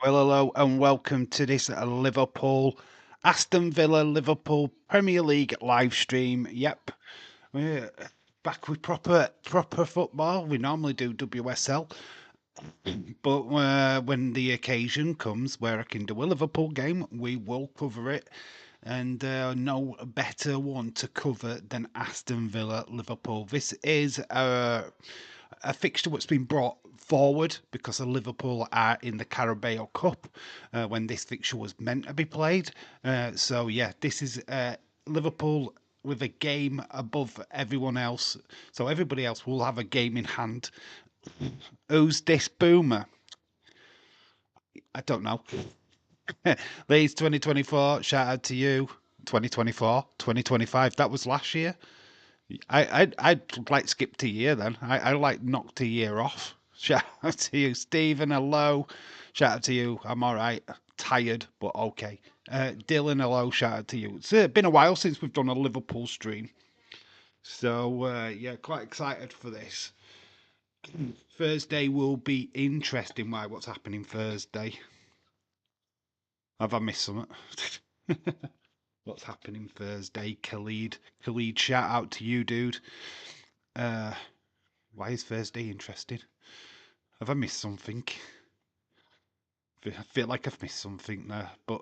Well, hello and welcome to this Liverpool, Aston Villa Liverpool Premier League live stream. Yep, we're back with proper football. We normally do WSL, but when the occasion comes where I can do a Liverpool game, we will cover it. And no better one to cover than Aston Villa Liverpool. This is a fixture that's been brought forward because of Liverpool are in the Carabao Cup when this fixture was meant to be played. So yeah, this is Liverpool with a game above everyone else. So everybody else will have a game in hand. Who's this boomer? I don't know. Leeds 2024, shout out to you. 2024, 2025, that was last year. I'd like skipped a year then. I like knocked a year off. Shout out to you, Stephen. Hello. Shout out to you. I'm all right. Tired, but okay. Dylan, hello. Shout out to you. It's been a while since we've done a Liverpool stream. So, yeah, quite excited for this. Thursday will be interesting. Why? What's happening Thursday? Have I missed something? What's happening Thursday? Khalid, shout out to you, dude. Uh, why is Thursday interesting? Have I missed something? I feel like I've missed something there, but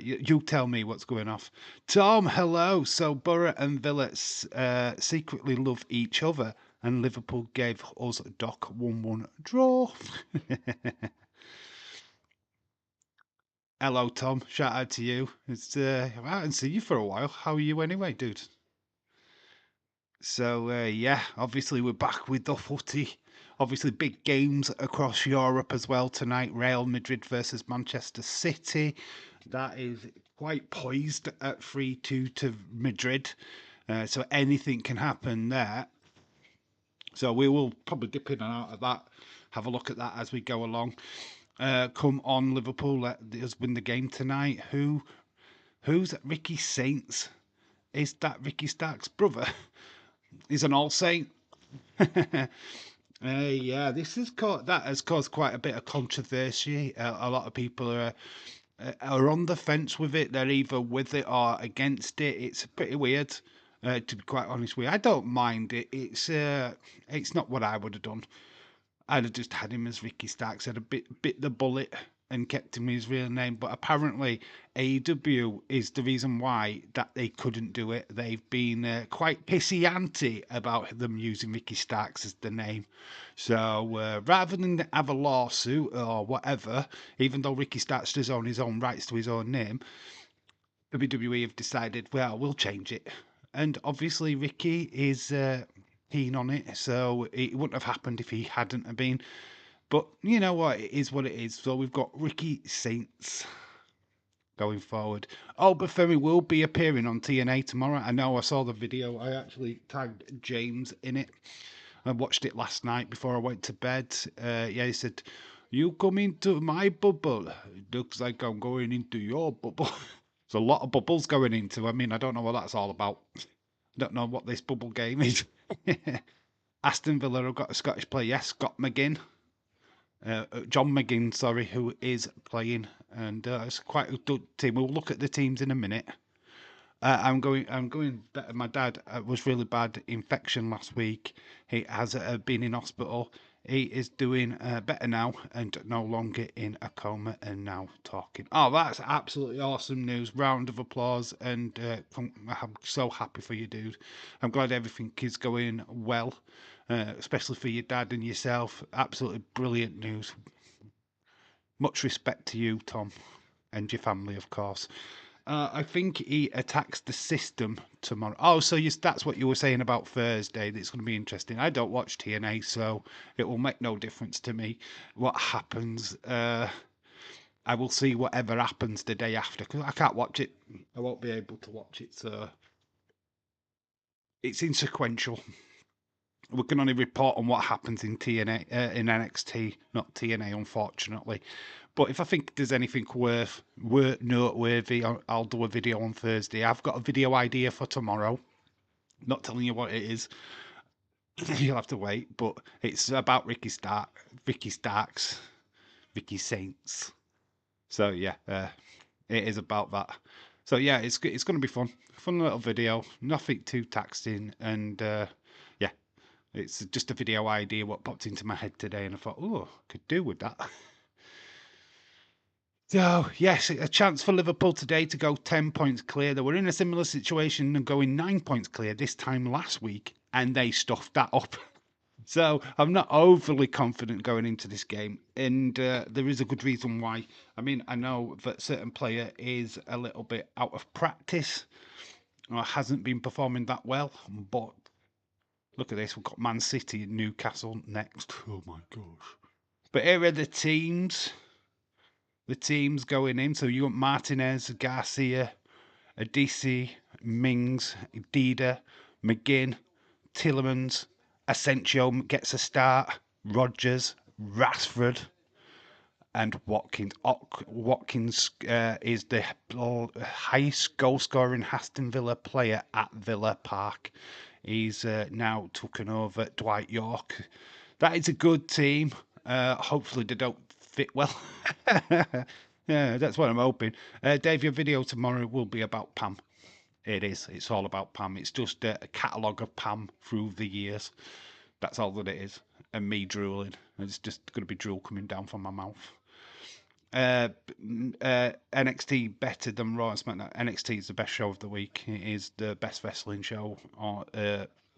you tell me what's going off. Tom, hello. So Borough and Villa secretly love each other, and Liverpool gave us a Doc 1-1 draw. Hello, Tom. Shout out to you. It's I haven't seen you for a while. How are you anyway, dude? So yeah, obviously we're back with the footy. Obviously, big games across Europe as well tonight. Real Madrid versus Manchester City. That is quite poised at 3-2 to Madrid. So anything can happen there. So we will probably dip in and out of that. Have a look at that as we go along. Come on, Liverpool. Let us win the game tonight. Who's Ricky Saints? Is that Ricky Stark's brother? He's an all saint. Yeah, that has caused quite a bit of controversy. A lot of people are on the fence with it. They're either with it or against it. It's pretty weird, to be quite honest with you. I don't mind it. It's not what I would have done. I'd have just had him as Ricky Starks. I'd have bit the bullet and kept him his real name. But apparently, AEW is the reason why that they couldn't do it. They've been quite pissy anti about them using Ricky Starks as the name. So rather than have a lawsuit or whatever, even though Ricky Starks does own his own rights to his own name, WWE have decided, well, we'll change it. And obviously, Ricky is keen on it, so it wouldn't have happened if he hadn't have been. But you know what? It is what it is. So we've got Ricky Saints going forward. Obafemi will be appearing on TNA tomorrow. I know I saw the video. I actually tagged James in it. I watched it last night before I went to bed. Yeah, he said, "You come into my bubble. It looks like I'm going into your bubble." There's a lot of bubbles going into. I mean, I don't know what that's all about. I don't know what this bubble game is. Aston Villa have got a Scottish player, yes, Scott McGinn. John McGinn, sorry, who is playing, and it's quite a good team. We'll look at the teams in a minute. I'm going better. My dad was really bad infection last week. He has been in hospital. He is doing better now and no longer in a coma and now talking. Oh, that's absolutely awesome news. Round of applause. And I'm so happy for you, dude. I'm glad everything is going well, especially for your dad and yourself. Absolutely brilliant news. Much respect to you, Tom, and your family, of course. I think he attacks the system tomorrow. Oh, so that's what you were saying about Thursday. That's going to be interesting. I don't watch TNA, so it will make no difference to me what happens. I will see whatever happens the day after because I can't watch it. I won't be able to watch it, so it's insequential. We can only report on what happens in TNA, in NXT, not TNA, unfortunately. But if I think there's anything worth noteworthy, I'll do a video on Thursday. I've got a video idea for tomorrow. Not telling you what it is. You'll have to wait. But it's about Ricky Starks, Ricky Saints. So yeah, it is about that. So yeah, it's going to be fun. Fun little video, nothing too taxing, and yeah, it's just a video idea what popped into my head today, and I thought, oh, could do with that. So yes, a chance for Liverpool today to go 10 points clear. They were in a similar situation and going 9 points clear this time last week, and they stuffed that up. So I'm not overly confident going into this game, and there is a good reason why. I mean, I know that certain player is a little bit out of practice or hasn't been performing that well, but look at this. We've got Man City and Newcastle next. Oh my gosh. But here are the teams. The teams going in. So you got Martinez, Garcia, Adisi, Mings, Dida, McGinn, Tillemans, Asensio gets a start, Rodgers, Rashford, and Watkins. Watkins is the highest goal scorer in Aston Villa player at Villa Park. He's now taken over Dwight York. That is a good team. Hopefully they don't fit well. Yeah, that's what I'm hoping. Dave, your video tomorrow will be about Pam. It is. It's all about Pam. It's just a catalogue of Pam through the years. That's all that it is. And me drooling. It's just going to be drool coming down from my mouth. NXT better than Raw and SmackDown. NXT is the best show of the week. It is the best wrestling show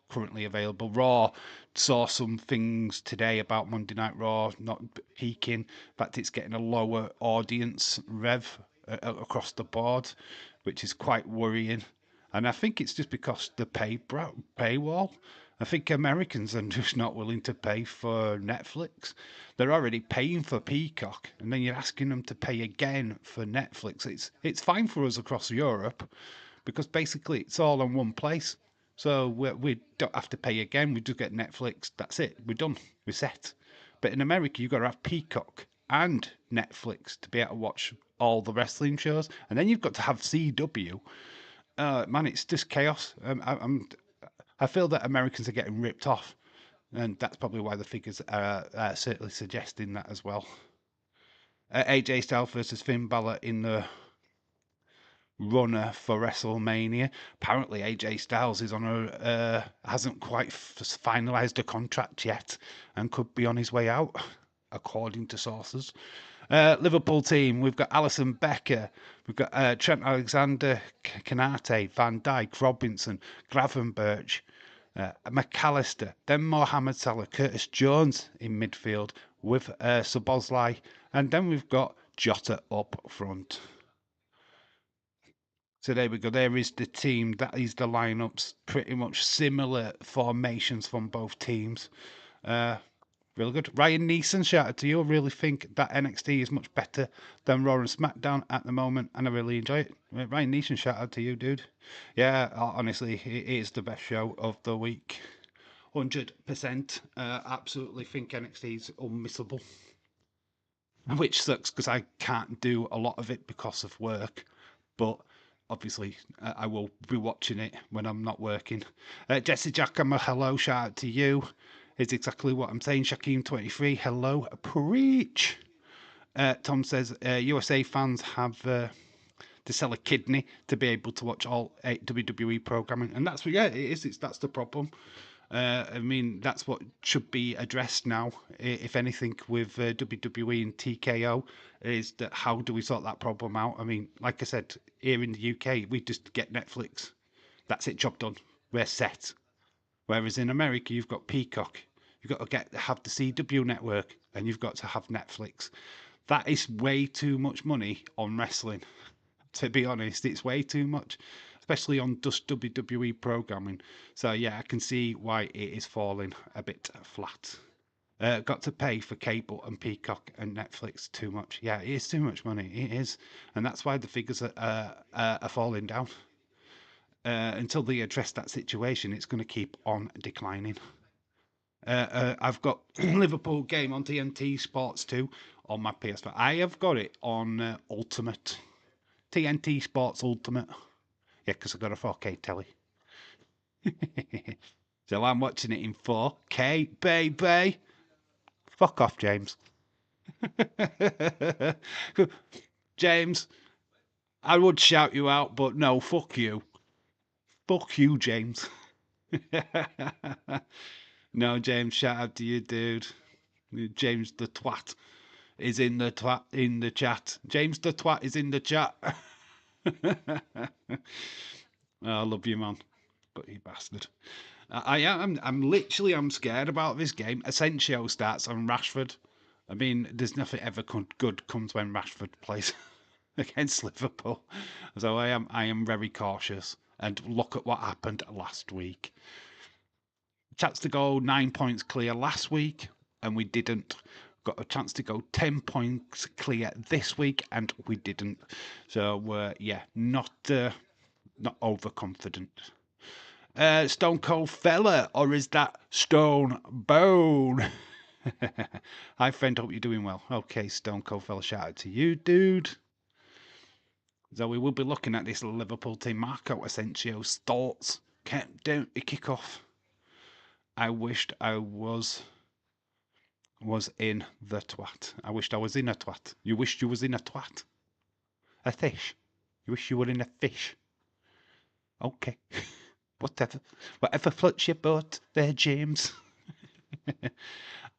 currently available. Raw saw some things today about Monday Night Raw not peaking. In fact, it's getting a lower audience rev across the board, which is quite worrying. And I think it's just because the paywall. I think Americans are just not willing to pay for Netflix. They're already paying for Peacock, and then you're asking them to pay again for Netflix. It's fine for us across Europe because basically it's all in one place. So we don't have to pay again. We just get Netflix. That's it. We're done. We're set. But in America, you've got to have Peacock and Netflix to be able to watch all the wrestling shows, and then you've got to have CW. Man, it's just chaos. I feel that Americans are getting ripped off, and that's probably why the figures are certainly suggesting that as well. AJ Styles versus Finn Balor in the runner for WrestleMania. Apparently, AJ Styles is on hasn't quite finalised a contract yet, and could be on his way out, according to sources. Liverpool team, we've got Alisson Becker, we've got Trent Alexander, Kanate, Van Dijk, Robinson, Gravenberch, McAllister, then Mohamed Salah, Curtis Jones in midfield with Szoboszlai, and then we've got Jota up front. So there we go. There is the team. That is the lineups. Pretty much similar formations from both teams. Really good. Ryan Neeson, shout out to you. I really think that NXT is much better than Raw and SmackDown at the moment, and I really enjoy it. Ryan Neeson, shout out to you, dude. Yeah, honestly, it is the best show of the week. 100%. Absolutely think NXT is unmissable. Which sucks because I can't do a lot of it because of work. But obviously, I will be watching it when I'm not working. Jesse Giacomo, hello, shout out to you. Is exactly what I'm saying. Shaquem23, hello, preach. Tom says USA fans have to sell a kidney to be able to watch all WWE programming, and that's yeah, it is. That's the problem. I mean, that's what should be addressed now, if anything, with WWE and TKO, is that how do we sort that problem out? I mean, like I said, here in the UK, we just get Netflix. That's it, job done. We're set. Whereas in America, you've got Peacock, you've got to have the CW network, and you've got to have Netflix. That is way too much money on wrestling. To be honest, it's way too much, especially on just WWE programming. So yeah, I can see why it is falling a bit flat. Got to pay for cable and Peacock and Netflix too much. Yeah, it is too much money. It is, and that's why the figures are falling down. Until they address that situation, it's going to keep on declining. I've got Liverpool game on TNT Sports 2 on my PS4. I have got it on Ultimate. TNT Sports Ultimate. Yeah, because I've got a 4K telly. So I'm watching it in 4K, baby. Fuck off, James. James, I would shout you out, but no, fuck you. Fuck you, James. No, James, shout out to you, dude. James the twat is in the chat. James the twat is in the chat. Oh, I love you, man. But you bastard. I'm scared about this game. Asensio starts on Rashford. I mean, there's nothing ever good comes when Rashford plays against Liverpool. So I am very cautious. And look at what happened last week. Chance to go 9 points clear last week, and we didn't. Got a chance to go 10 points clear this week, and we didn't. So yeah, not overconfident. Stone Cold Fella, or is that Stone Bone? Hi, friend. Hope you're doing well. Okay, Stone Cold Fella, shout out to you, dude. So we will be looking at this Liverpool team. Marco Asensio's thoughts. Can't don't kick off. I wished I was in the twat. I wished I was in a twat. You wished you was in a twat. A fish. You wish you were in a fish. Okay. Whatever floats your boat there, James.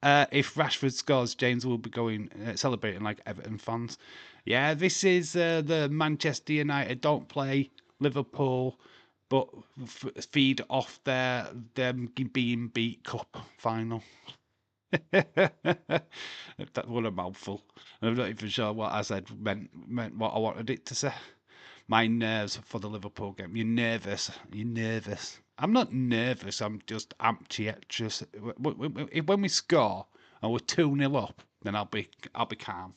If Rashford scores, James will be going celebrating like Everton fans. Yeah, this is the Manchester United don't play Liverpool, but feed off them being beat cup final. That was a mouthful. I'm not even sure what I said meant what I wanted it to say. My nerves for the Liverpool game. You're nervous. You're nervous. I'm not nervous. I'm just amped yet. Just when we score and we're 2-0 up, then I'll be calm.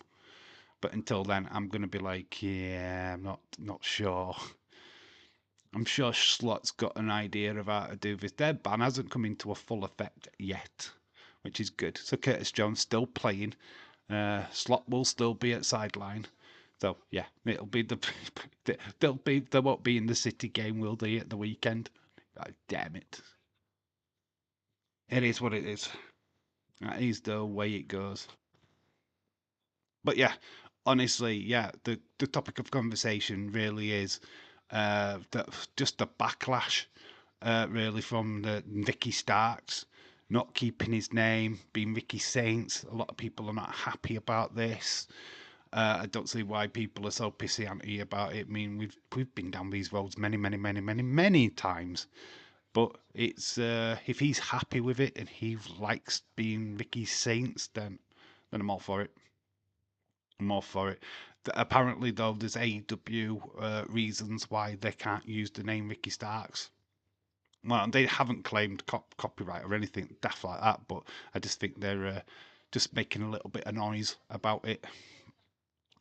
But until then, I'm gonna be like, yeah, I'm not sure. I'm sure Slot's got an idea of how to do this. Their ban hasn't come into a full effect yet, which is good. So Curtis Jones still playing. Slot will still be at sideline. So yeah, it'll be they won't be in the City game, will they, at the weekend? God damn it! It is what it is. That is the way it goes. But yeah, honestly, yeah, the topic of conversation really is just the backlash, really from the Ricky Starks not keeping his name, being Ricky Saints. A lot of people are not happy about this. I don't see why people are so pissy anti about it. I mean, we've been down these roads many times. But it's if he's happy with it and he likes being Ricky Saints, then I'm all for it. I'm all for it. Apparently, though, there's AEW reasons why they can't use the name Ricky Starks. Well, they haven't claimed copyright or anything daft like that, but I just think they're just making a little bit of noise about it.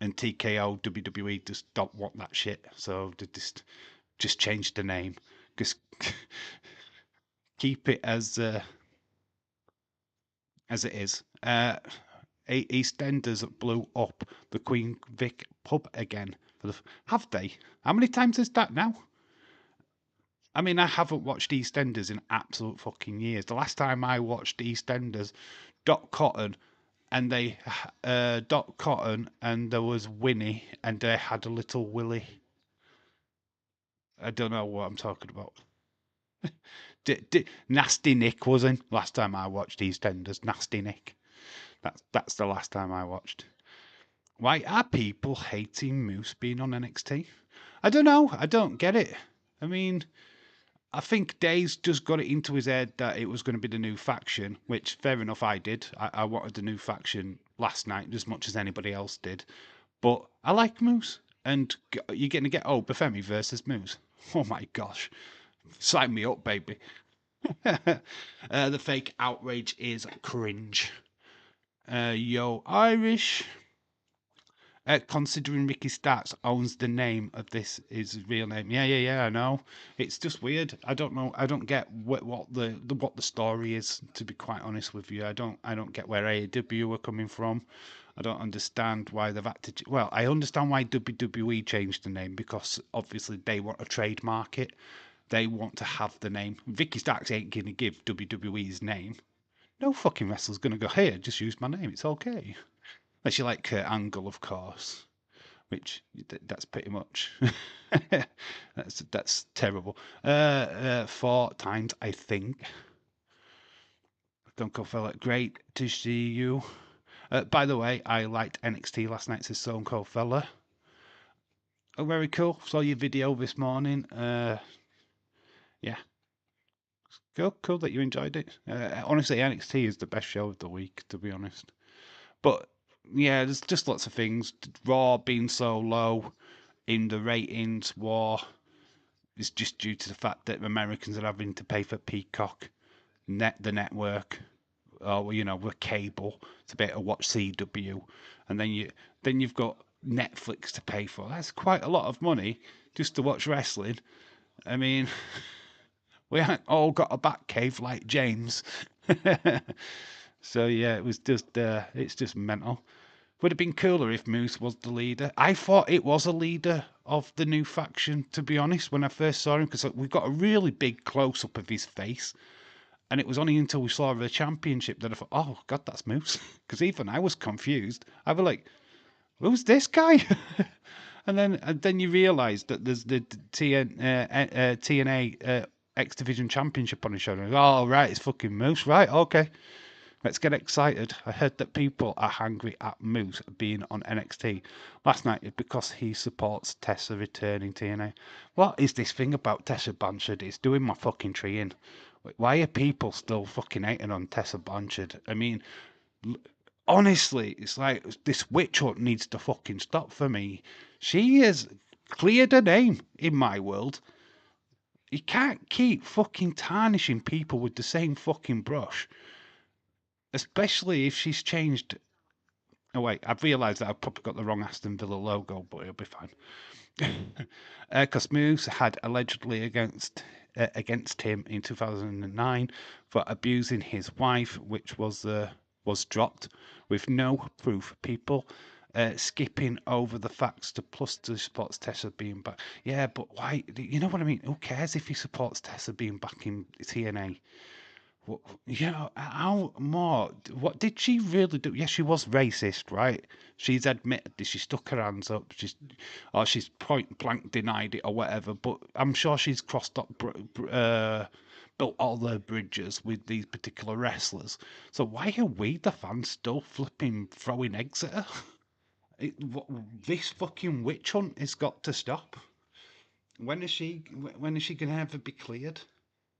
And TKO, WWE just don't want that shit, so they just change the name. Just keep it as it is. EastEnders blew up the Queen Vic pub again. Have they? How many times is that now? I mean, I haven't watched EastEnders in absolute fucking years. The last time I watched EastEnders, Dot Cotton, and Dot Cotton, and there was Winnie, and they had a little Willie. I don't know what I'm talking about. Nasty Nick was in last time I watched EastEnders. Nasty Nick. That's the last time I watched. Why are people hating Moose being on NXT? I don't know. I don't get it. I mean, I think Days just got it into his head that it was going to be the new faction, which fair enough, I did. I wanted the new faction last night as much as anybody else did. But I like Moose, and you're going to get Bafemi versus Moose. Oh my gosh. Sign me up, baby. The fake outrage is cringe. Yo, Irish. Considering Ricky Starks owns the name of this, his real name. Yeah, I know. It's just weird. I don't know. I don't get what the story is. To be quite honest with you, I don't get where AEW are coming from. I don't understand why they've had to. Well, I understand why WWE changed the name, because obviously they want to trademark it. They want to have the name. Ricky Starks ain't gonna give WWE's name. No fucking wrestler's gonna go, here, just use my name. It's okay. Unless you like Kurt Angle, of course. which that's pretty much that's terrible. 4 times, I think. Stone Cold Fella, great to see you. By the way, I liked NXT last night, says Stone Cold Fella. Oh, very cool. Saw your video this morning. Yeah, cool that you enjoyed it. Honestly, NXT is the best show of the week, to be honest. But yeah, there's just lots of things. Raw being so low in the ratings war is just due to the fact that Americans are having to pay for Peacock, the network, or with cable to be able to watch CW, and then you've got Netflix to pay for. That's quite a lot of money just to watch wrestling. I mean, we haven't all got a back cave like James. So yeah, it's just mental. Would have been cooler if Moose was the leader. I thought it was a leader of the new faction, to be honest, when I first saw him, because we've got a really big close up of his face. And it was only until we saw the championship that I thought, oh, God, that's Moose. Because even I was confused. I was like, who's this guy? and then you realise that there's the TNA X Division Championship on his shoulder. Oh, right, it's fucking Moose. Right, okay. Let's get excited. I heard that people are angry at Moose being on NXT last night because he supports Tessa returning TNA. What is this thing about Tessa Blanchard? It's doing my fucking tree in. Why are people still fucking hating on Tessa Blanchard? I mean, honestly, it's like this witch hunt needs to fucking stop for me. She has cleared her name in my world. You can't keep fucking tarnishing people with the same fucking brush. Especially if she's changed. Oh wait, I've realised that I've probably got the wrong Aston Villa logo, but it'll be fine. Because Moose had allegedly against him in 2009 for abusing his wife, which was dropped with no proof. People skipping over the facts to plus to supports Tessa being back. Yeah, but why? You know what I mean? Who cares if he supports Tessa being back in TNA? How more? What did she really do? Yes, she was racist, right? She's admitted this. She stuck her hands up. She's point blank denied it or whatever. But I'm sure she's crossed up, built all the bridges with these particular wrestlers. So why are we, the fans, still flipping throwing eggs at her? This fucking witch hunt has got to stop. When is she? When is she gonna ever be cleared?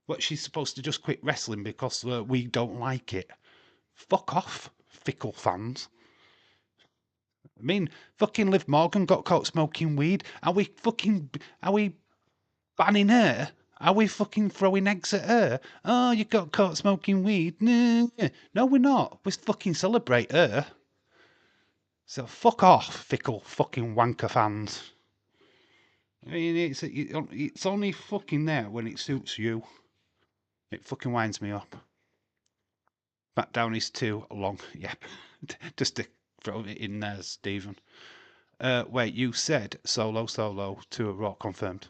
What, she's supposed to just quit wrestling because we don't like it? Fuck off, fickle fans. I mean, fucking Liv Morgan got caught smoking weed. Are we banning her? Are we fucking throwing eggs at her? Oh, you got caught smoking weed. No, we're not. We fucking celebrate her. So fuck off, fickle fucking wanker fans. I mean, it's only fucking there when it suits you. It fucking winds me up. SmackDown is too long. Yep. Just to throw it in there, Stephen. Wait, you said solo to a Raw confirmed.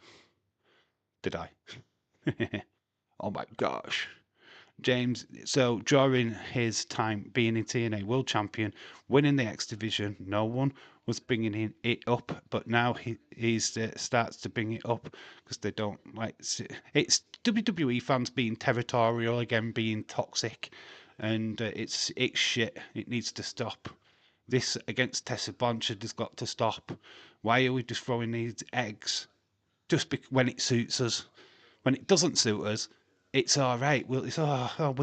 Did I? Oh my gosh. James, so during his time being in TNA World Champion, winning the X Division, no one was bringing it up, but now he starts to bring it up because they don't like it's WWE fans being territorial again, being toxic, and it's shit. It needs to stop. This against Tessa Blanchard has got to stop. Why are we just throwing these eggs just when it suits us? When it doesn't suit us, it's all right. We'll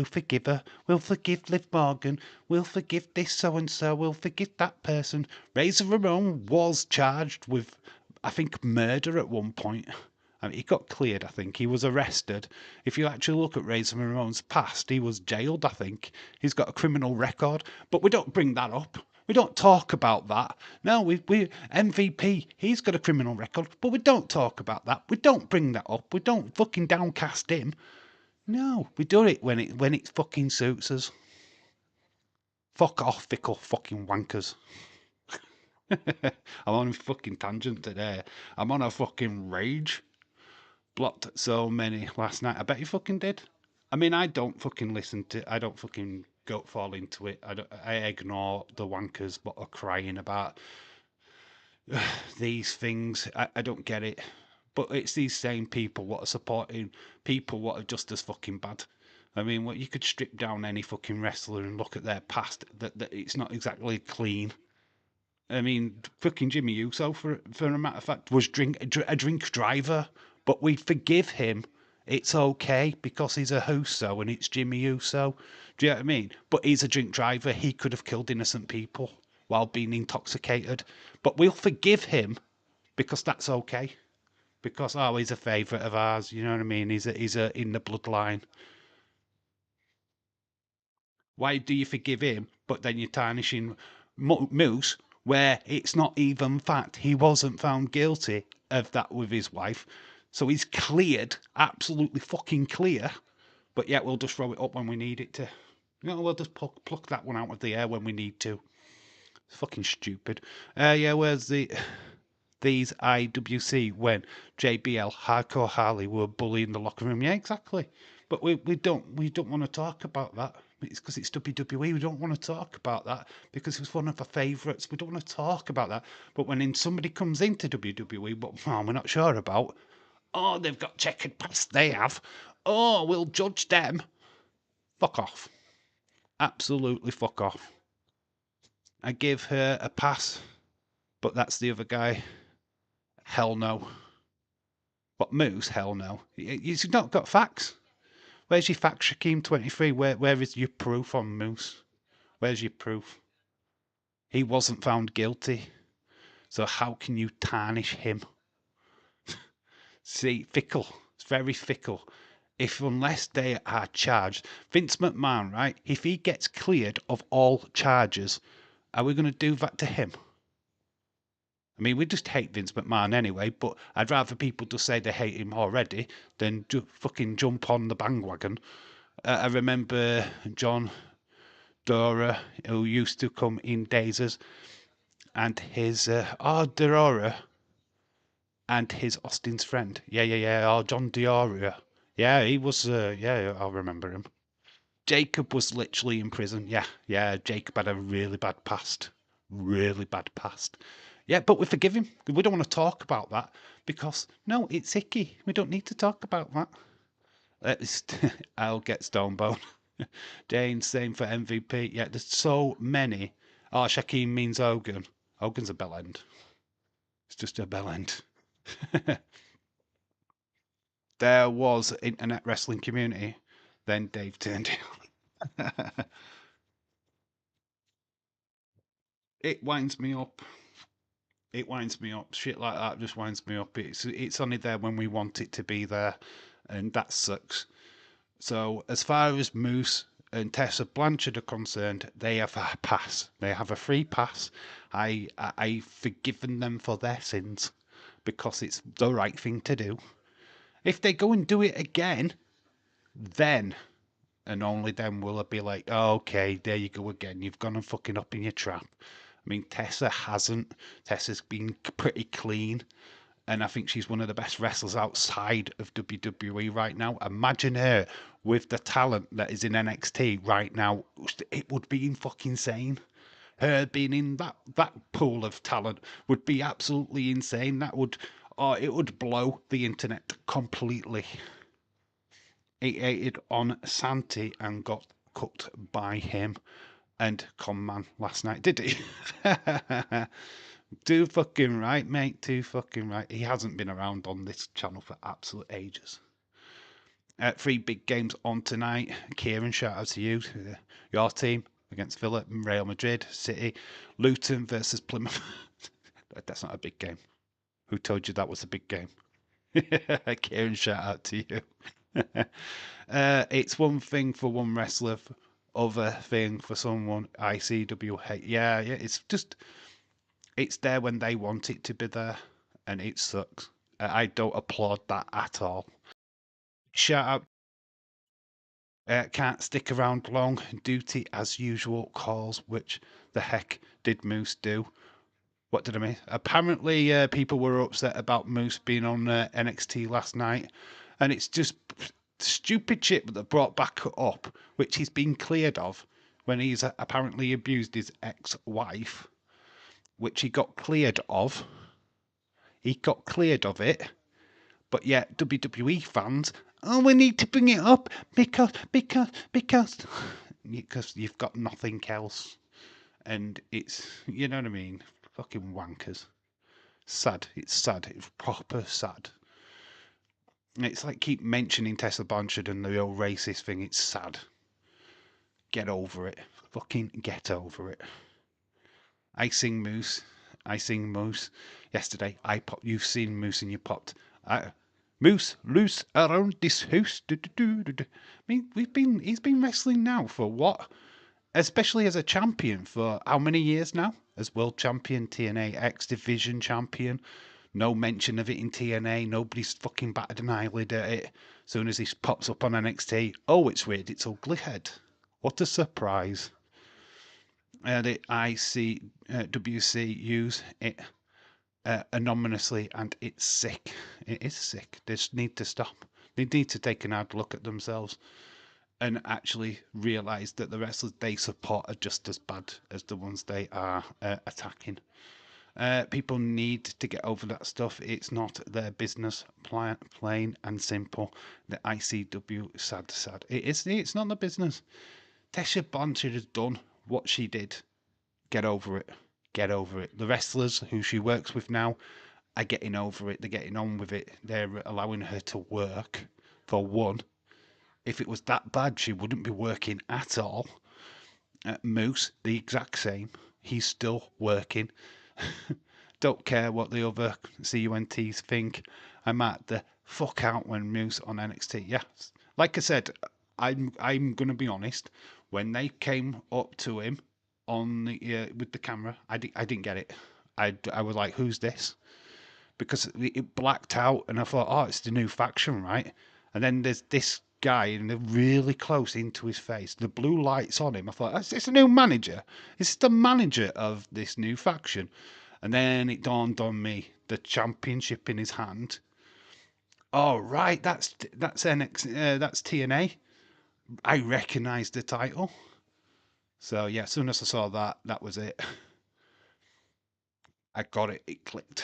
forgive her. We'll forgive Liv Morgan. We'll forgive this so and so. We'll forgive that person. Razor Ramon was charged with, I think, murder at one point. I mean, he got cleared, I think. He was arrested. If you actually look at Razor Ramon's past, he was jailed, I think. He's got a criminal record. But we don't bring that up. We don't talk about that. No, we MVP, he's got a criminal record, but we don't talk about that. We don't bring that up. We don't fucking downcast him. No, we do it when it fucking suits us. Fuck off, fickle fucking wankers. I'm on a fucking tangent today. I'm on a fucking rage. Blocked so many last night. I bet you fucking did. I mean, I don't fucking I don't fucking fall into it. I ignore the wankers what are crying about these things, I don't get it. But it's these same people what are supporting people what are just as fucking bad. I mean, what you could strip down any fucking wrestler and look at their past, that it's not exactly clean. I mean, fucking Jimmy Uso, for a matter of fact, was a drink driver, but we forgive him. It's okay because he's a Huso and it's Jimmy Uso. Do you know what I mean? But he's a drink driver. He could have killed innocent people while being intoxicated. But we'll forgive him because that's okay. Because oh, he's a favourite of ours. You know what I mean? He's a in the bloodline. Why do you forgive him, but then you're tarnishing Moose, where it's not even fact he wasn't found guilty of that with his wife, so he's cleared, absolutely fucking clear. But yet we'll just throw it up when we need it to. You know, we'll just pluck that one out of the air when we need to. It's fucking stupid. Yeah, where's these IWC when JBL Hardcore Harley were bullying the locker room? Yeah, exactly. But we don't want to talk about that. It's because it's WWE. We don't want to talk about that because it was one of our favourites. We don't want to talk about that. But when somebody comes into WWE, but we're not sure about, oh, they've got checkered past. They have. Oh, we'll judge them. Fuck off. Absolutely fuck off. I give her a pass, but that's the other guy. Hell no. But Moose, hell no. You've not got facts. Where's your facts, Shaquem23? Where is your proof on Moose? Where's your proof? He wasn't found guilty. So how can you tarnish him? See, fickle. It's very fickle. Unless they are charged, Vince McMahon, right? If he gets cleared of all charges, are we going to do that to him? I mean, we just hate Vince McMahon anyway, but I'd rather people just say they hate him already than fucking jump on the bandwagon. I remember John Dora, who used to come in Dazers, and his Dora and his Austin's friend. Yeah. Oh, John Dioria. Yeah, he was. Yeah, I'll remember him. Jacob was literally in prison. Yeah. Jacob had a really bad past. Really bad past. Yeah, but we forgive him. We don't want to talk about that because no, it's icky. We don't need to talk about that. I'll get Stonebone. Dane, same for MVP. Yeah, there's so many. Oh, Shaquem means Hogan. Hogan's a bell end. It's just a bell end. There was internet wrestling community. Then Dave turned it. It winds me up. It winds me up. Shit like that just winds me up. It's only there when we want it to be there, and that sucks. So as far as Moose and Tessa Blanchard are concerned, they have a pass. They have a free pass. I've forgiven them for their sins because it's the right thing to do. If they go and do it again, then and only then will I be like, oh, okay, there you go again. You've gone and fucking up in your trap. I mean, Tessa hasn't. Tessa's been pretty clean. And I think she's one of the best wrestlers outside of WWE right now. Imagine her with the talent that is in NXT right now. It would be fucking insane. Her being in that pool of talent would be absolutely insane. It would blow the internet completely. He hated on Santi and got cooked by him and Conman last night, did he? Too fucking right, mate. Too fucking right. He hasn't been around on this channel for absolute ages. 3 big games on tonight. Kieran, shout out to you. Your team against Villa, Real Madrid, City, Luton versus Plymouth. That's not a big game. Who told you that was a big game? Kieran, shout out to you. It's one thing for one wrestler, other thing for someone ICW hate. Yeah, it's there when they want it to be there, and it sucks. I don't applaud that at all. Shout out, can't stick around long. Duty as usual calls, which the heck did Moose do? What did I mean? Apparently, people were upset about Moose being on NXT last night, and it's just stupid shit that they brought back up, which he's been cleared of when he's apparently abused his ex-wife, which he got cleared of. He got cleared of it, but yet WWE fans, oh, we need to bring it up because you've got nothing else, and it's you know what I mean. Fucking wankers. Sad. It's sad. It's proper sad. It's like keep mentioning Tessa Blanchard and the whole racist thing. It's sad. Get over it. Fucking get over it. I sing Moose. I sing Moose. Yesterday, I pop. You've seen Moose and you popped. Moose loose around this house. Do, do, do, do, do. I mean, he's been wrestling now for what? Especially as a champion for how many years now? As world champion, TNA X Division champion. No mention of it in TNA. Nobody's fucking batted an eyelid at it. As soon as he pops up on NXT, oh, it's weird. It's ugly head. What a surprise. The WC use it anonymously, and it's sick. It is sick. They just need to stop. They need to take an hard look at themselves and actually realise that the wrestlers they support are just as bad as the ones they are attacking. People need to get over that stuff. It's not their business, plain and simple. The ICW, sad. It's not the business. Tesha Blanchard has done what she did. Get over it. Get over it. The wrestlers who she works with now are getting over it. They're getting on with it. They're allowing her to work, for one. If it was that bad, she wouldn't be working at all. Moose, the exact same. He's still working. Don't care what the other CUNTs think. I'm at the fuck out when Moose on NXT. Yeah, like I said, I'm gonna be honest. When they came up to him on the with the camera, I didn't get it. I was like, who's this? Because it blacked out, and I thought, oh, it's the new faction, right? And then there's this guy, and they're really close into his face. The blue lights on him. I thought, it's a new manager. It's the manager of this new faction. And then it dawned on me, the championship in his hand. Oh right, that's that's TNA. I recognised the title. So yeah, as soon as I saw that, that was it. I got it. It clicked.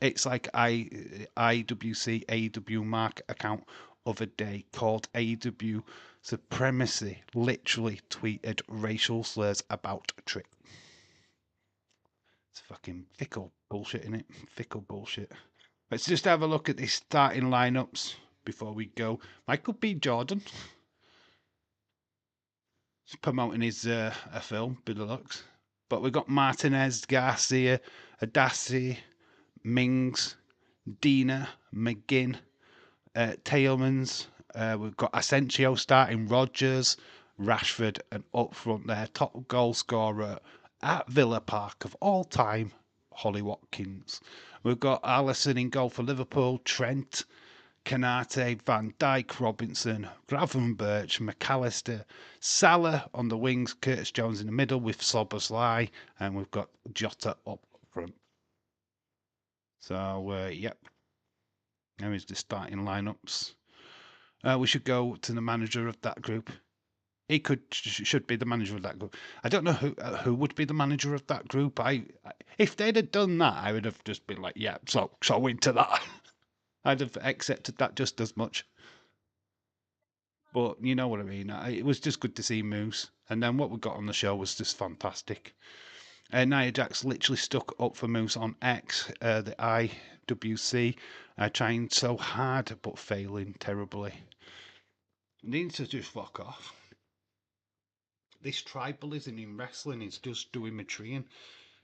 It's like IWC AW Mark account other day called AW Supremacy literally tweeted racial slurs about Trick. It's fucking fickle bullshit, innit? Fickle bullshit. Let's just have a look at the starting lineups before we go. Michael B. Jordan is promoting his a film, Looks. But we've got Martinez, Garcia, Adasi, Mings, Dina, McGinn, Tailmans. We've got Asensio starting, Rogers, Rashford, and up front there, top goal scorer at Villa Park of all time, Holly Watkins. We've got Alisson in goal for Liverpool, Trent, Canate, Van Dijk, Robinson, Gravenberch, McAllister, Salah on the wings, Curtis Jones in the middle with Szoboszlai, and we've got Jota up front. So, yep, there is the starting lineups. We should go to the manager of that group. He should be the manager of that group. I don't know who would be the manager of that group. If they'd have done that, I would have just been like, yeah, so into that. I'd have accepted that just as much. But you know what I mean. It was just good to see Moose, and then what we got on the show was just fantastic. Nia Jax literally stuck up for Moose on X, the IWC, trying so hard but failing terribly. Needs to just fuck off. This tribalism in wrestling is just doing me treeing.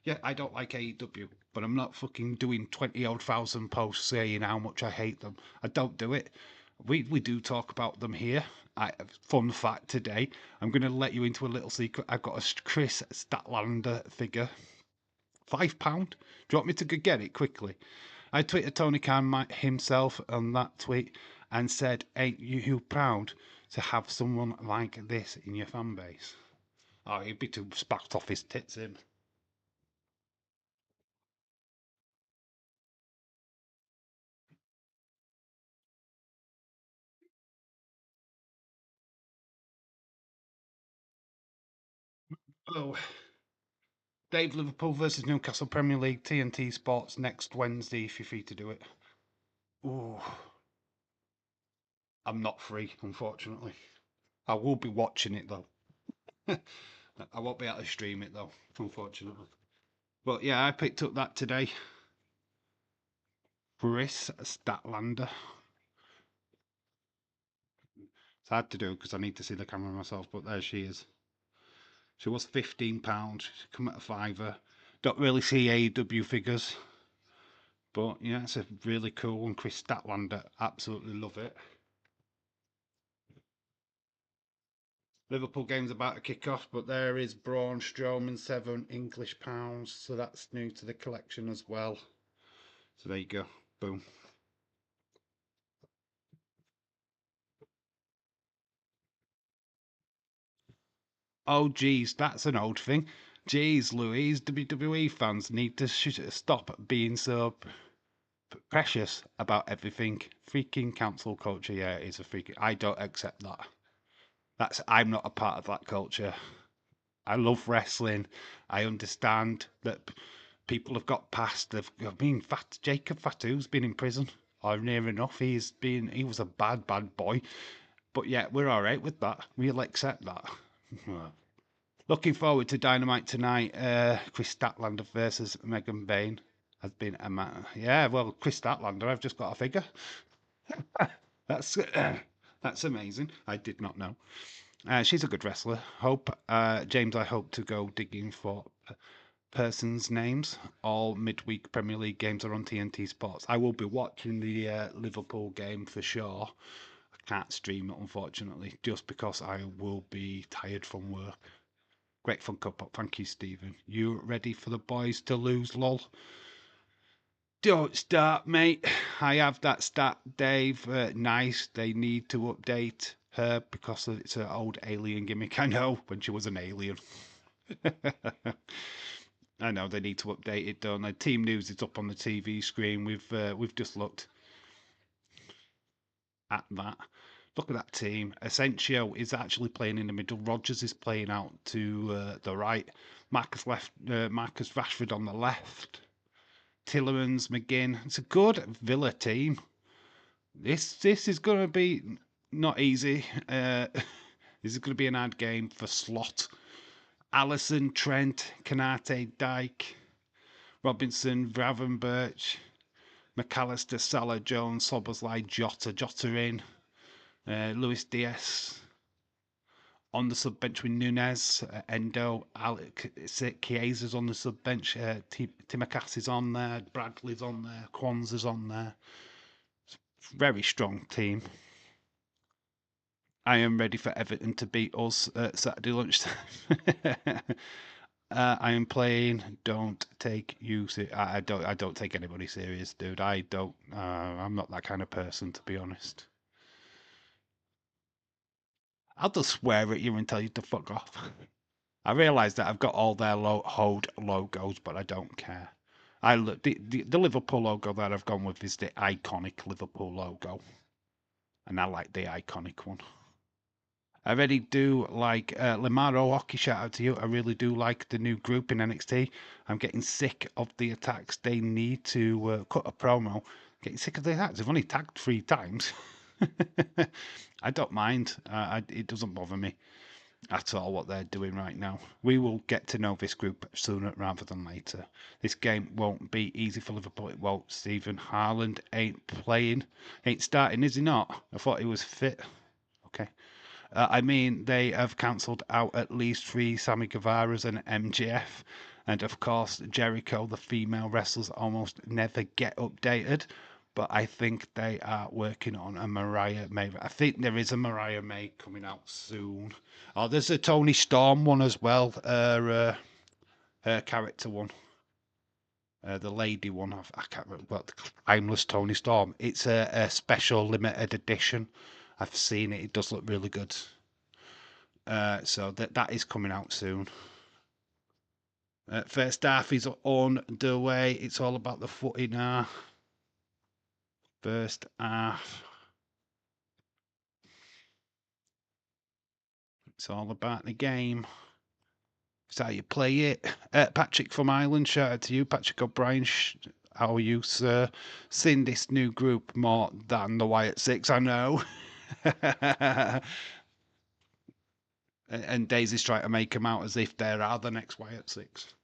Yeah, I don't like AEW, but I'm not fucking doing 20 odd thousand posts saying how much I hate them. I don't do it. We do talk about them here. Fun fact today, I'm going to let you into a little secret. I've got a Chris Statlander figure. £5. Do you want me to go get it quickly? I tweeted Tony Khan himself on that tweet and said, ain't you proud to have someone like this in your fan base? Oh, he'd be too spat off his tits, him. Oh, Dave, Liverpool versus Newcastle Premier League, TNT Sports next Wednesday if you're free to do it. Ooh, I'm not free, unfortunately. I will be watching it though. I won't be able to stream it though, unfortunately. But yeah, I picked up that today. Chris Statlander. It's hard to do because I need to see the camera myself, but there she is. She was £15. She's come at a fiver. Don't really see AEW figures, but yeah, it's a really cool one. Chris Statlander, absolutely love it. Liverpool game's about to kick off, but there is Braun Strowman, £7 English, so that's new to the collection as well. So there you go, boom. Oh, geez, that's an old thing. Geez, Louise, WWE fans need to stop being so precious about everything. Freaking cancel culture, yeah, it is a freaking. I don't accept that. I'm not a part of that culture. I love wrestling. I understand that people have got past. Jacob Fatu's been in prison, or near enough. He was a bad, bad boy. But yeah, we're all right with that. We'll accept that. Looking forward to Dynamite tonight. Chris Statlander versus Megan Bain has been a yeah. Well, Chris Statlander, I've just got a figure. That's that's amazing. I did not know. She's a good wrestler. Hope James. I hope to go digging for persons' names. All midweek Premier League games are on TNT Sports. I will be watching the Liverpool game for sure. I can't stream it unfortunately, just because I will be tired from work. Great Funko Pop. Thank you, Stephen. You ready for the boys to lose, lol? Don't start, mate. I have that stat, Dave. Nice. They need to update her because it's an old alien gimmick. I know, when she was an alien. I know they need to update it, don't they? Team News is up on the TV screen. We've just looked at that. Look at that team. Asensio is actually playing in the middle. Rogers is playing out to the right. Marcus Rashford on the left. Tillemans, McGinn. It's a good Villa team. This is going to be not easy. This is going to be an hard game for Slot. Allison, Trent, Kanate, Dyke, Robinson, Gravenberch, McAllister, Salah, Jones, Soboslai, Jota in. Luis Diaz on the sub bench with Nunez, Endo, Chiesa's on the sub bench, Timakasis on there, Bradley's on there, Kwanzaa's on there. Very strong team. I am ready for Everton to beat us at Saturday lunchtime. I am playing. Don't take you. I don't take anybody serious, dude. I don't. I'm not that kind of person, to be honest. I'll just swear at you and tell you to fuck off. I realise that I've got all their hold logos, but I don't care. I look the Liverpool logo that I've gone with is the iconic Liverpool logo, and I like the iconic one. I really do like Limaro Hockey. Shout out to you. I really do like the new group in NXT. I'm getting sick of the attacks. They need to cut a promo. Getting sick of the attacks. They've only tagged 3 times. I don't mind. It doesn't bother me at all what they're doing right now. We will get to know this group sooner rather than later. This game won't be easy for Liverpool. It won't. Stephen Haaland ain't starting, is he not? I thought he was fit. Okay. I mean, they have cancelled out at least 3 Sammy Guevaras and MGF. And of course, Jericho, the female wrestlers, almost never get updated. But I think they are working on a Mariah May. I think there is a Mariah May coming out soon. Oh, there's a Tony Storm one as well. Her character one. The lady one. I can't remember. Well, the Timeless Tony Storm. It's a special limited edition. I've seen it. It does look really good. So that is coming out soon. First half is on the way. It's all about the footy now. First half. It's all about the game. It's how you play it. Patrick from Ireland, shout out to you. Patrick O'Brien, how are you, sir? Seen this new group more than the Wyatt Six, I know. And Daisy's trying to make them out as if they are the next Wyatt Six.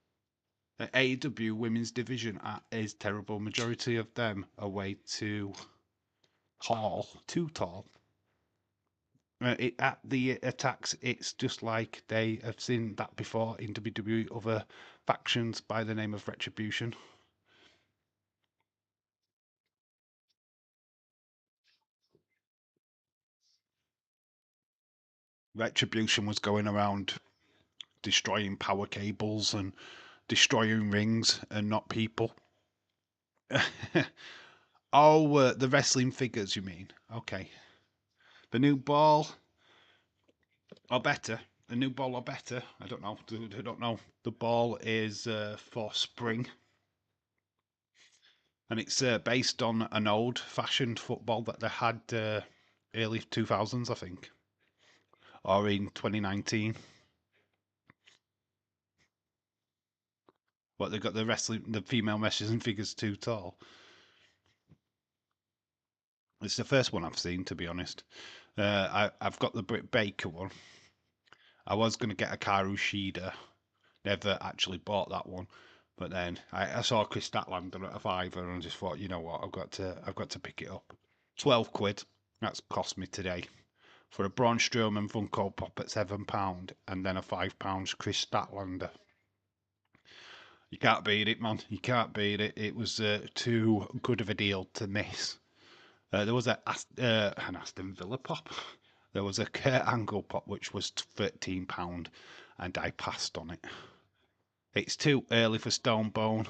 AEW Women's Division is terrible. Majority of them are way too tall. At the attacks, it's just like they have seen that before in WWE, other factions by the name of Retribution. Retribution was going around destroying power cables and destroying rings and not people. Oh, the wrestling figures, you mean? Okay. The new ball are better. The new ball are better. I don't know. I don't know. The ball is for spring, and it's based on an old-fashioned football that they had early 2000s, I think, or in 2019. What they got the female wrestling figures too tall. It's the first one I've seen, to be honest. I've got the Britt Baker one. I was going to get a Karu Shida. Never actually bought that one. But then I saw Chris Statlander at a fiver and just thought, you know what, I've got to pick it up. 12 quid. That's cost me today. For a Braun Strowman Funko Pop at £7 and then a £5 Chris Statlander. You can't beat it, man. You can't beat it. It was too good of a deal to miss. There was an Aston Villa pop. There was a Kurt Angle pop which was £13 and I passed on it. It's too early for Stone Bone.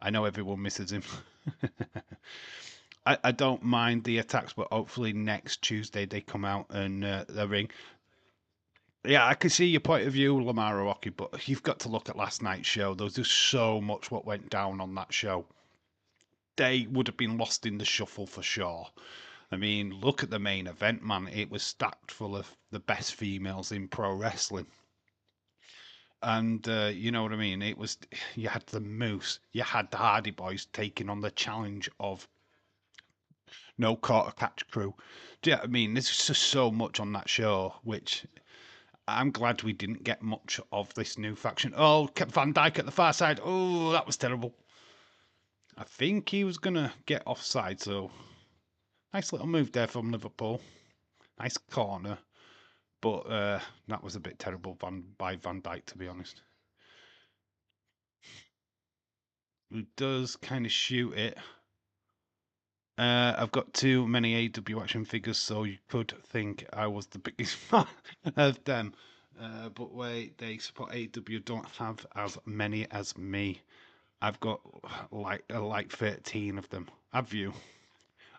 I know everyone misses him. I don't mind the attacks, but hopefully next Tuesday they come out and the ring. Yeah, I can see your point of view, Lamar Rocky, but you've got to look at last night's show. There was just so much what went down on that show. They would have been lost in the shuffle for sure. I mean, look at the main event, man. It was stacked full of the best females in pro wrestling. And you know what I mean? It was, you had the Moose, you had the Hardy Boys taking on the challenge of no quarter catch crew. Do you know what I mean? There's just so much on that show, which I'm glad we didn't get much of this new faction. Oh, Van Dyke at the far side. Oh, that was terrible. I think he was going to get offside, so nice little move there from Liverpool. Nice corner. But that was a bit terrible by Van Dyke, to be honest. He does kind of shoot it. I've got too many AW action figures, so you could think I was the biggest fan of them. But wait, they support AW don't have as many as me. I've got like 13 of them. Have you?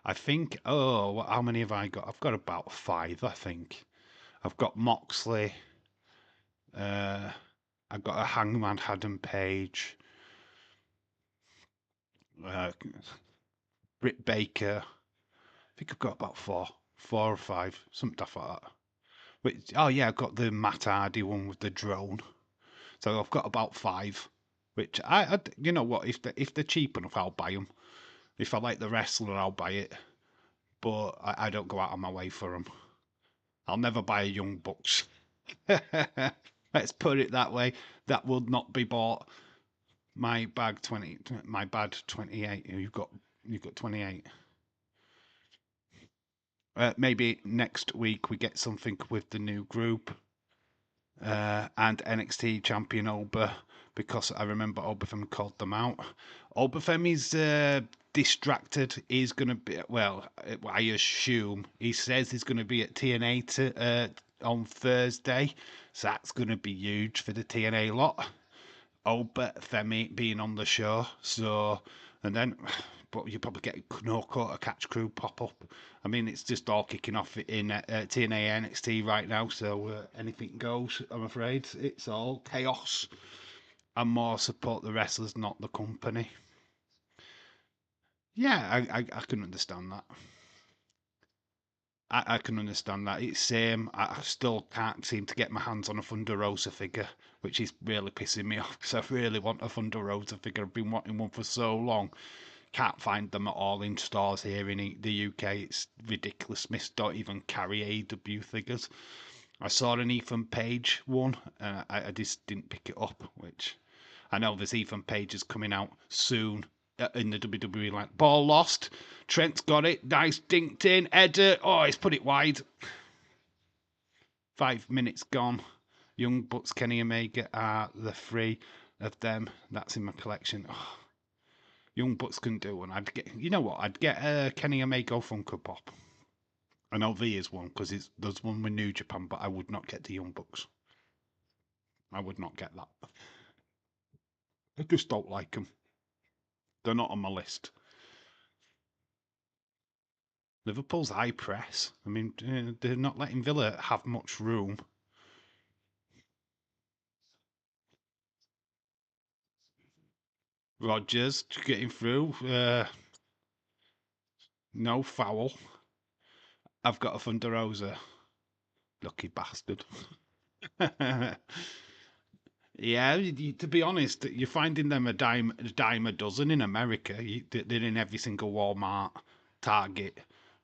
I think. Oh, how many have I got? I've got about 5, I think. I've got Moxley. I've got a Hangman Adam Page. Uh, Britt Baker. I think I've got about 4 or 5, something like that. Which, oh yeah, I've got the Matt Hardy one with the drone. So I've got about 5. Which you know what? If they're cheap enough, I'll buy them. If I like the wrestler, I'll buy it. But I don't go out on my way for them. I'll never buy a Young Bucks. Let's put it that way. That would not be bought. My bad 28. You've got 28. Maybe next week we get something with the new group and NXT champion Oba, because I remember Obafemi called them out. Obafemi's distracted. He's going to be, well, I assume he says he's going to be at TNA on Thursday, so that's going to be huge for the TNA lot. Obafemi being on the show, so, and then, but you probably get no quarter catch crew pop up. I mean, it's just all kicking off in TNA NXT right now, so anything goes. I'm afraid it's all chaos. And more support the wrestlers, not the company. Yeah, I can understand that. I can understand that. It's same. I still can't seem to get my hands on a Thunder Rosa figure, which is really pissing me off because I really want a Thunder Rosa figure. I've been wanting one for so long. Can't find them at all in stores here in the UK. It's ridiculous. Smiths don't even carry AEW figures. I saw an Ethan Page one, and I just didn't pick it up. Which I know there's Ethan Pages coming out soon in the WWE. Like ball lost, Trent's got it. Nice dinked in. Edder, oh, he's put it wide. 5 minutes gone. Young Bucks, Kenny Omega are the three of them. That's in my collection. Oh, Young Bucks can do one. I'd get, you know what? I'd get a Kenny Omega Funko Pop. I know V is one because there's one with New Japan, but I would not get the Young Bucks. I would not get that. I just don't like them. They're not on my list. Liverpool's high press. I mean, they're not letting Villa have much room. Rodgers getting through. No foul. I've got a Thunder Rosa. Lucky bastard. Yeah, to be honest, you're finding them a dime a dozen in America. They're in every single Walmart, Target,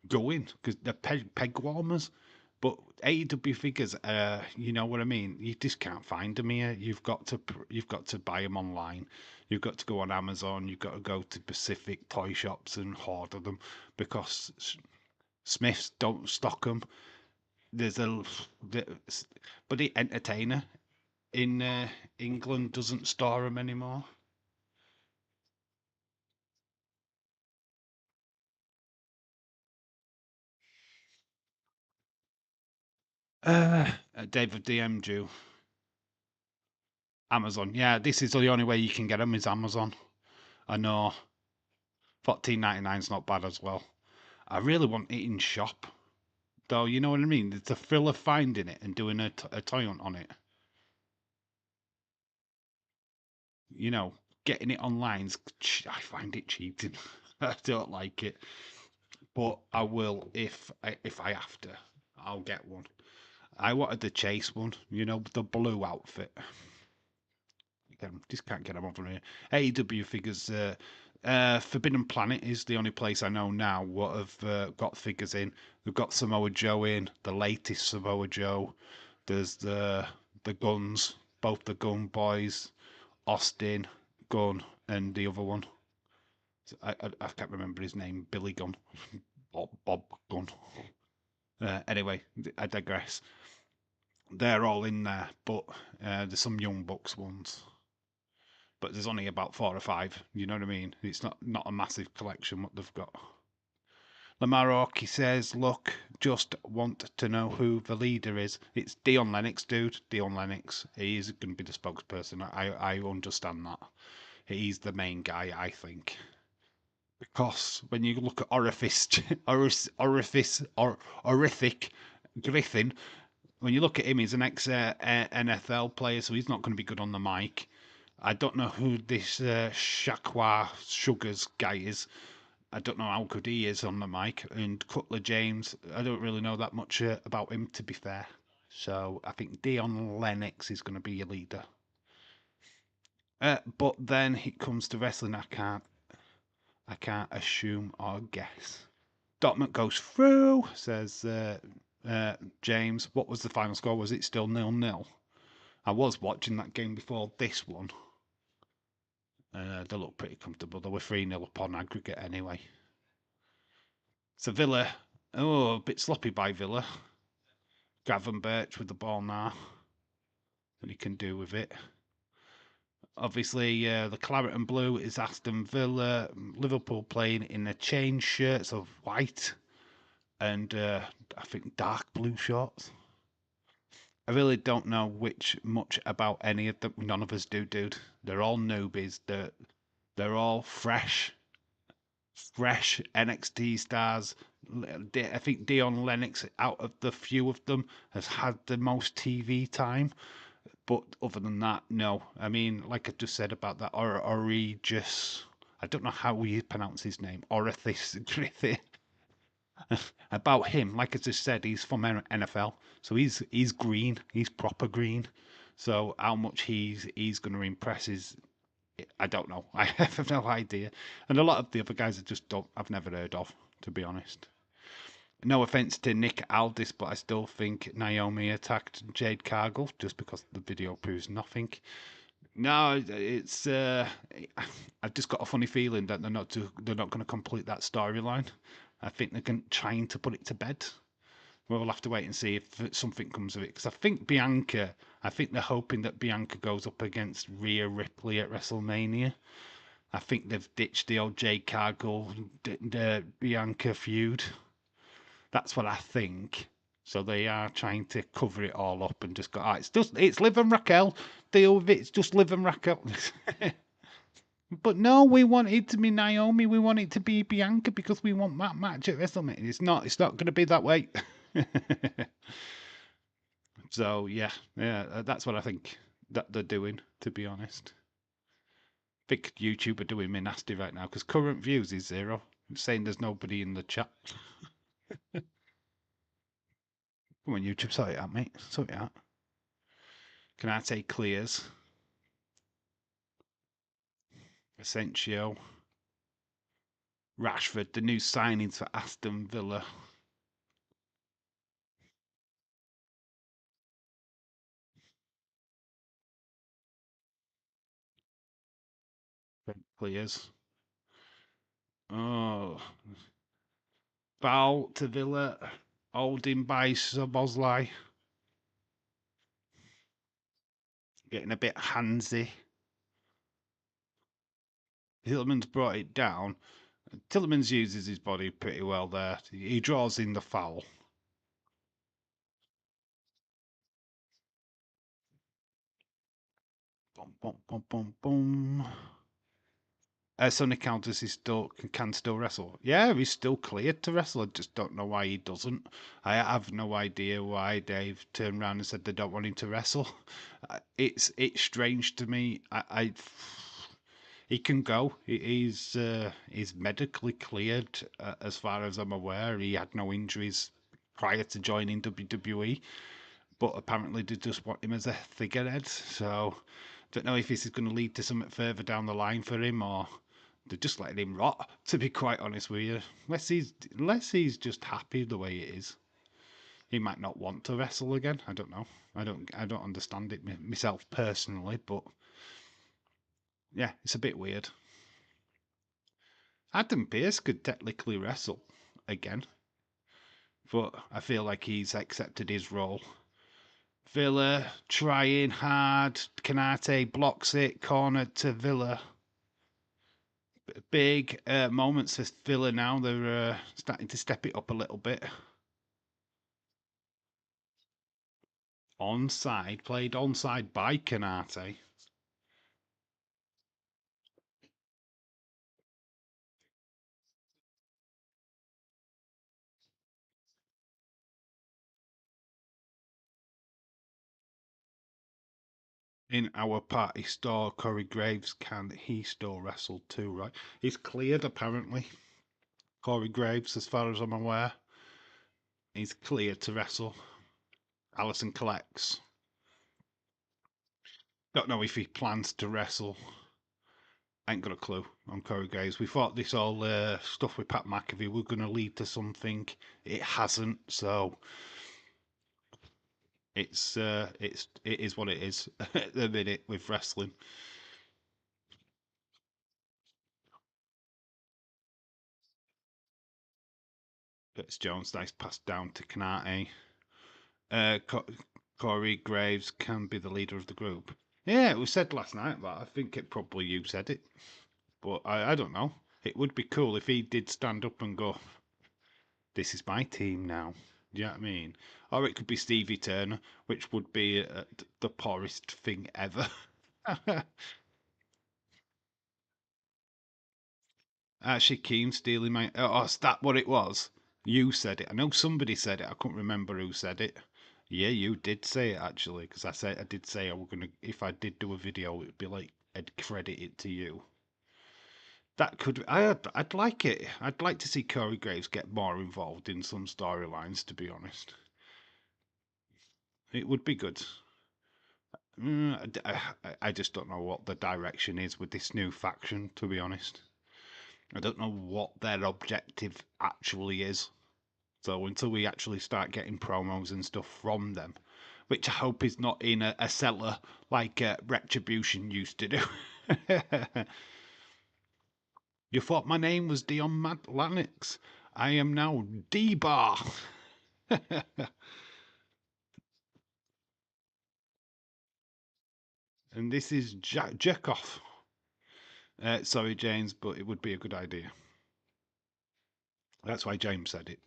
going because they're peg warmers. But AEW figures, you know what I mean. You just can't find them here. You've got to buy them online. You've got to go on Amazon. You've got to go to Pacific toy shops and order them because Smiths don't stock them. There's a but the Entertainer in England doesn't store them anymore. David DM due Amazon. Yeah, this is the only way you can get them is Amazon. I know. 14.99 is not bad as well. I really want it in shop, though. You know what I mean? It's the thrill of finding it and doing a toy hunt on it. You know, getting it online, I find it cheating. I don't like it, but I will if I have to. I'll get one. I wanted the chase one. You know, the blue outfit. Just can't get them over here. AEW figures. Forbidden Planet is the only place I know now what have got figures in. They've got Samoa Joe in, the latest Samoa Joe. There's the Guns, both the Gun Boys, Austin, Gun, and the other one. I can't remember his name. Billy Gunn, Bob Gunn. Anyway, I digress. They're all in there, but there's some Young Bucks ones. But there's only about 4 or 5. You know what I mean? It's not a massive collection what they've got. Lamarok, he says, look, just want to know who the leader is. It's Dion Lennox, dude. Dion Lennox. He is going to be the spokesperson. I understand that. He's the main guy, I think. Because when you look at Orific Griffin, when you look at him, he's an ex NFL player, so he's not going to be good on the mic. I don't know who this Shaqua Sugars guy is. I don't know how good he is on the mic. And Cutler James, I don't really know that much about him, to be fair. So I think Dion Lennox is going to be your leader. But then it comes to wrestling. I can't assume or guess. Dortmund goes through, says James. What was the final score? Was it still 0-0? I was watching that game before this one. They look pretty comfortable. They were 3-0 up on aggregate anyway. So Villa, a bit sloppy by Villa. Gavin Birch with the ball now. What he can do with it. Obviously, the claret and blue is Aston Villa. Liverpool playing in the chain shirts of white and I think dark blue shorts. I really don't know much about any of them. None of us do, dude. They're all newbies. They're all fresh NXT stars. I think Dion Lennox, out of the few of them, has had the most TV time. But other than that, no. I mean, like I just said about that Origus, I don't know how you pronounce his name. Orithis Griffith. About him, like I just said, he's from NFL, so he's green, he's proper green. So how much he's going to impress is I don't know. I have no idea. And a lot of the other guys I just don't I've never heard of, to be honest. No offense to Nick Aldis, but I still think Naomi attacked Jade Cargill just because the video proves nothing. No, it's I've just got a funny feeling that they're not going to complete that storyline. I think they're trying to put it to bed. We'll have to wait and see if something comes of it. Because I think they're hoping that Bianca goes up against Rhea Ripley at WrestleMania. I think they've ditched the old Jade Cargill Bianca feud. That's what I think. So they are trying to cover it all up and just go, ah, it's Liv and Raquel. Deal with it. It's just Liv and Raquel. But no, we want it to be Naomi. We want it to be Bianca because we want that match at WrestleMania. It's not. It's not going to be that way. So yeah, that's what I think that they're doing. To be honest, I think YouTube are doing me nasty right now because current views is 0. I'm saying there's nobody in the chat. Come on, YouTube, sort it out, mate. Sort it out. Can I take clears? Asensio. Rashford, the new signings for Aston Villa. Clears. Oh. Foul to Villa. Holding by Szoboszlai. Getting a bit handsy. Tillman's brought it down. Tillman's uses his body pretty well there. He draws in the foul. Boom, boom, boom, boom, boom. Sonny Countess can still wrestle. Yeah, he's still cleared to wrestle. I just don't know why he doesn't. I have no idea why Dave turned around and said they don't want him to wrestle. It's strange to me. He can go. He's medically cleared, as far as I'm aware. He had no injuries prior to joining WWE, but apparently they just want him as a figurehead. So don't know if this is going to lead to something further down the line for him, or they're just letting him rot. To be quite honest with you, unless he's just happy the way it is, he might not want to wrestle again. I don't know. I don't understand it myself personally, but yeah, it's a bit weird. Adam Pearce could technically wrestle again, but I feel like he's accepted his role. Villa trying hard. Canate blocks it. Corner to Villa. Big moments for Villa now. They're starting to step it up a little bit. Onside. Played onside by Canate. In our party store, Corey Graves, can he still wrestle too, right? He's cleared, apparently. Corey Graves, as far as I'm aware. He's cleared to wrestle. Allison collects. Don't know if he plans to wrestle. Ain't got a clue on Corey Graves. We thought this all stuff with Pat McAfee were going to lead to something. It hasn't, so it is what it is at the minute with wrestling. It's Jones, nice pass down to Canate. Corey Graves can be the leader of the group. Yeah, it was said last night, but I think it probably you said it. But I don't know. It would be cool if he did stand up and go, this is my team now. Do you know what I mean? Or it could be Stevie Turner, which would be the poorest thing ever. Actually, Keane stealing my. Oh, is that what it was? You said it. I know somebody said it. I couldn't remember who said it. Yeah, you did say it actually, because I did say I was gonna. If I did do a video, it would be like I'd credit it to you. That could. I'd like it. I'd like to see Corey Graves get more involved in some storylines. To be honest, it would be good. I just don't know what the direction is with this new faction. To be honest, I don't know what their objective actually is. So until we actually start getting promos and stuff from them, which I hope is not in a cellar like Retribution used to do. You thought my name was Dion Lanix. I am now D-Bar. And this is Jerkoff. Sorry, James, but it would be a good idea. That's why James said it.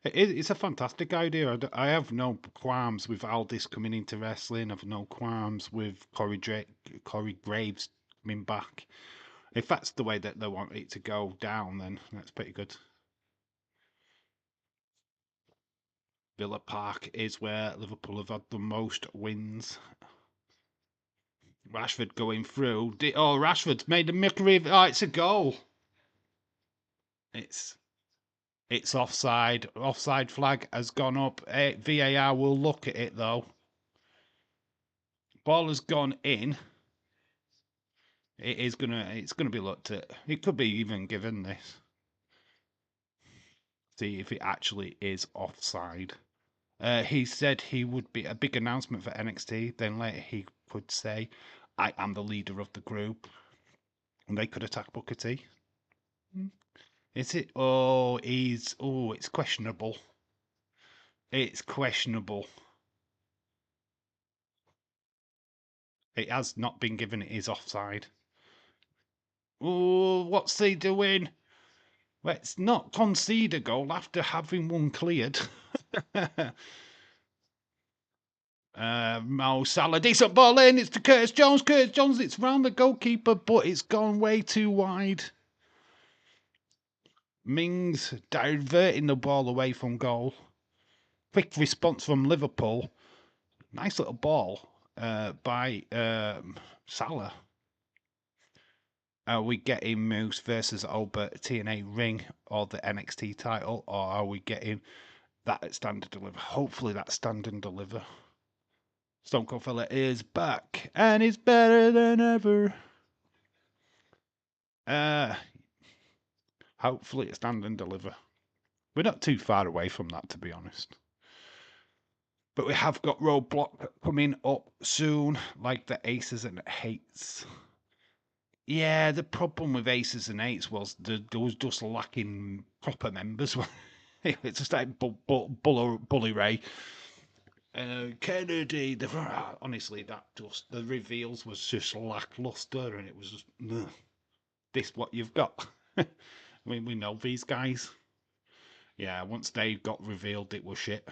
It's a fantastic idea. I have no qualms with Aldis coming into wrestling. I have no qualms with Corey Graves coming back. If that's the way that they want it to go down, then that's pretty good. Villa Park is where Liverpool have had the most wins. Rashford going through. Oh, Rashford's made a mockery of it. Oh, it's a goal. It's offside. Offside flag has gone up. VAR will look at it though. Ball has gone in. It's gonna be looked at. It could be even given this. See if it actually is offside. He said he would be a big announcement for NXT. Then later he could say, "I am the leader of the group," and they could attack Booker T. Is it? Oh, it's questionable. It's questionable. It has not been given. It is offside. Oh, what's he doing? Let's not concede a goal after having one cleared. Mo Salah, decent ball in. It's to Curtis Jones. Curtis Jones, it's round the goalkeeper, but it's gone way too wide. Mings diverting the ball away from goal. Quick response from Liverpool. Nice little ball by Salah. Are we getting Moose versus Albert TNA ring or the NXT title, or are we getting that at Stand and Deliver? Hopefully that's Stand and Deliver. Stone Cold Fella is back and it's better than ever. Hopefully it's Stand and Deliver. We're not too far away from that, to be honest. But we have got Roadblock coming up soon, like the Aces and Eights. Yeah, the problem with Aces and Eights was there was just lacking proper members. It's just like Bully Ray. Kennedy, honestly, the reveals was just lackluster, and it was just this what you've got. I mean, we know these guys. Yeah, once they got revealed, it was shit.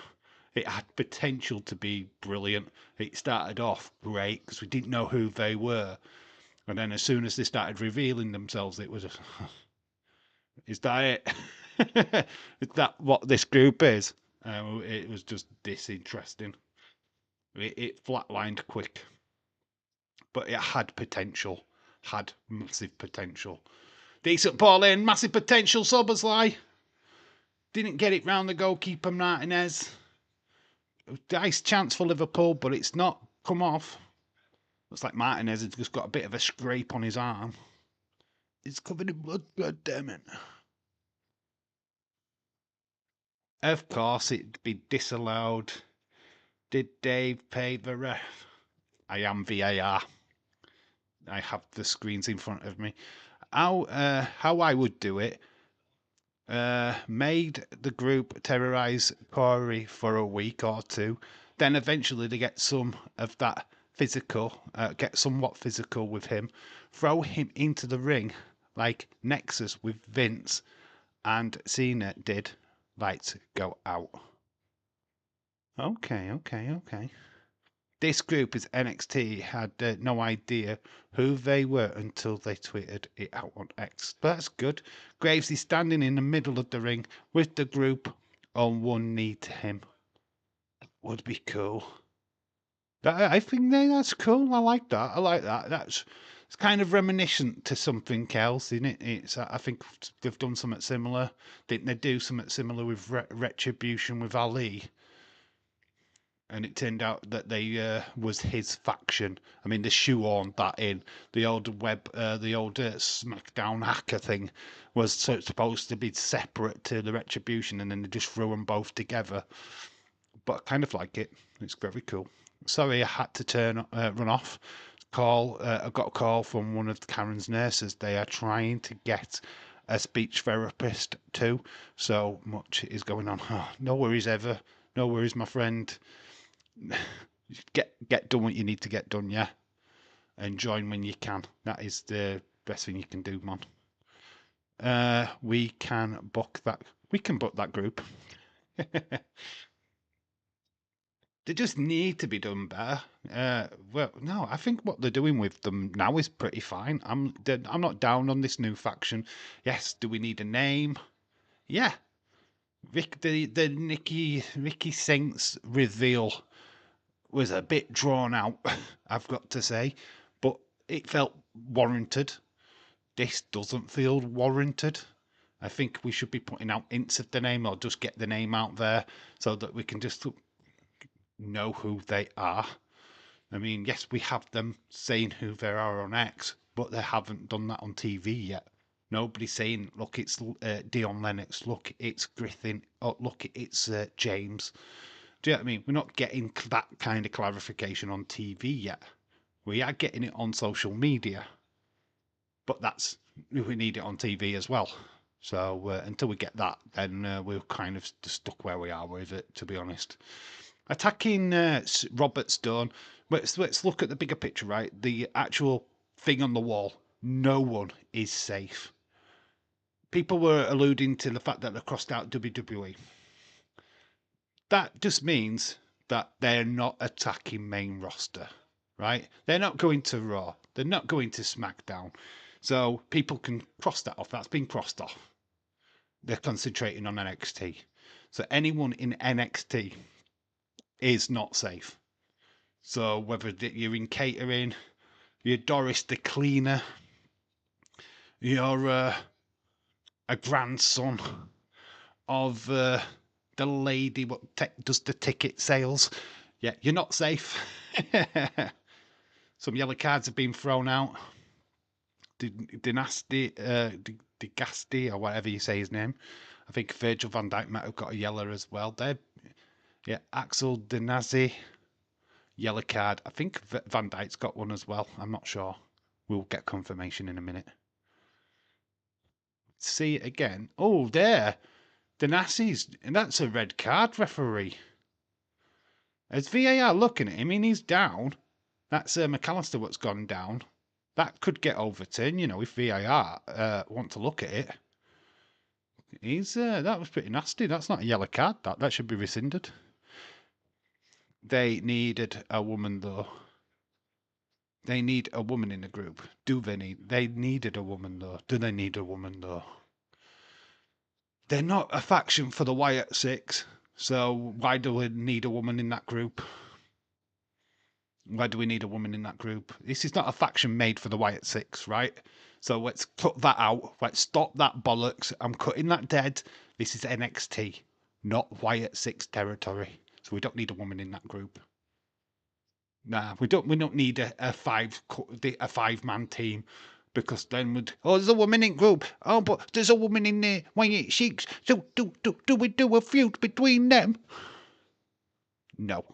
It had potential to be brilliant. It started off great because we didn't know who they were, and then as soon as they started revealing themselves, it was is that it? Is that what this group is? It was just disinteresting. It flatlined quick, but it had potential. Had massive potential. Decent ball in, massive potential. Sobersley didn't get it round the goalkeeper Martinez. Nice chance for Liverpool, but it's not come off. Looks like Martinez has just got a bit of a scrape on his arm. It's covered in blood, god damn it. Of course, it'd be disallowed. Did Dave pay the ref? I am VAR. I have the screens in front of me. How I would do it, made the group terrorize Corey for a week or two. Then eventually they get some of that physical, get somewhat physical with him, throw him into the ring like Nexus with Vince and Cena did. Lights go out. Okay. This group is NXT had no idea who they were until they tweeted it out on X. But that's good. Graves is standing in the middle of the ring with the group on one knee to him. Would be cool. I think that's cool. I like that. That's It's kind of reminiscent to something else, isn't it? It's I think they've done something similar. Didn't they do something similar with Retribution with Ali? And it turned out that they was his faction. I mean, they shoehorned that in. The old SmackDown hacker thing was supposed to be separate to the Retribution, and then they just threw them both together. But I kind of like it. It's very cool. Sorry, I had to run off. I got a call from one of Karen's nurses. They are trying to get a speech therapist too. So much is going on. Oh, no worries, ever. No worries, my friend. Get done what you need to get done, yeah. And join when you can. That is the best thing you can do, man. We can book that. We can book that group. They just need to be done better. Well, no, I think what they're doing with them now is pretty fine. I'm not down on this new faction. Yes, do we need a name? Yeah. The Ricky Saints reveal was a bit drawn out, I've got to say, but it felt warranted. This doesn't feel warranted. I think we should be putting out hints of the name, or just get the name out there so that we can just know who they are. I mean, yes, we have them saying who they are on X, but they haven't done that on TV yet. Nobody's saying, look, it's Dion Lennox, look, it's Griffin, oh, look, it's James. Do you know what I mean? We're not getting that kind of clarification on TV yet. We are getting it on social media, but we need it on TV as well. So until we get that, then we're kind of stuck where we are with it, to be honest. Attacking Robert Stone. Let's look at the bigger picture, right? The actual thing on the wall. No one is safe. People were alluding to the fact that they crossed out WWE. That just means that they're not attacking main roster, right? They're not going to Raw. They're not going to SmackDown. So people can cross that off. That's been crossed off. They're concentrating on NXT. So anyone in NXT is not safe. So whether you're in catering, you're Doris the cleaner, you're a grandson of the lady what does the ticket sales, yeah, you're not safe. Some yellow cards have been thrown out. Dynasty, Digasti, or whatever you say his name. I think Virgil van Dijk might have got a yellow as well. Yeah, Axel Dynasty, yellow card. I think Van Dijk's got one as well. I'm not sure. We'll get confirmation in a minute. See it again. Oh, there. Dynasty's, and that's a red card, referee. As VAR looking at him, he's down. That's McAllister what's gone down. That could get overturned, if VAR want to look at it. That was pretty nasty. That's not a yellow card. That should be rescinded. They needed a woman, though. They need a woman in the group. They needed a woman, though. Do they need a woman, though? They're not a faction for the Wyatt Six, so why do we need a woman in that group? Why do we need a woman in that group? This is not a faction made for the Wyatt Six, right? So let's cut that out. Let's stop that bollocks. I'm cutting that dead. This is NXT, not Wyatt Six territory. So we don't need a woman in that group. Nah, we don't need a five-man team, because then there's a woman in group. Oh, but there's a woman in there. Wyatt Six. So do we do a feud between them? No.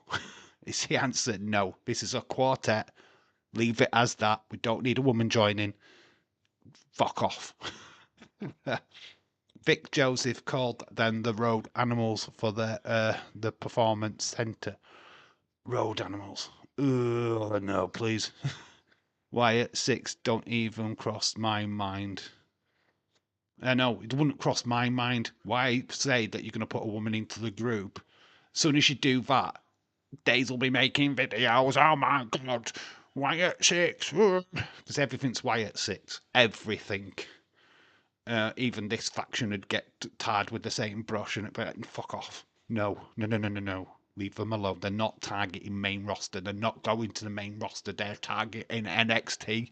It's the answer. No. This is a quartet. Leave it as that. We don't need a woman joining. Fuck off. Vic Joseph called them the road animals for the performance centre. Road animals. Ugh, no, please. Wyatt Six don't even cross my mind. No, it wouldn't cross my mind. Why say that you're going to put a woman into the group? As soon as you do that, Days will be making videos. Oh my God, Wyatt Six. Because everything's Wyatt Six. Everything. Even this faction would get tarred with the same brush and it'd be like, fuck off. No. Leave them alone. They're not targeting main roster. They're not going to the main roster. They're targeting NXT.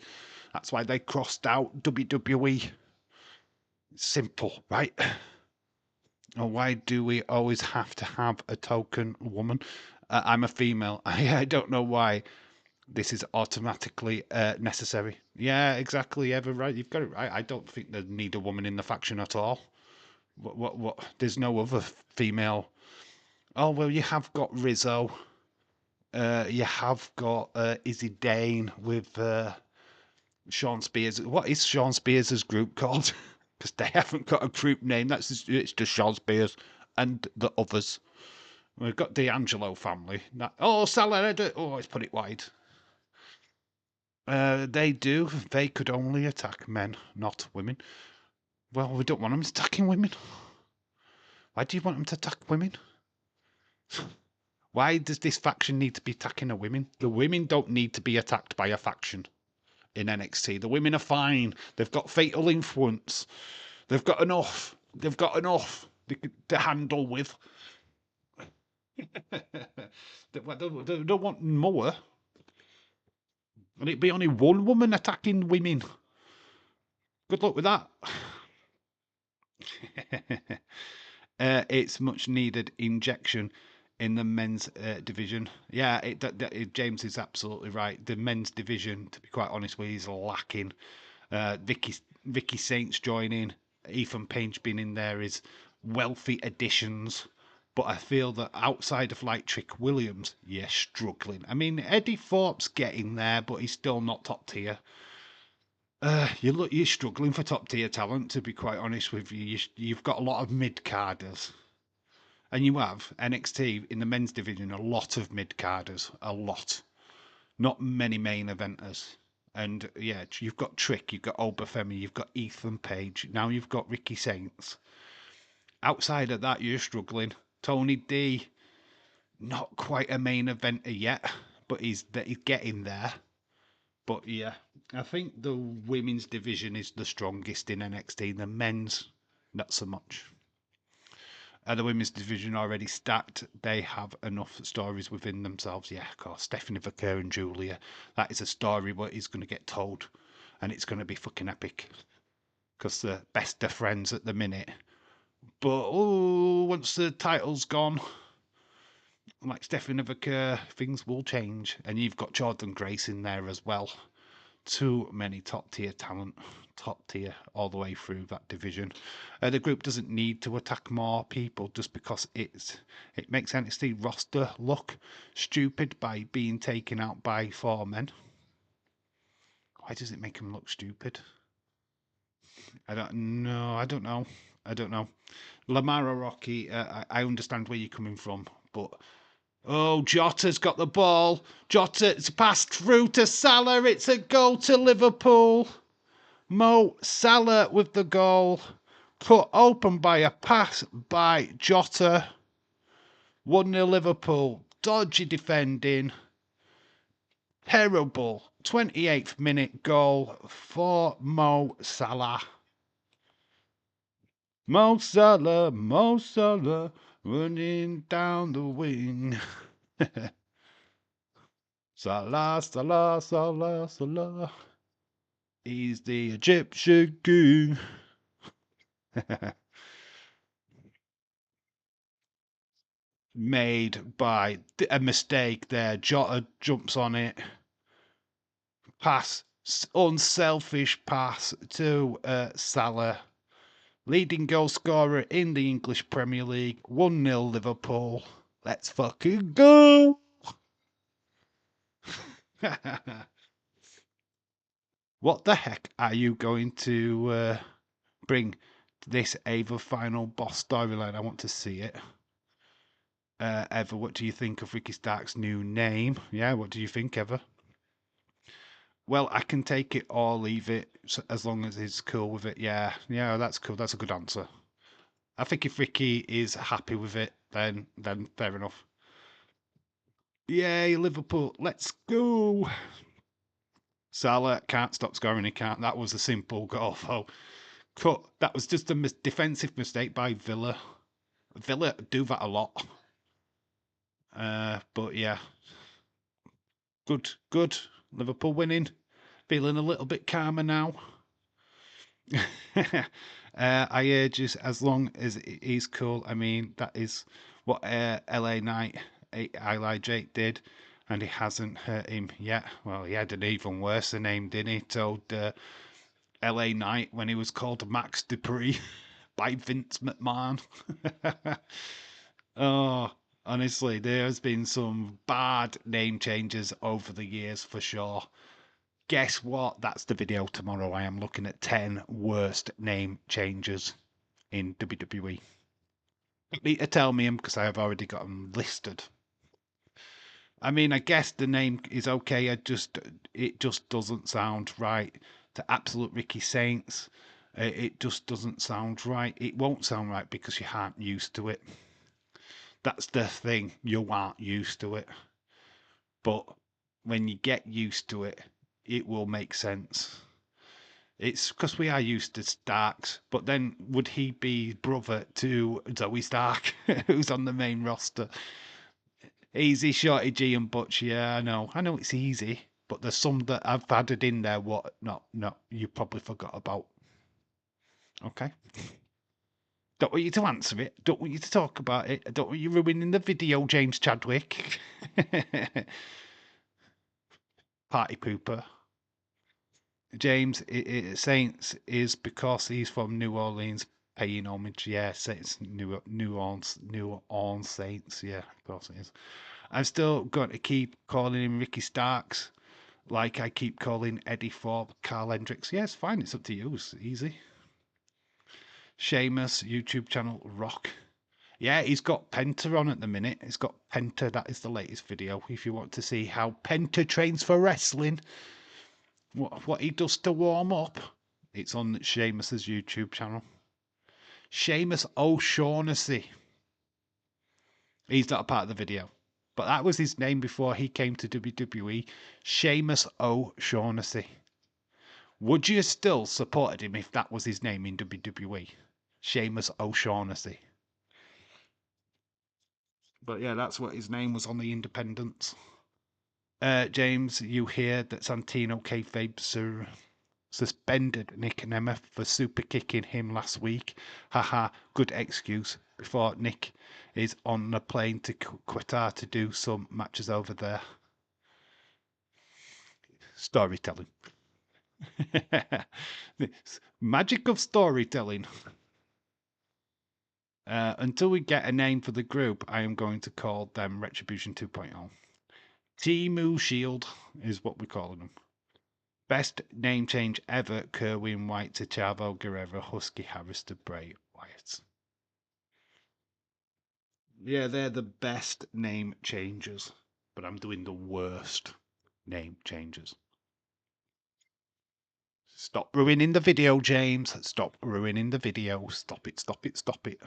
That's why they crossed out WWE. Simple, right? Or why do we always have to have a token woman? I'm a female. I don't know why this is automatically necessary. Yeah, exactly. Ever right? You've got it right. I don't think they need a woman in the faction at all. What? There's no other female. Oh well, you have got Rizzo. You have got Izzy Dane with Sean Spears. What is Sean Spears' group called? Because they haven't got a group name. It's just Sean Spears and the others. We've got D'Angelo family. Oh, Salah. Oh, let's put it wide. They do. They could only attack men, not women. Well, we don't want them attacking women. Why do you want them to attack women? Why does this faction need to be attacking the women? The women don't need to be attacked by a faction in NXT. The women are fine. They've got fatal influence. They've got enough. They've got enough to handle with. They don't want more. And it'd be only one woman attacking women. Good luck with that. It's much needed injection in the men's division. Yeah, James is absolutely right. The men's division, to be quite honest with you, is lacking. Vicky Saints joining, Ethan Page being in there is wealthy additions. But I feel that outside of like Trick Williams, you're struggling. I mean, Eddie Thorpe's getting there, but he's still not top tier. You're struggling for top tier talent, to be quite honest with you. You've got a lot of mid carders, and you have NXT in the men's division a lot of mid carders, a lot, not many main eventers. And yeah, you've got Trick, you've got Obafemi, you've got Ethan Page, now you've got Ricky Saints. Outside of that, you're struggling. Tony D, not quite a main eventer yet, but he's getting there. But yeah, I think the women's division is the strongest in NXT. The men's, not so much. The women's division already stacked. They have enough stories within themselves. Yeah, of course. Stephanie Vaquer and Julia. That is a story what is going to get told. And it's going to be fucking epic. Because they're best of friends at the minute. But once the title's gone, like Stephanie Vaquer, things will change. And you've got Jordan Grace in there as well. Too many top tier talent, top tier all the way through that division. The group doesn't need to attack more people just because it makes NXT roster look stupid by being taken out by 4 men. Why does it make them look stupid? I don't know. Lamara Rocky, I understand where you're coming from, but oh, Jota's got the ball. Jota's passed through to Salah. It's a goal to Liverpool. Mo Salah with the goal. Cut open by a pass by Jota. 1-0 Liverpool. Dodgy defending. Terrible. 28th minute goal for Mo Salah. Mo Salah, running down the wing. Salah. He's the Egyptian king. Made by a mistake there. Jota jumps on it. Pass, unselfish pass to Salah. Leading goal scorer in the English Premier League. 1-0 Liverpool. Let's fucking go. What the heck are you going to bring this Ava final boss storyline? I want to see it. Eva, what do you think of Ricky Stark's new name? Yeah, what do you think, Eva? Well, I can take it or leave it as long as he's cool with it. Yeah, that's cool. That's a good answer. I think if Ricky is happy with it, then fair enough. Yay, Liverpool! Let's go. Salah can't stop scoring. He can't. That was a simple goal, though. Cut. That was just a defensive mistake by Villa. Villa do that a lot. But yeah, good. Liverpool winning. Feeling a little bit calmer now. I urge you, as long as he's cool. I mean, that is what LA Knight, Eli Drake did, and he hasn't hurt him yet. Well, he had an even worse name, didn't he? Told LA Knight when he was called Max Dupree by Vince McMahon. Oh, honestly, there has been some bad name changes over the years for sure. Guess what? That's the video tomorrow. I am looking at 10 worst name changes in WWE. You need to tell me them because I have already got them listed. I mean, I guess the name is okay. It just doesn't sound right. To Absolute Ricky Saints, it just doesn't sound right. It won't sound right because you aren't used to it. That's the thing. You aren't used to it. But when you get used to it, it will make sense. It's because we are used to Starks, but then would he be brother to Zoe Stark, who's on the main roster? Easy, Shorty G and Butch. Yeah, I know it's easy, but there's some that I've added in there. What? No, you probably forgot about. Okay. Don't want you to answer it. Don't want you to talk about it. I don't want you ruining the video, James Chadwick. Party pooper. James Saints is because he's from New Orleans, paying homage. Yeah, Saints, New Orleans Saints. Yeah, of course it is. I'm still going to keep calling him Ricky Starks, like I keep calling Eddie Thorpe Carl Hendricks. Yeah, it's fine. It's up to you. It's easy. Sheamus YouTube channel Rock. Yeah, he's got Penta on at the minute. He's got Penta. That is the latest video. If you want to see how Penta trains for wrestling, what he does to warm up, it's on Sheamus's YouTube channel. Sheamus O'Shaughnessy. He's not a part of the video, but that was his name before he came to WWE. Sheamus O'Shaughnessy. Would you still supported him if that was his name in WWE? Sheamus O'Shaughnessy. But yeah, that's what his name was on the Independents. James, you hear that Santino kayfabe suspended Nick and Emma for super kicking him last week. Haha, good excuse before Nick is on the plane to Qatar to do some matches over there. Storytelling. Magic of storytelling. Until we get a name for the group, I am going to call them Retribution 2.0. Timu Shield is what we're calling them. Best name change ever, Kerwin White to Chavo Guerrero, Husky Harris to Bray Wyatt. Yeah, they're the best name changes, but I'm doing the worst name changes. Stop ruining the video, James. Stop ruining the video. Stop it, stop it, stop it.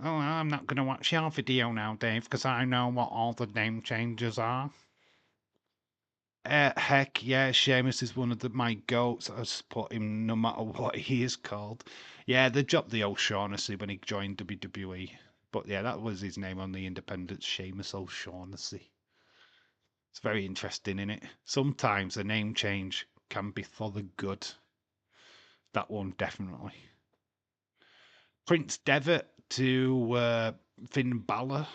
Oh, I'm not going to watch your video now, Dave, because I know what all the name changes are. Heck yeah, Sheamus is one of my goats. I support him no matter what he is called. Yeah, they dropped the O'Shaughnessy when he joined WWE. But yeah, that was his name on the Independents, Sheamus O'Shaughnessy. It's very interesting, isn't it? Sometimes a name change can be for the good. That one definitely. Prince Devitt to Finn Balor.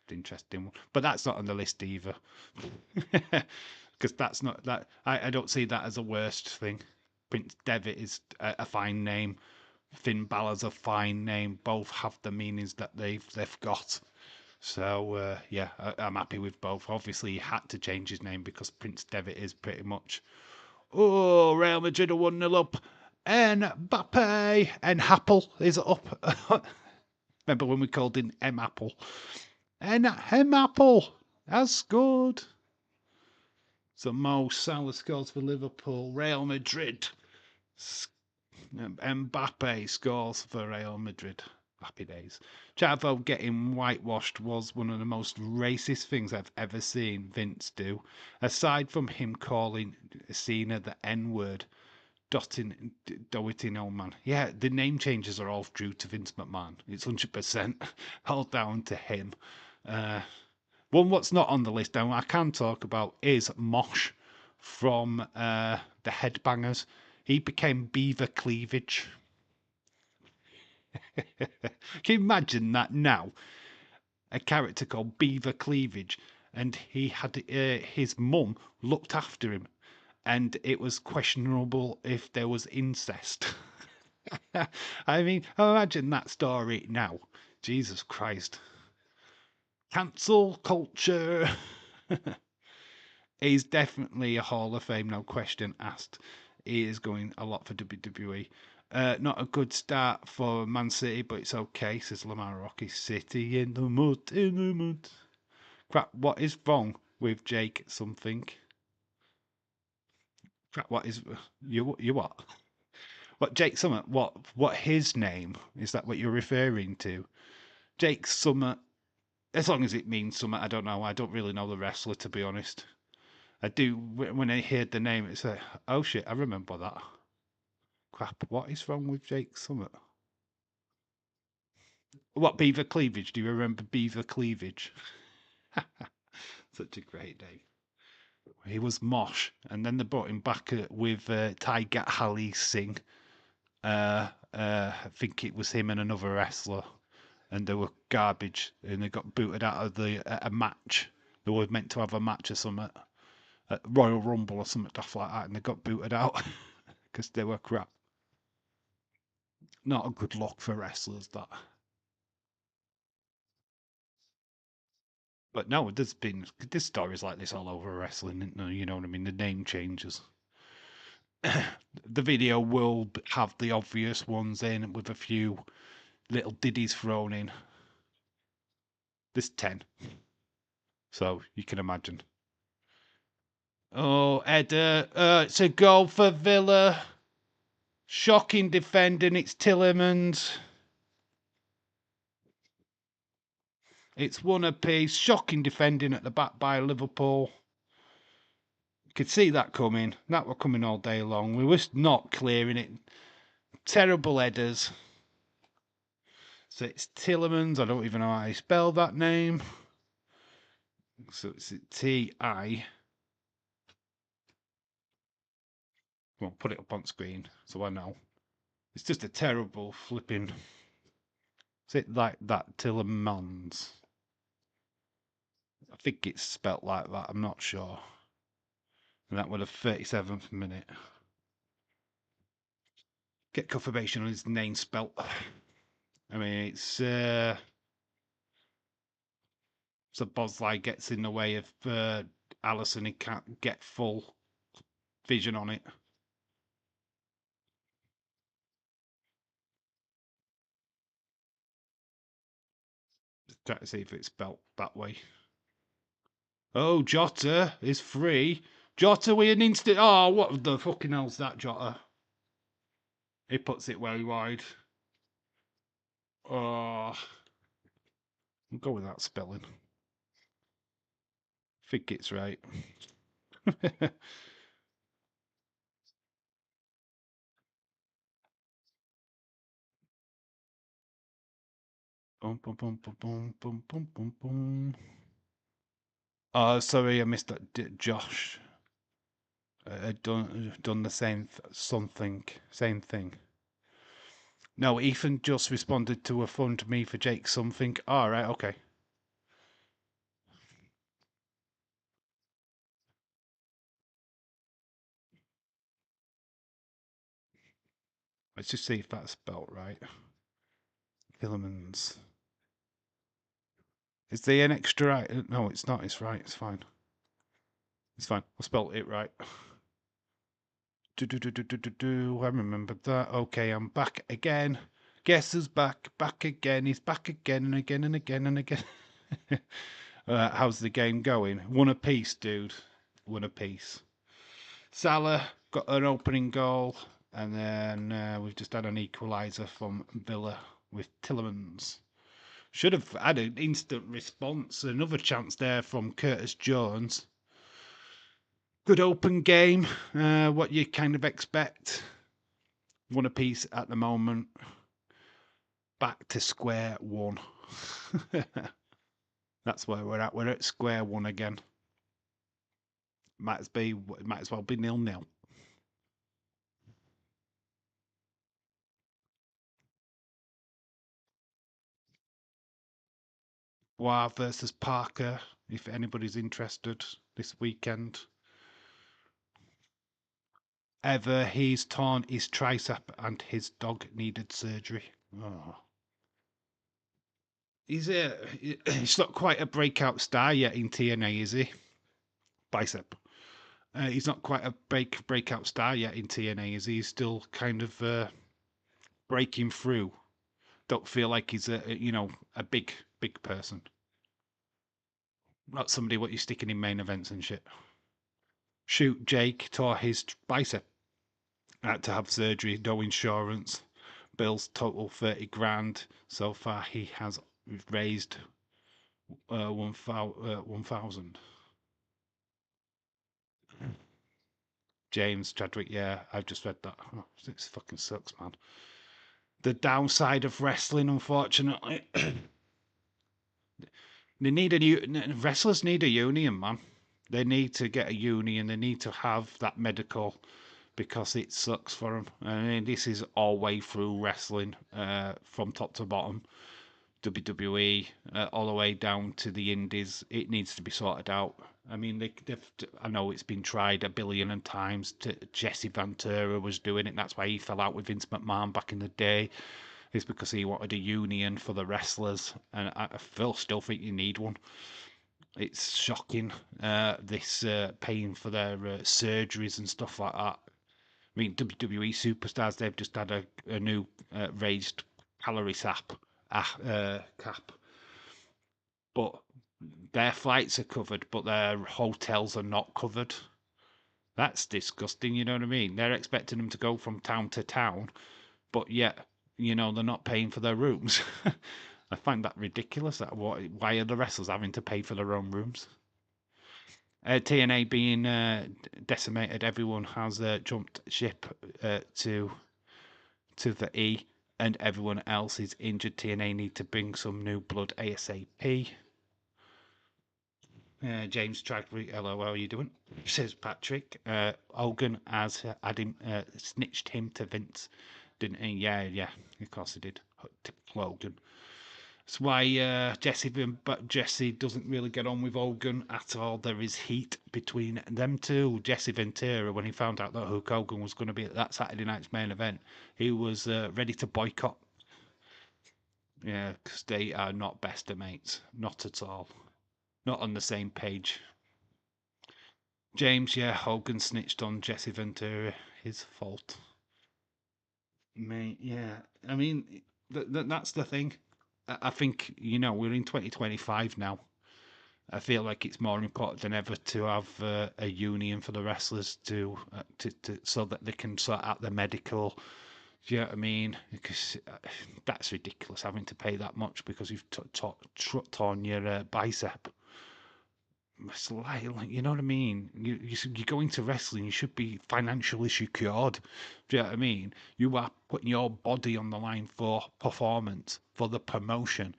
Interesting one, but that's not on the list either. Because that's not that. I don't see that as a worst thing. Prince Devitt is a fine name. Finn Balor's a fine name. Both have the meanings that they've got. So yeah, I'm happy with both. Obviously, he had to change his name because Prince Devitt is pretty much. Oh, Real Madrid are 1-0 up. And Mbappe and Happel is up. Remember when we called him M Apple? And M Apple, that's good. So Mo Salah scores for Liverpool. Real Madrid. Mbappe scores for Real Madrid. Happy days. Chavo getting whitewashed was one of the most racist things I've ever seen Vince do. Aside from him calling Cena the N-word, Doherty, old man. Yeah, the name changes are all due to Vince McMahon. It's 100% all down to him. One what's not on the list, and I can talk about, is Mosh from the Headbangers. He became Beaver Cleavage. Can you imagine that now? A character called Beaver Cleavage, and he had his mum looked after him, and it was questionable if there was incest. I mean, imagine that story now. Jesus Christ. Cancel culture. He's definitely a Hall of Fame, no question asked. He is going a lot for WWE. Not a good start for Man City, but it's okay, says Lamar Rocky. City in the mud, in the mud. Crap, what is wrong with Jake something? Crap, what is... You what? What, Jake Summit? What his name? Is that what you're referring to? Jake Summit, as long as it means Summit, I don't know. I don't really know the wrestler, to be honest. I do, when I heard the name, it's like, oh shit, I remember that. Crap, what is wrong with Jake Summit? What, Beaver Cleavage? Do you remember Beaver Cleavage? Such a great name. He was Mosh, and then they brought him back with Tiger Hali Singh. I think it was him and another wrestler, and they were garbage, and they got booted out of a match. They were meant to have a match or something, at Royal Rumble or something stuff like that, and they got booted out because they were crap. Not a good look for wrestlers, that. But no, there's stories like this all over wrestling. You know what I mean? The name changes. The video will have the obvious ones in with a few little ditties thrown in. There's 10, so you can imagine. Oh, Edda, it's a goal for Villa. Shocking defending, it's Tillemans. It's one apiece. Shocking defending at the back by Liverpool. You could see that coming. That were coming all day long. We were not clearing it. Terrible headers. So it's Tillemans. I don't even know how I spell that name. So it's T-I. Well, put it up on screen so I know. It's just a terrible flipping. Is it like that, Tillemans? I think it's spelt like that. I'm not sure. And that was the 37th minute. Get confirmation on his name spelt. I mean, it's so Bosley gets in the way of Allison. He can't get full vision on it. Just try to see if it's spelt that way. Oh, Jota is free. Jota with an instant. Oh, what the fucking hell's that, Jota? He puts it very wide. Oh, I'll go with that spelling. I think it's right. Boom, boom, boom, boom, boom, boom, boom, boom, boom. Oh, sorry, I missed that. Josh done the same same thing. No, Ethan just responded to a fund me for Jake something. All right, okay. Let's just see if that's spelt right. Fillamans. Is there an extra right? No, it's not. It's right. It's fine. It's fine. I spelled it right. I remembered that. Okay, I'm back again. Guess who's back? Back again. He's back again and again and again and again. How's the game going? One apiece, dude. One apiece. Salah got an opening goal, and then we've just had an equaliser from Villa with Tillemans. Should have had an instant response. Another chance there from Curtis Jones. Good open game. What you kind of expect. One apiece at the moment. Back to square one. That's where we're at. We're at square one again. Might as well be 0-0. Bois versus Parker, if anybody's interested this weekend. He's torn his tricep and his dog needed surgery. Oh. He's not quite a breakout star yet in TNA, is he? Bicep. He's not quite a breakout star yet in TNA, is he? He's still kind of breaking through. Don't feel like he's a big person. Not somebody what you're sticking in main events and shit. Shoot, Jake tore his bicep. Had to have surgery, no insurance. Bills total 30 grand. So far, he has raised 1,000. James Chadwick, yeah, I've just read that. Oh, this fucking sucks, man. The downside of wrestling, unfortunately, they need a new wrestlers need a union, man. They need to get a union. They need to have that medical because it sucks for them. I mean, this is all way through wrestling, from top to bottom. WWE, all the way down to the indies. It needs to be sorted out. I mean, I know it's been tried a billion and times. Jesse Ventura was doing it. That's why he fell out with Vince McMahon back in the day. It's because he wanted a union for the wrestlers, and I still think you need one. It's shocking. This paying for their surgeries and stuff like that. I mean, WWE superstars, they've just had a new raised calorie cap, but their flights are covered, but their hotels are not covered. That's disgusting, you know what I mean? They're expecting them to go from town to town, but yet, they're not paying for their rooms. I find that ridiculous. Why are the wrestlers having to pay for their own rooms? TNA being decimated, everyone has jumped ship to the E, and everyone else is injured. TNA need to bring some new blood ASAP. James Chadwick, hello, how are you doing? Says Patrick. Hogan has had him snitched him to Vince, didn't he? Yeah, of course he did. Hogan. That's why Jesse doesn't really get on with Hogan at all. There is heat between them two. Jesse Ventura, when he found out that Hulk Hogan was going to be at that Saturday night's main event, he was ready to boycott. Yeah, because they are not best of mates. Not at all. Not on the same page. James, yeah, Hogan snitched on Jesse Ventura. His fault. Mate, yeah. I mean, that's the thing. I think, we're in 2025 now. I feel like it's more important than ever to have a union for the wrestlers to so that they can sort out the medical. Do you know what I mean? Because that's ridiculous having to pay that much because you've torn your bicep. It's like, you know what I mean? You go into wrestling, you should be financially secured. Do you know what I mean? You are putting your body on the line for performance, for the promotion.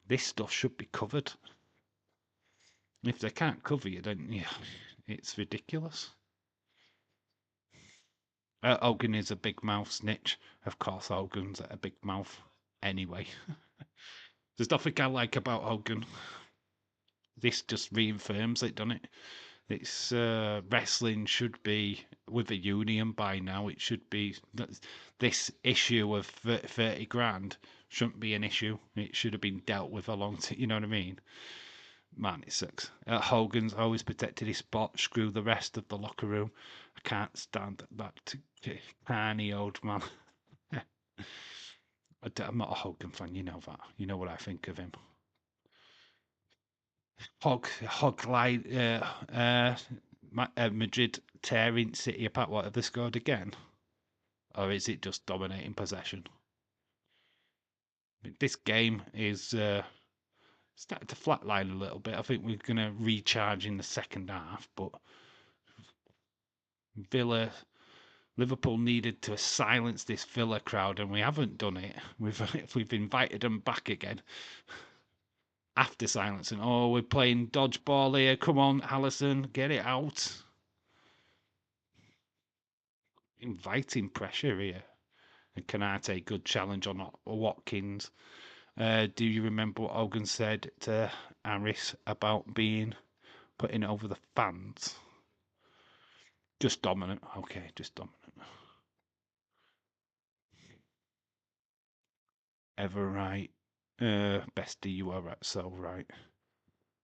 This stuff should be covered. If they can't cover you, then yeah, it's ridiculous. Hogan is a big mouth snitch. Of course, Hogan's a big mouth anyway. There's nothing I like about Hogan. This just reaffirms it, doesn't it? It's wrestling should be with a union by now. It should be this issue of 30 grand shouldn't be an issue. It should have been dealt with a long time. You know what I mean? Man, it sucks. Hogan's always protected his spot. Screw the rest of the locker room. I can't stand that tiny old man. I'm not a Hogan fan. You know that. You know what I think of him. Madrid tearing City apart. What, have they scored again? Or is it just dominating possession? This game is starting to flatline a little bit. I think we're going to recharge in the second half, but Liverpool needed to silence this Villa crowd, and we haven't done it. We've invited them back again. After silencing, oh, we're playing dodgeball here. Come on, Allison, get it out. Inviting pressure here. And Canate, good challenge on Watkins. Do you remember what Hogan said to Harris about putting over the fans? Just dominant. Okay, just dominant. Ever right. Bestie, you are right, so right.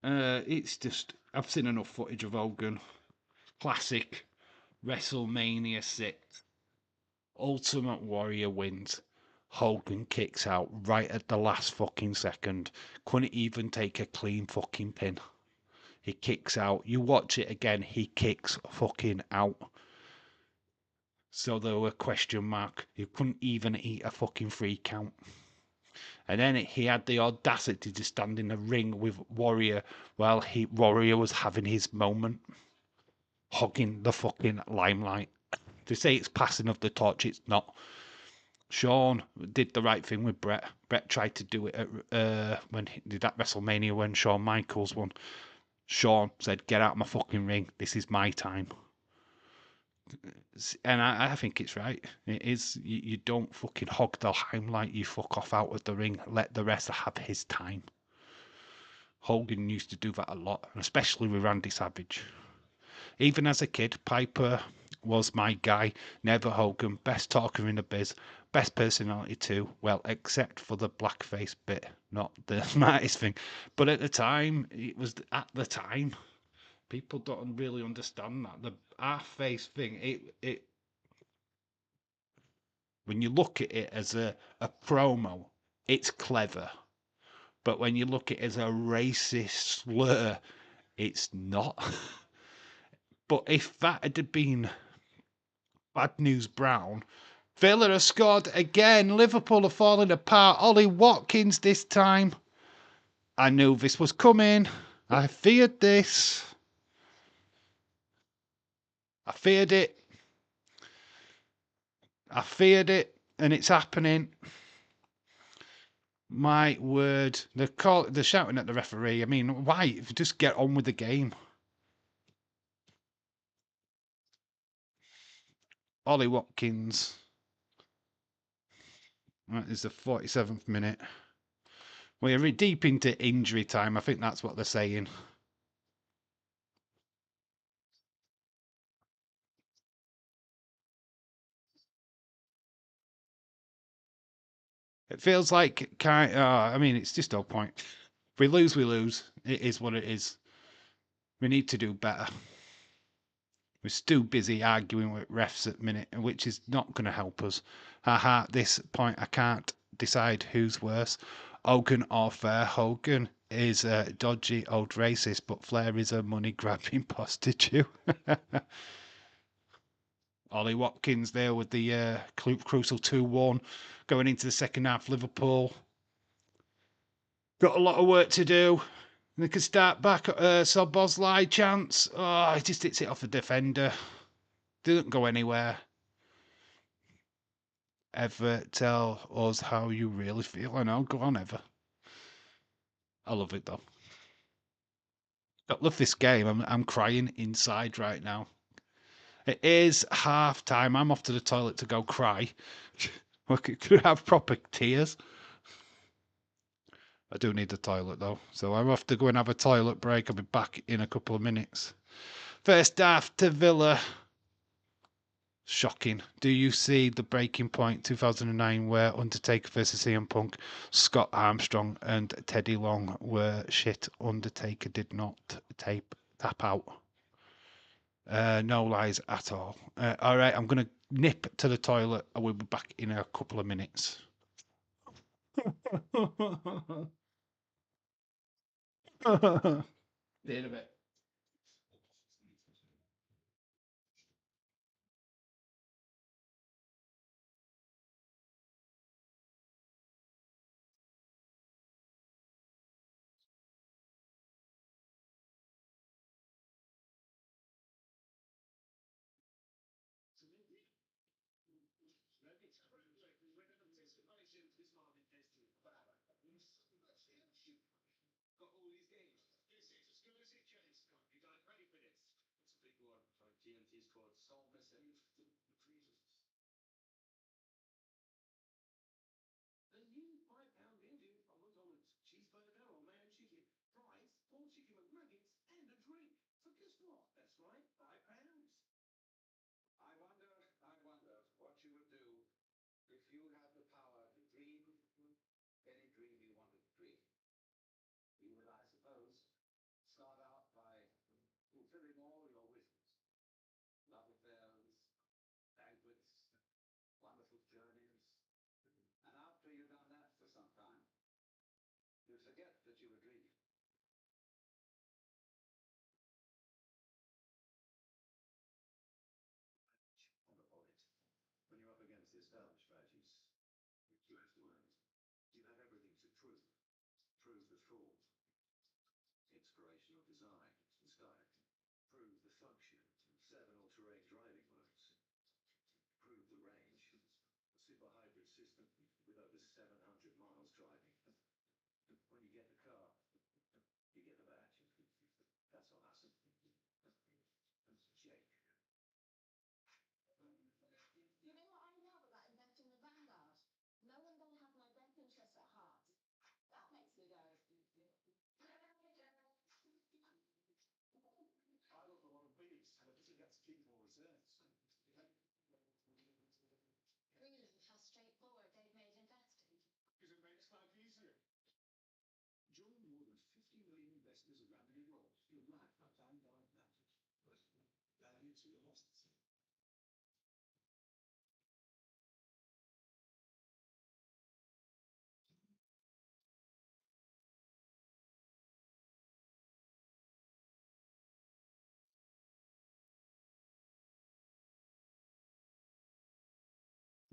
It's just, I've seen enough footage of Hogan. Classic WrestleMania 6. Ultimate Warrior wins. Hogan kicks out right at the last fucking second. Couldn't even take a clean fucking pin. He kicks out. You watch it again, he kicks fucking out. So there were question mark. He couldn't even eat a fucking 3 count. And then he had the audacity to stand in the ring with Warrior while Warrior was having his moment. Hogging the fucking limelight. To say it's passing of the torch, it's not. Shawn did the right thing with Bret. Bret tried to do it when he did that WrestleMania when Shawn Michaels won. Shawn said, "Get out of my fucking ring. This is my time." And I think it's right. It is. You don't fucking hog the limelight. You fuck off out of the ring. Let the rest have his time. Hogan used to do that a lot, especially with Randy Savage. Even as a kid, Piper was my guy. Never Hogan. Best talker in the biz. Best personality too. Well, except for the blackface bit. Not the smartest thing. But at the time, it was at the time. People don't really understand that. The half face thing, it when you look at it as a promo, it's clever. But when you look at it as a racist slur, it's not. But if that had been Bad News Brown, Villa have scored again. Liverpool are falling apart. Ollie Watkins this time. I knew this was coming. I feared this. I feared it. I feared it, and it's happening. My word. They're shouting at the referee. I mean, why? Just get on with the game. Ollie Watkins. Right, it's the 47th minute. We're deep into injury time. I think that's what they're saying. It feels like I mean, it's just no point. If we lose, we lose. It is what it is. We need to do better. We're too busy arguing with refs at the minute, which is not going to help us. Haha, at this point, I can't decide who's worse, Hogan or Flair. Hogan is a dodgy old racist, but Flair is a money-grabbing prostitute. Ollie Watkins there with the crucial 2-1 going into the second half. Liverpool got a lot of work to do. They could start back. Bosley chance. Oh, he just hits it off the defender. Didn't go anywhere. Ever tell us how you really feel? I know. Go on, Ever. I love it though. I love this game. I'm crying inside right now. It is half time. I'm off to the toilet to go cry. We could have proper tears. I do need the toilet though, so I'm off to go and have a toilet break. I'll be back in a couple of minutes. First half to Villa. Shocking. Do you see the breaking point 2009 where Undertaker versus CM Punk, Scott Armstrong and Teddy Long were shit? Undertaker did not tap out. No lies at all. All right, I'm going to nip to the toilet. I will be back in a couple of minutes. See you in a bit.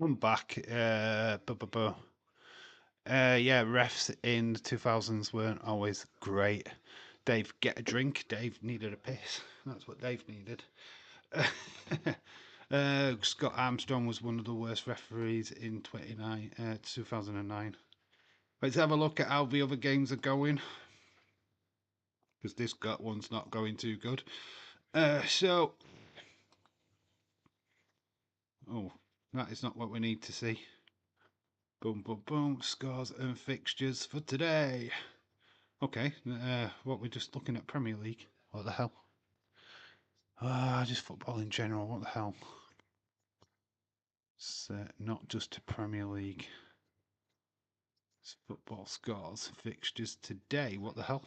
I'm back. Yeah, refs in the 2000s weren't always great. Dave, get a drink. Dave needed a piss. That's what Dave needed. Scott Armstrong was one of the worst referees in 2009. Let's have a look at how the other games are going, because this one's not going too good. Oh, that is not what we need to see. Boom, boom, boom. Scores and fixtures for today. Okay, what we're just looking at Premier League. What the hell? Just football in general. What the hell? It's not just Premier League. It's football scores, fixtures today. What the hell?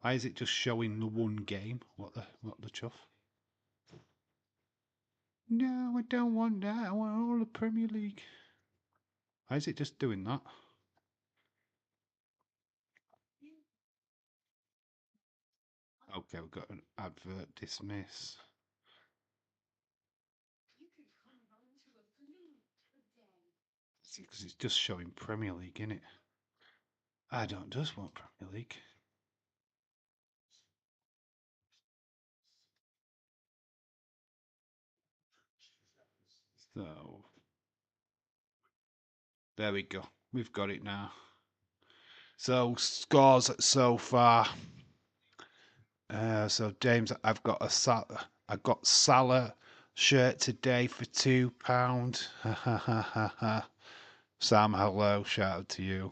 Why is it just showing the one game? What the chuff? No, I don't want that. I want all the Premier League. Why is it just doing that? Okay, we've got an advert dismiss. Because it's just showing Premier League, innit? I don't just want Premier League. So, there we go. We've got it now. So, scores so far. So, James, I've got Salah shirt today for £2. Ha ha ha ha ha. Sam, hello. Shout out to you.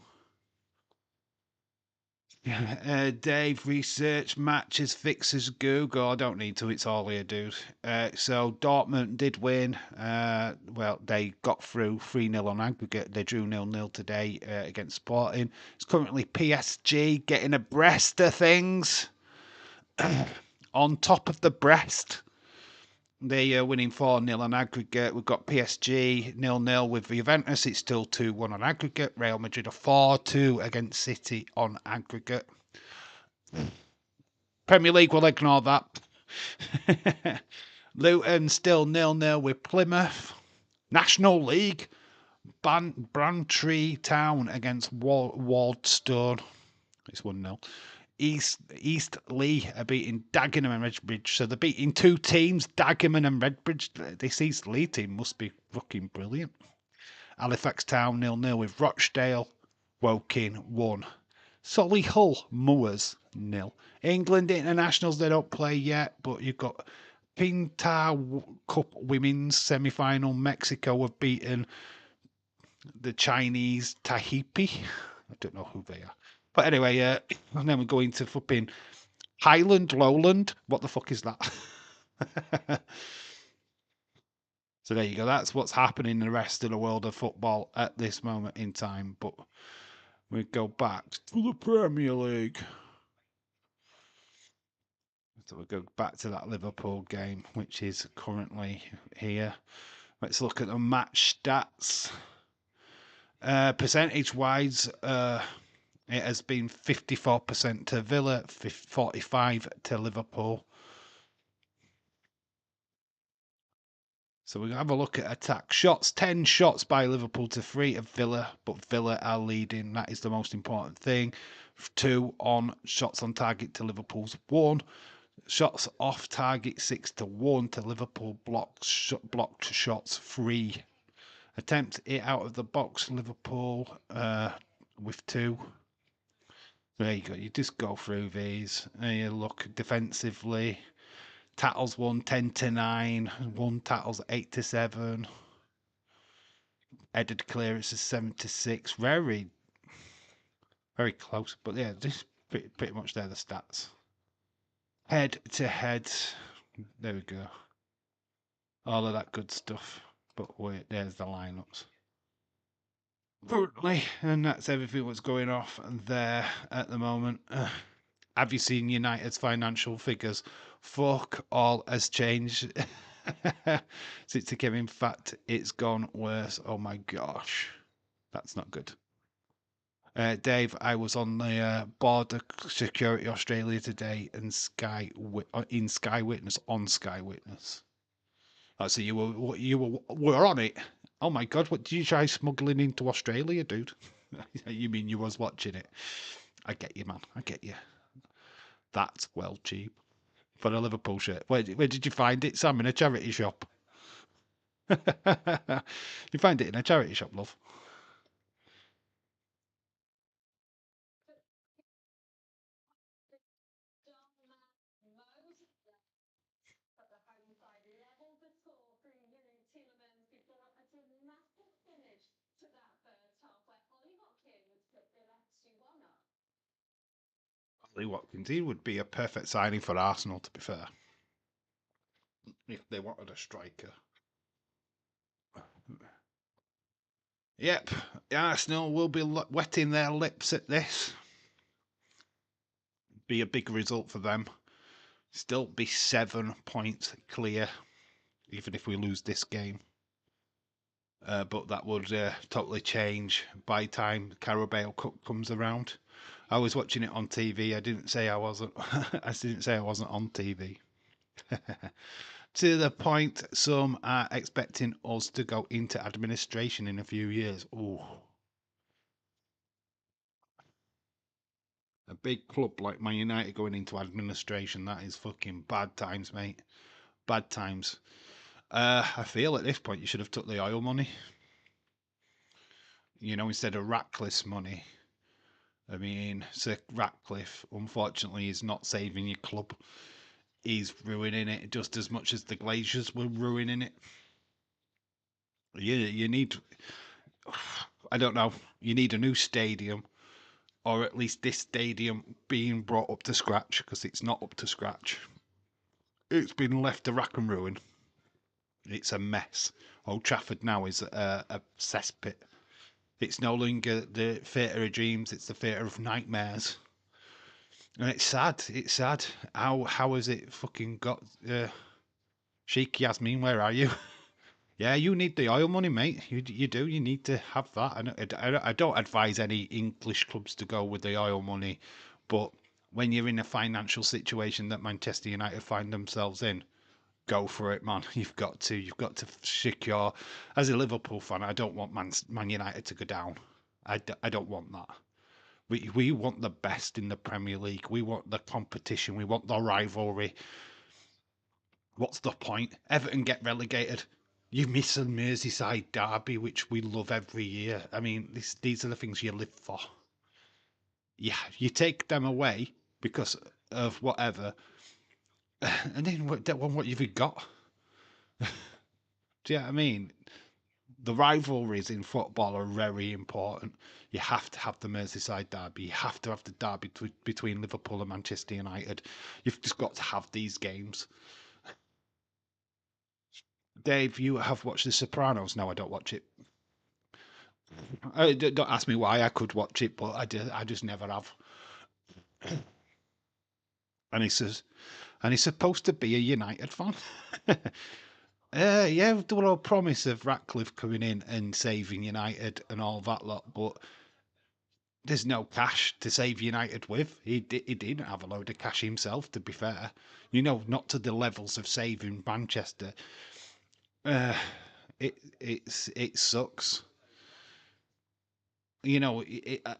Dave, research matches, fixes Google. I don't need to, it's all here, dude. So Dortmund did win. Well, they got through 3-0 on aggregate. They drew 0-0 today against Sporting. It's currently PSG getting abreast of things. On top of the breast. They are winning 4-0 on aggregate. We've got PSG 0-0 with Juventus. It's still 2-1 on aggregate. Real Madrid are 4-2 against City on aggregate. Premier League will ignore that. Luton still 0-0 with Plymouth. National League, Braintree Town against Wardstone. It's 1-0. East Lee are beating Dagenham and Redbridge. So they're beating two teams, Dagenham and Redbridge. This East Lee team must be fucking brilliant. Halifax Town 0-0 with Rochdale. Woking 1. Solihull Moors 0. England internationals, they don't play yet, but you've got Pintar Cup Women's semi-final. Mexico have beaten the Chinese Tahipi. I don't know who they are. But anyway, and then we go into flipping Highland Lowland. What the fuck is that? So there you go. That's what's happening in the rest of the world of football at this moment in time. But we go back to the Premier League. So we go back to that Liverpool game, which is currently here. Let's look at the match stats. Percentage-wise, it has been 54% to Villa, 45% to Liverpool. So we're going to have a look at attack. Shots, 10 shots by Liverpool to 3 of Villa, but Villa are leading. That is the most important thing. 2 on shots on target to Liverpool's 1. Shots off target 6-1 to Liverpool. Blocked shots 3. Attempt it out of the box, Liverpool with 2. There you go. You just go through these. And you look defensively. Tackles 1 10-9. 1 tackles 8-7. Headed clearances 7-6. Very, very close. But yeah, this pretty much they're the stats. Head to head. There we go. All of that good stuff. But wait, there's the lineups. Currently, and that's everything that's going off there at the moment. Have you seen United's financial figures? Fuck all has changed since they came. In fact, it's gone worse. Oh my gosh, that's not good. Dave, I was on the Border Security Australia today, and Sky Witness on Sky Witness. Oh, so you were on it. Oh my god, what did you try smuggling into Australia, dude? You mean you was watching it? I get you, man. I get you. That's well cheap for a Liverpool shirt. Where did you find it, Sam? In a charity shop? You find it in a charity shop, love? Ollie Watkins, he would be a perfect signing for Arsenal, to be fair, if they wanted a striker. Yep, Arsenal will be wetting their lips at this. Be a big result for them. Still be 7 points clear, even if we lose this game. But that would totally change by the time Carabao Cup comes around. I was watching it on TV. I didn't say I wasn't. I didn't say I wasn't on TV. To the point, some are expecting us to go into administration in a few years. Ooh. A big club like Man United going into administration, that is fucking bad times, mate. Bad times. I feel at this point you should have took the oil money. Instead of Ratcliffe's money. I mean, Sir Ratcliffe, unfortunately, is not saving your club. He's ruining it just as much as the Glaziers were ruining it. You need, I don't know, you need a new stadium, or at least this stadium being brought up to scratch, because it's not up to scratch. It's been left to rack and ruin. It's a mess. Old Trafford now is a cesspit. It's no longer the theatre of dreams, it's the theatre of nightmares. And it's sad. It's sad. How has it fucking got? Sheik Yasmin, where are you? Yeah, you need the oil money, mate. You do. You need to have that. I don't advise any English clubs to go with the oil money, but when you're in a financial situation that Manchester United find themselves in, go for it, man. You've got to. You've got to secure. As a Liverpool fan, I don't want Man United to go down. I don't want that. We want the best in the Premier League. We want the competition. We want the rivalry. What's the point? Everton get relegated. You miss a Merseyside derby, which we love every year. I mean, these are the things you live for. Yeah, you take them away because of whatever, and then what you've got? Do you know what I mean? The rivalries in football are very important. You have to have the Merseyside derby. You have to have the derby between Liverpool and Manchester United. You've just got to have these games. Dave, you have watched The Sopranos. No, I don't watch it. Don't ask me why. I could watch it, but I just never have. And he says, and he's supposed to be a United fan. Yeah, the whole promise of Ratcliffe coming in and saving United and all that lot, but there's no cash to save United with. He didn't have a load of cash himself, to be fair. Not to the levels of saving Manchester. Uh, it sucks.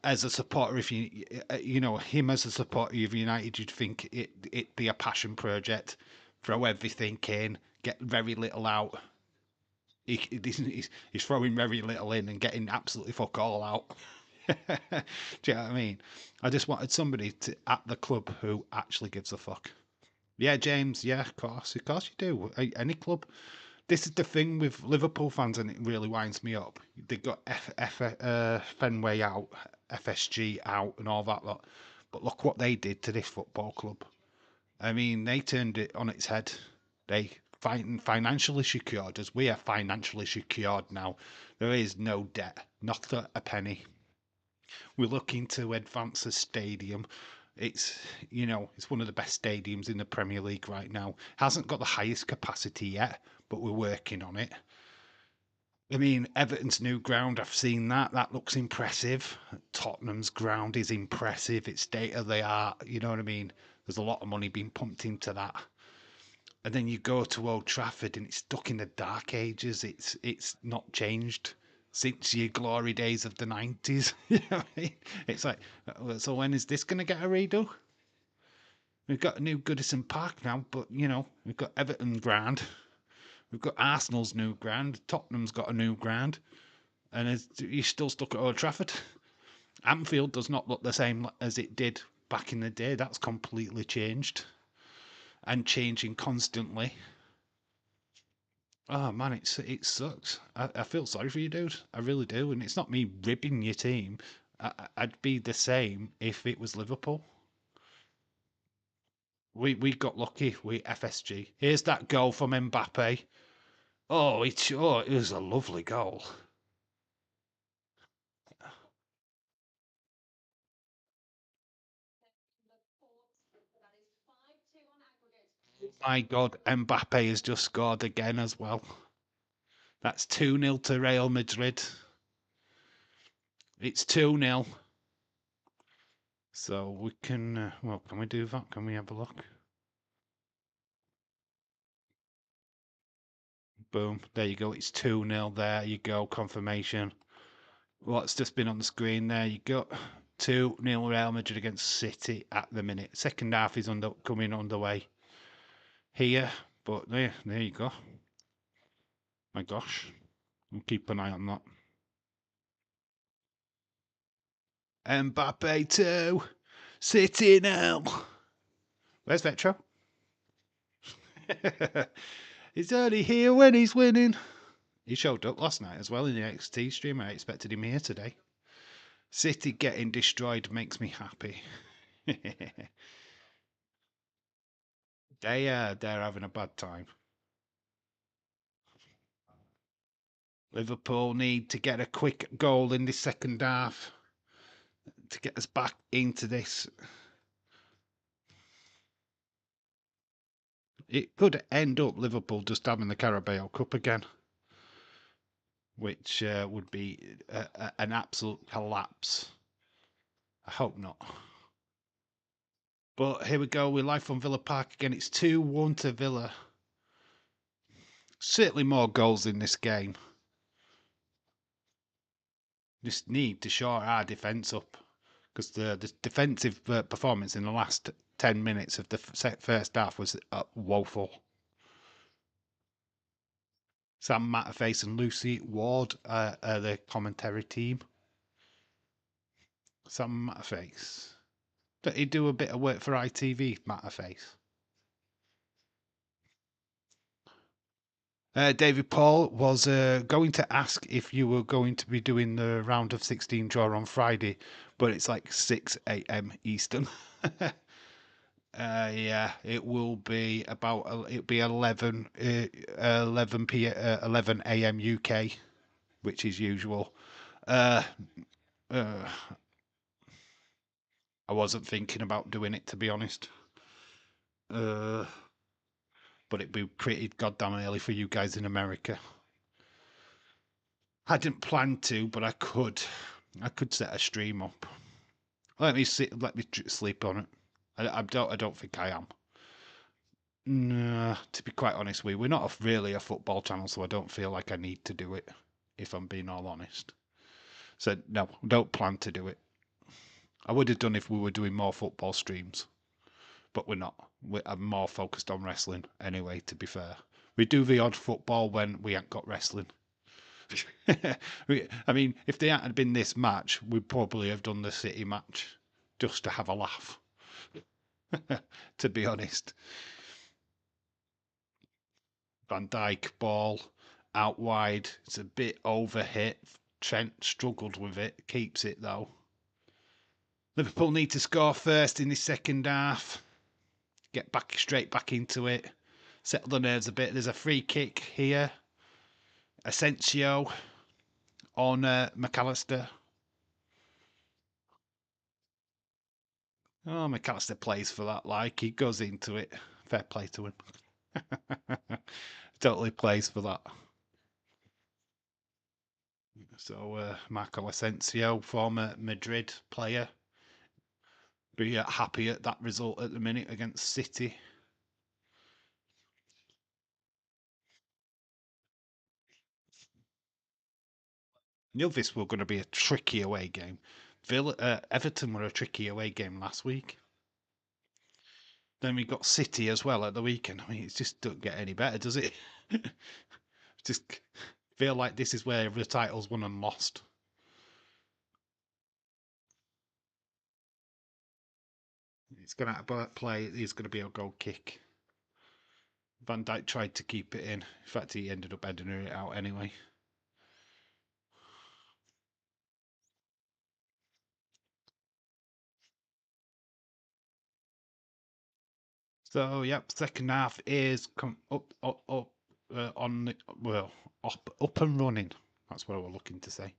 As a supporter, if him as a supporter of United, you'd think it'd be a passion project. Throw everything in, get very little out. He's throwing very little in and getting absolutely fuck all out. Do you know what I mean? I just wanted somebody at the club who actually gives a fuck. Yeah, James. Yeah, of course you do. Any club. This is the thing with Liverpool fans, and it really winds me up. They got Fenway out, FSG out, and all that lot. But look what they did to this football club. I mean, they turned it on its head. They financially secured us. We are financially secured now. There is no debt, not a penny. We're looking to advance the stadium. It's it's one of the best stadiums in the Premier League right now. Hasn't got the highest capacity yet, but we're working on it. I mean, Everton's new ground, I've seen that. That looks impressive. Tottenham's ground is impressive. It's state of the art. You know what I mean? There's a lot of money being pumped into that. And then you go to Old Trafford and it's stuck in the dark ages. It's not changed since your glory days of the 90s. You know what I mean? It's like, so when is this going to get a redo? We've got a new Goodison Park now, but we've got Everton ground. We've got Arsenal's new ground. Tottenham's got a new ground. And you're still stuck at Old Trafford. Anfield does not look the same as it did back in the day. That's completely changed and changing constantly. Oh man, it sucks. I feel sorry for you, dude. I really do. And it's not me ribbing your team. I'd be the same if it was Liverpool. We got lucky. We FSG. Here's that goal from Mbappe. It was a lovely goal. My God, Mbappe has just scored again as well. That's 2-0 to Real Madrid. It's 2-0. So we can, can we do that? Can we have a look? Boom. There you go. It's 2-0. There you go. Confirmation. What's just been on the screen there? You got 2-0 Real Madrid against City at the minute. Second half is coming underway here. But there you go. My gosh. We'll keep an eye on that. Mbappe 2. City now. Where's Vetro? He's only here when he's winning. He showed up last night as well in the XT stream. I expected him here today. City getting destroyed makes me happy. They're having a bad time. Liverpool need to get a quick goal in the second half to get us back into this. It could end up Liverpool just having the Carabao Cup again, which would be an absolute collapse. I hope not. But here we go. We're live from Villa Park again. It's 2-1 to Villa. Certainly more goals in this game. Just need to shore our defence up because the defensive performance in the last 10 minutes of the first half was woeful. Sam Matterface and Lucy Ward are the commentary team. Sam Matterface. Don't he do a bit of work for ITV, Matterface? David Paul was going to ask if you were going to be doing the round of 16 draw on Friday, but it's like 6 a.m. Eastern. Yeah, it will be about it'll be 11 p 11 a.m. UK, which is usual. Uh, uh, I wasn't thinking about doing it, to be honest. But it'd be pretty goddamn early for you guys in America. I didn't plan to, but I could. I could set a stream up. Let me see. Let me sleep on it. I don't. I don't think I am. Nah, to be quite honest, we're not really a football channel, so I don't feel like I need to do it. If I'm being all honest, so no, don't plan to do it. I would have done if we were doing more football streams, but we're not. I'm more focused on wrestling anyway. To be fair, we do the odd football when we ain't got wrestling. I mean, if they hadn't been this match, we'd probably have done the City match just to have a laugh. To be honest, Van Dijk ball out wide. It's a bit overhit. Trent struggled with it. Keeps it though. Liverpool need to score first in the second half. Get back straight back into it. Settle the nerves a bit. There's a free kick here. Asensio on McAllister. Oh, McAllister plays for that. Like he goes into it. Fair play to him. Totally plays for that. So Marco Asensio, former Madrid player, be happy at that result at the minute against City. Knew this was going to be a tricky away game. Everton were a tricky away game last week. Then we got City as well at the weekend. I mean, it just doesn't get any better, does it? Just feel like this is where the title's won and lost. It's going to play. It's going to be a goal kick. Van Dijk tried to keep it in. In fact, he ended up heading it out anyway. So, yep, second half is up on the, well, up and running. That's what I was looking to say.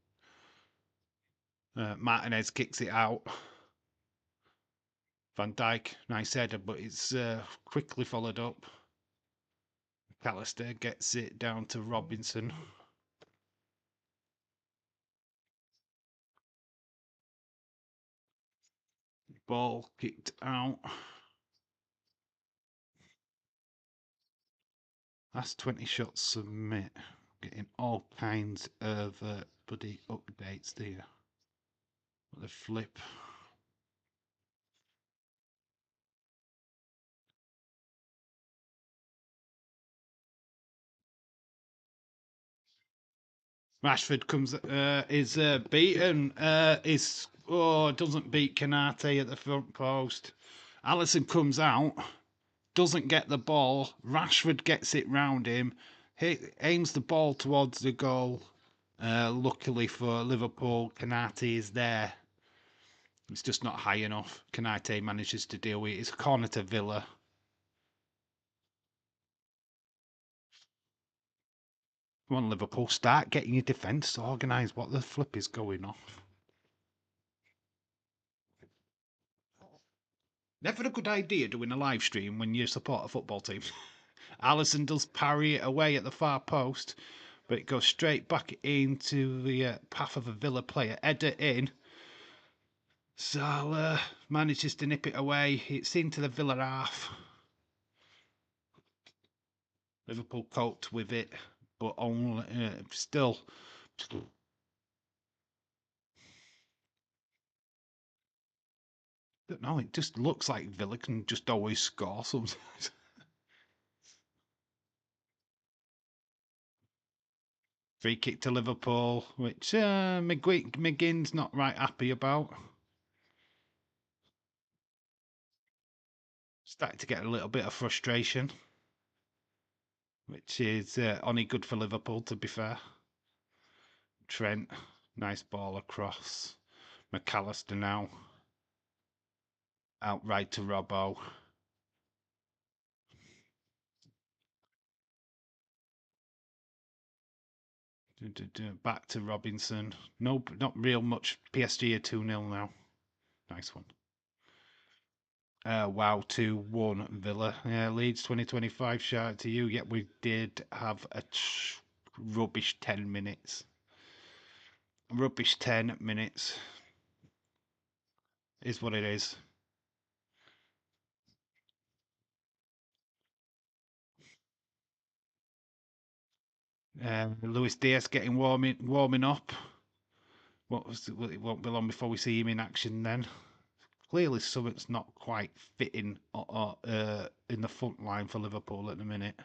Martinez kicks it out. Van Dijk, nice header, but it's quickly followed up. McAllister gets it down to Robinson. Ball kicked out. Last 20 shots submit. Getting all kinds of bloody updates there. The flip. Rashford comes is beaten. Doesn't beat Canate at the front post. Allison comes out, doesn't get the ball. Rashford gets it round him. He aims the ball towards the goal. Luckily for Liverpool, Canate is there. It's just not high enough. Canate manages to deal with it. It's a corner to Villa. Come on, Liverpool, start getting your defence organised. What the flip is going off? Never a good idea doing a live stream when you support a football team. Allison does parry it away at the far post, but it goes straight back into the path of a Villa player. Header in. Salah manages to nip it away. It's into the Villa half. Liverpool coped with it, but only still. Don't know. It just looks like Villa can just always score sometimes. Free kick to Liverpool, which McGinn's not right happy about. Starting to get a little bit of frustration, which is only good for Liverpool, to be fair. Trent, nice ball across. McAllister now. Outright to Robbo. Back to Robinson. No, not real much. PSG are 2-0 now. Nice one. Wow, 2-1 Villa. Yeah, Leeds 2025. Shout out to you. Yet we did have a rubbish 10 minutes. Rubbish 10 minutes. Is what it is. Luis Diaz getting warming up. It won't be long before we see him in action then. Clearly, something's not quite fitting in the front line for Liverpool at the minute.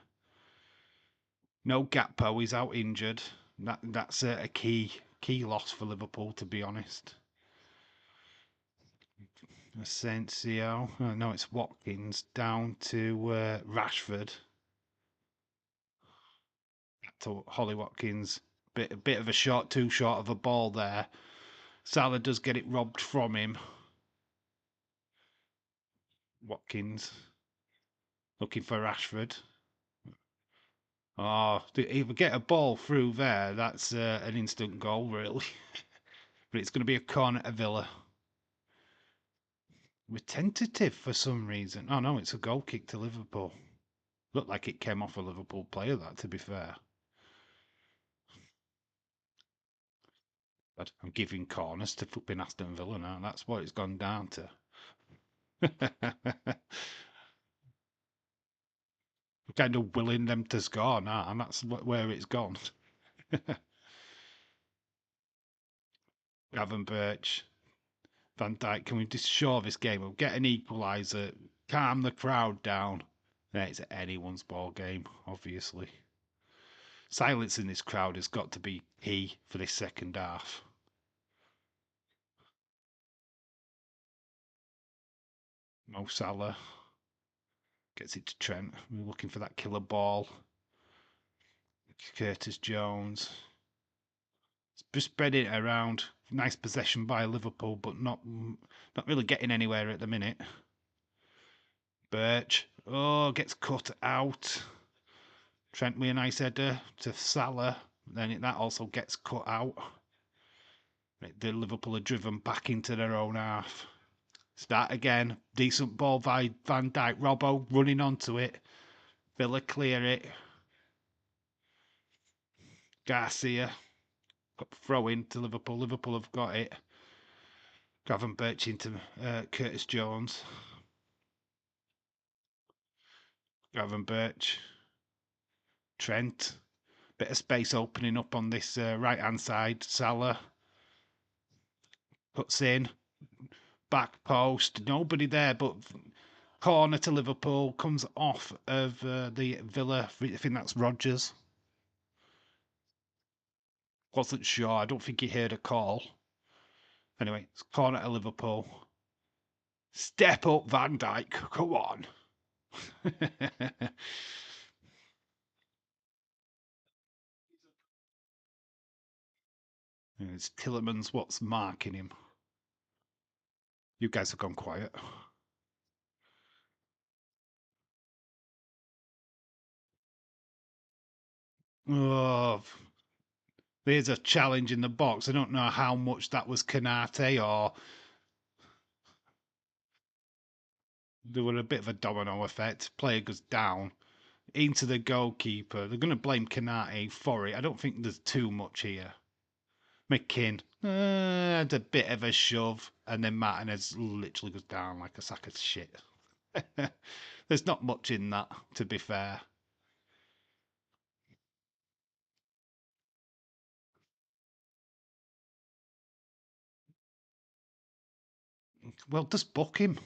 No Gakpo, he's out injured. That's a key loss for Liverpool, to be honest. Asensio, oh, no, it's Watkins down to Rashford. To Holly Watkins, a bit of a too short of a ball there. Salah does get it robbed from him. Watkins looking for Rashford. Oh, if we get a ball through there, that's an instant goal, really. But it's going to be a corner to Villa. We're tentative for some reason. Oh no, it's a goal kick to Liverpool. Looked like it came off a Liverpool player, that, to be fair. But I'm giving corners to flipping Aston Villa now. That's what it's gone down to. Kind of willing them to score now, and that's where it's gone. Gavin Birch, Van Dijk, can we just show this game up? Get an equaliser, calm the crowd down. Yeah, it's anyone's ball game, obviously. Silence in this crowd has got to be key for this second half. Mo Salah gets it to Trent. We're looking for that killer ball. Curtis Jones. Just spreading it around. Nice possession by Liverpool, but not really getting anywhere at the minute. Birch. Oh, gets cut out. Trent with a nice header to Salah. Then that also gets cut out. The Liverpool are driven back into their own half. Start again. Decent ball by Van Dijk. Robbo running onto it. Villa clear it. Garcia. Got throw in to Liverpool. Liverpool have got it. Gavin Birch into Curtis Jones. Gavin Birch. Trent. Bit of space opening up on this right hand side. Salah. Puts in. Back post. Nobody there, but corner to Liverpool. Comes off of the Villa. I think that's Rodgers. Wasn't sure. I don't think he heard a call. Anyway, it's corner to Liverpool. Step up, Van Dijk. Come on. It's Tillemans what's marking him. You guys have gone quiet. Oh, there's a challenge in the box. I don't know how much that was Canate or there were a bit of a domino effect. Player goes down into the goalkeeper. They're going to blame Canate for it. I don't think there's too much here. McKinn had a bit of a shove, and then Martinez literally goes down like a sack of shit. There's not much in that, to be fair. Well, just book him.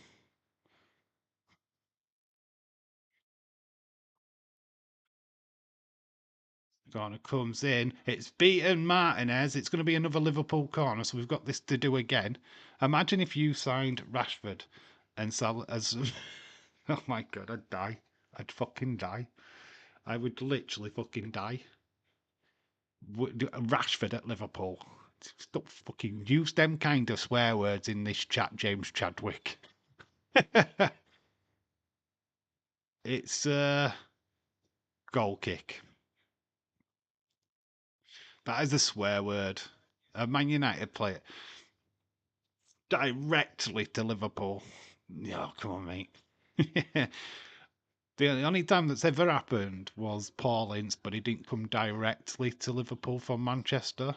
corner comes in. It's beaten Martinez. It's going to be another Liverpool corner, so we've got this to do again. Imagine if you signed Rashford and Salah as. Oh my god, I'd die. I'd fucking die. I would literally fucking die. Rashford at Liverpool. Stop fucking use them kind of swear words in this chat, James Chadwick. It's a goal kick. That is a swear word. A Man United player directly to Liverpool. Oh, come on, mate. The only time that's ever happened was Paul Ince, but he didn't come directly to Liverpool from Manchester.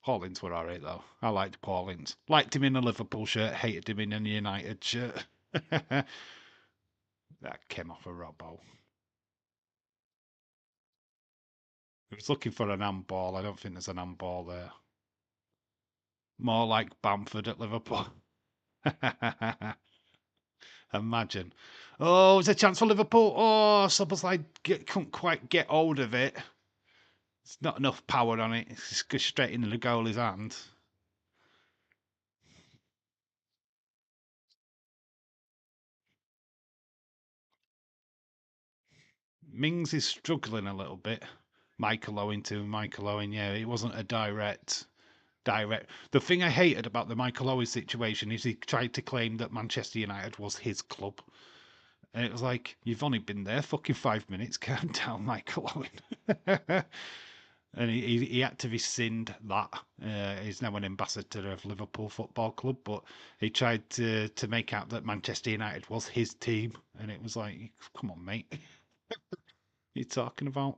Paul Ince were alright though. I liked Paul Ince. Liked him in a Liverpool shirt, hated him in a United shirt. That came off a Robbo. He was looking for an handball. I don't think there's an handball there. More like Bamford at Liverpool. Imagine. Oh, there's a chance for Liverpool. Oh, Szoboszlai couldn't quite get hold of it. It's not enough power on it. It's just goes straight into the goalie's hand. Mings is struggling a little bit. Michael Owen, yeah, it wasn't a direct. The thing I hated about the Michael Owen situation is he tried to claim that Manchester United was his club. And it was like, you've only been there fucking 5 minutes, calm down, Michael Owen. And he had to rescind that. He's now an ambassador of Liverpool Football Club, but he tried to make out that Manchester United was his team. And it was like, come on, mate. What are you talking about?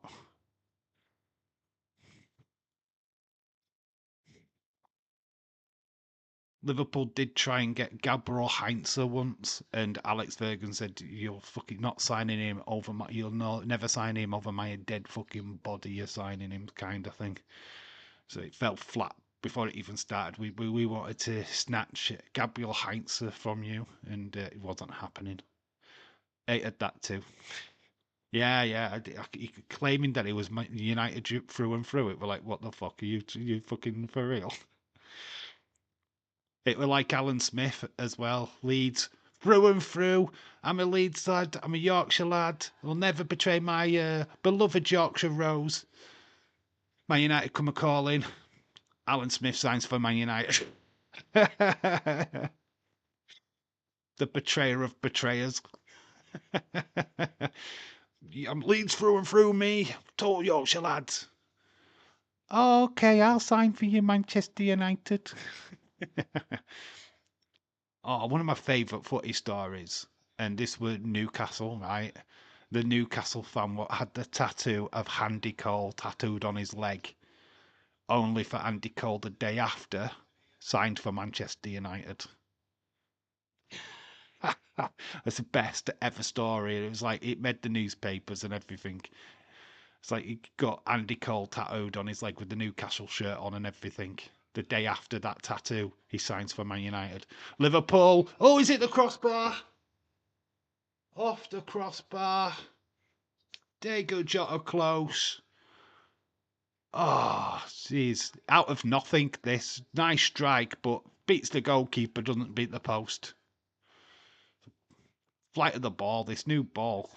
Liverpool did try and get Gabriel Heinze once, and Alex Ferguson said, "You're fucking not signing him over my. You'll never sign him over my dead fucking body. You're signing him," kind of thing. So it fell flat before it even started. We wanted to snatch Gabriel Heinze from you, and it wasn't happening. Hated that too. Yeah, yeah. Claiming that it was United through and through. It were like, what the fuck are you fucking for real? It were like Alan Smith as well. Leeds through and through. I'm a Leeds lad. I'm a Yorkshire lad. I'll never betray my beloved Yorkshire Rose. Man United come a calling. Alan Smith signs for Man United. The betrayer of betrayers. I'm Leeds through and through, me. Tall Yorkshire lads. Okay, I'll sign for you, Manchester United. Oh, one of my favourite footy stories, and this was Newcastle, right? The Newcastle fan what had the tattoo of Andy Cole tattooed on his leg, only for Andy Cole the day after signed for Manchester United. That's the best ever story. It was like it made the newspapers and everything. It's like he got Andy Cole tattooed on his leg with the Newcastle shirt on and everything. The day after that tattoo, he signs for Man United. Liverpool. Oh, is it the crossbar? Off the crossbar. Diego Jota close. Oh, jeez. Out of nothing, this. Nice strike, but beats the goalkeeper, doesn't beat the post. Flight of the ball, this new ball.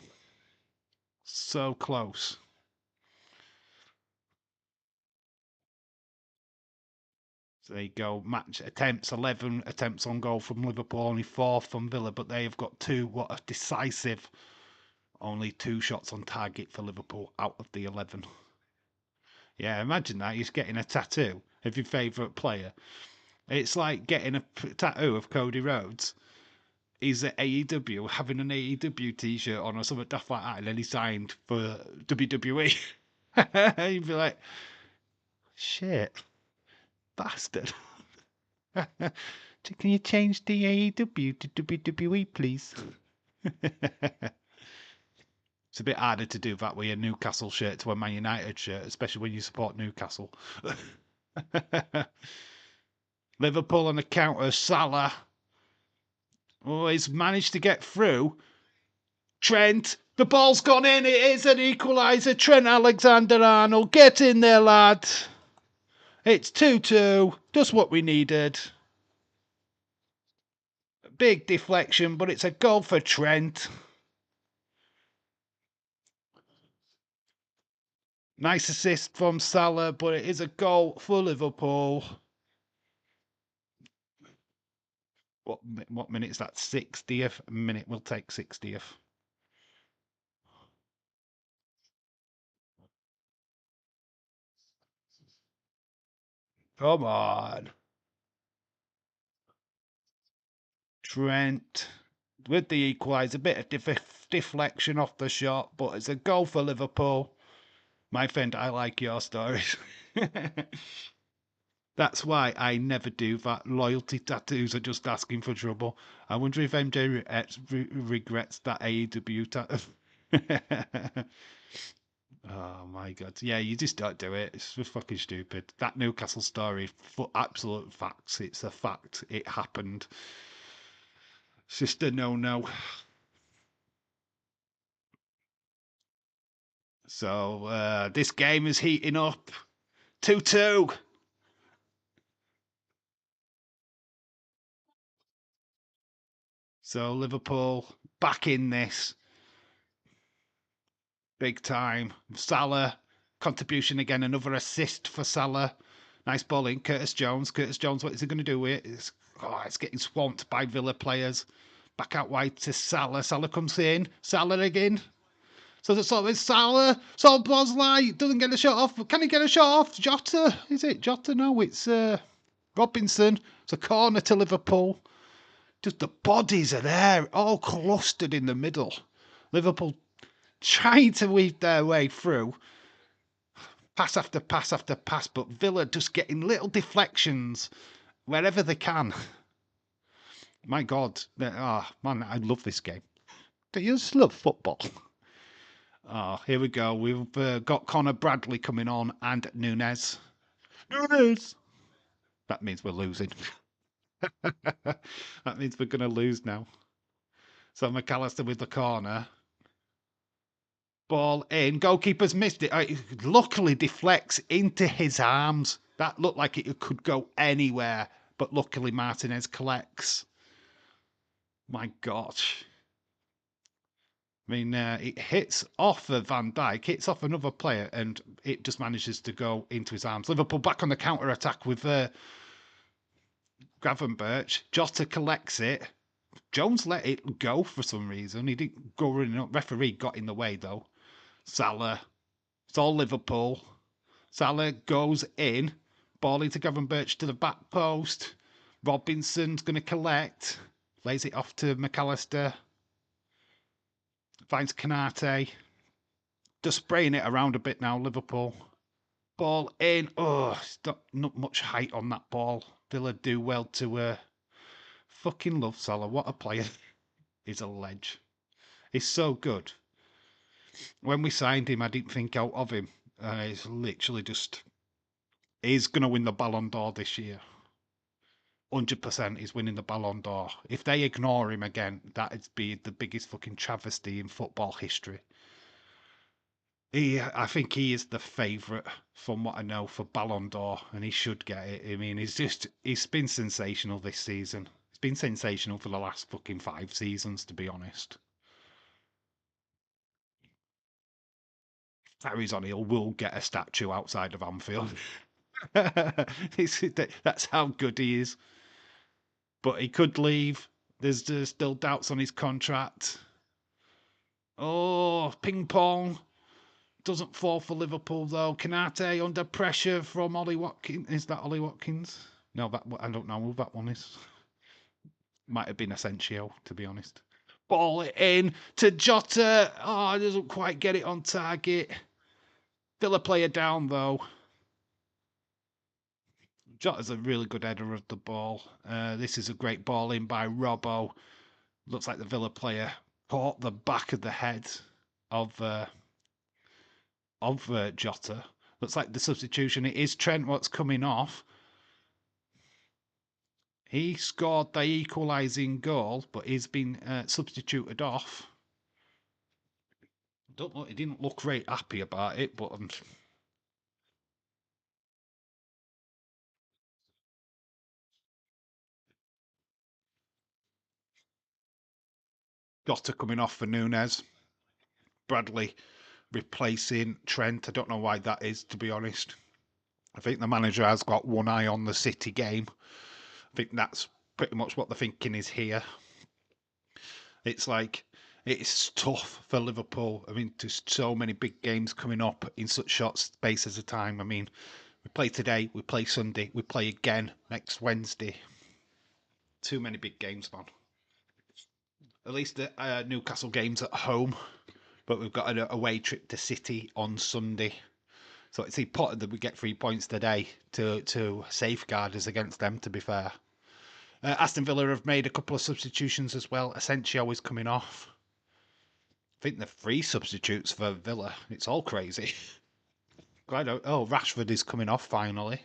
So close. So there you go. Match attempts, 11 attempts on goal from Liverpool, only 4 from Villa, but they have got 2. What a decisive. Only 2 shots on target for Liverpool out of the 11. Yeah, imagine that. He's getting a tattoo of your favourite player. It's like getting a tattoo of Cody Rhodes. He's at AEW, having an AEW t-shirt on or something daft like that, and then he signed for WWE. You'd be like, shit, bastard. Can you change the AEW to WWE, please? It's a bit harder to do that with a Newcastle shirt to a Man United shirt, especially when you support Newcastle. Liverpool on the counter, Salah. Oh, he's managed to get through. Trent, the ball's gone in. It is an equaliser. Trent Alexander-Arnold, get in there, lad. It's 2-2. Just what we needed. Big deflection, but it's a goal for Trent. Nice assist from Salah, but it is a goal for Liverpool. What minute is that? 60th minute. We'll take 60th. Come on. Trent with the equaliser. A bit of deflection off the shot, but it's a goal for Liverpool. My friend, I like your stories. That's why I never do that. Loyalty tattoos are just asking for trouble. I wonder if MJ regrets that AEW tattoo. Oh my god. Yeah, you just don't do it. It's just fucking stupid. That Newcastle story, for absolute facts. It's a fact. It happened. It's just a no-no. So this game is heating up. 2-2. So Liverpool back in this. Big time. Salah, contribution again, another assist for Salah. Nice ball in. Curtis Jones. Curtis Jones, what is he going to do with it? It's getting swamped by Villa players. Back out wide to Salah. Salah comes in. Salah again. So it's Salah. So Bosley doesn't get a shot off. Can he get a shot off? Jota? Is it Jota? No, it's Robinson. It's a corner to Liverpool. Just the bodies are there, all clustered in the middle. Liverpool trying to weave their way through. Pass after pass after pass, but Villa just getting little deflections wherever they can. My God. Oh, man, I love this game. Do you just love football? Oh, here we go. We've got Connor Bradley coming on and Nunes. Nunes! That means we're losing. That means we're going to lose now. So McAllister with the corner. Ball in. Goalkeeper's missed it. It luckily deflects into his arms. That looked like it could go anywhere. But luckily Martinez collects. My gosh. I mean, it hits off of Van Dijk, hits off another player, and it just manages to go into his arms. Liverpool back on the counter-attack with Gravenberch. Jota collects it. Jones let it go for some reason. He didn't go running up. Referee got in the way, though. Salah. It's all Liverpool. Salah goes in. Ball into Gravenberch to the back post. Robinson's going to collect. Lays it off to McAllister. Finds Canate. Just spraying it around a bit now, Liverpool. Ball in. Oh, not much height on that ball. Villa do well to fucking love Salah. What a player. He's a ledge. He's so good. When we signed him, I didn't think out of him. He's literally just... He's going to win the Ballon d'Or this year. 100% he's winning the Ballon d'Or. If they ignore him again, that'd be the biggest fucking travesty in football history. I think he is the favourite, from what I know, for Ballon d'Or, and he should get it. I mean, he's been sensational this season. He's been sensational for the last fucking 5 seasons, to be honest. Carries on, he will get a statue outside of Anfield. That's how good he is. But he could leave. There's still doubts on his contract. Oh, ping pong. Doesn't fall for Liverpool though. Canate under pressure from Ollie Watkins. Is that Ollie Watkins? No, I don't know who that one is. Might have been Asensio, to be honest. Ball it in to Jota. Oh, doesn't quite get it on target. Villa player down though. Jota's a really good header of the ball. This is a great ball in by Robbo. Looks like the Villa player caught the back of the head of Jota. Looks like the substitution. It is Trent what's coming off. He scored the equalising goal, but he's been substituted off. don't know. He didn't look very happy about it, but Jota coming off for Nunes. Bradley replacing Trent. I don't know why that is, to be honest. I think the manager has got one eye on the City game. I think that's pretty much what the thinking is here. It's like it's tough for Liverpool. I mean, there's so many big games coming up in such short spaces of time. I mean, we play today, we play Sunday, we play again next Wednesday. Too many big games, man. At least the Newcastle game's at home, but we've got an away trip to City on Sunday. So it's important that we get 3 points today to safeguard us against them, to be fair. Aston Villa have made a couple of substitutions as well. Asensio is coming off. I think the three substitutes for Villa. It's all crazy. Rashford is coming off finally.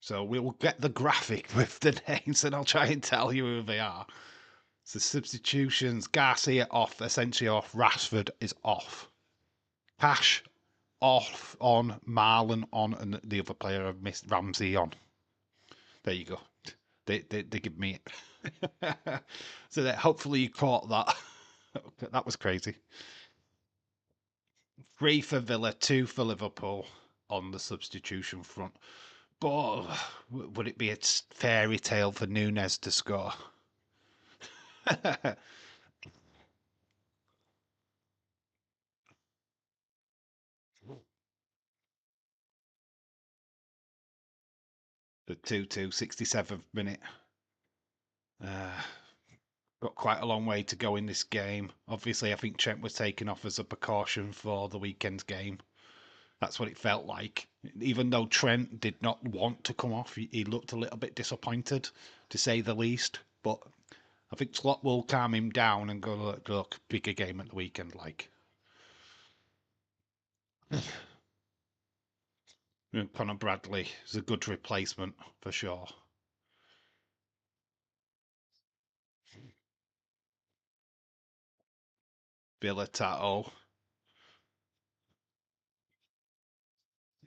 So we'll get the graphic with the names and I'll try and tell you who they are. So substitutions, Garcia off, Asensio off, Rashford is off. Cash off on, Marlon on, and the other player I've missed, Ramsey on. There you go. They give me it. So that hopefully you caught that. That was crazy. 3 for Villa, 2 for Liverpool on the substitution front. But would it be a fairy tale for Nunes to score? The 2-2, 67th minute. Got quite a long way to go in this game. Obviously, I think Trent was taken off as a precaution for the weekend's game. That's what it felt like. Even though Trent did not want to come off, he looked a little bit disappointed, to say the least. But I think Slot will calm him down and go, look, bigger game at the weekend, like. Conor Bradley is a good replacement for sure. Villa Tato.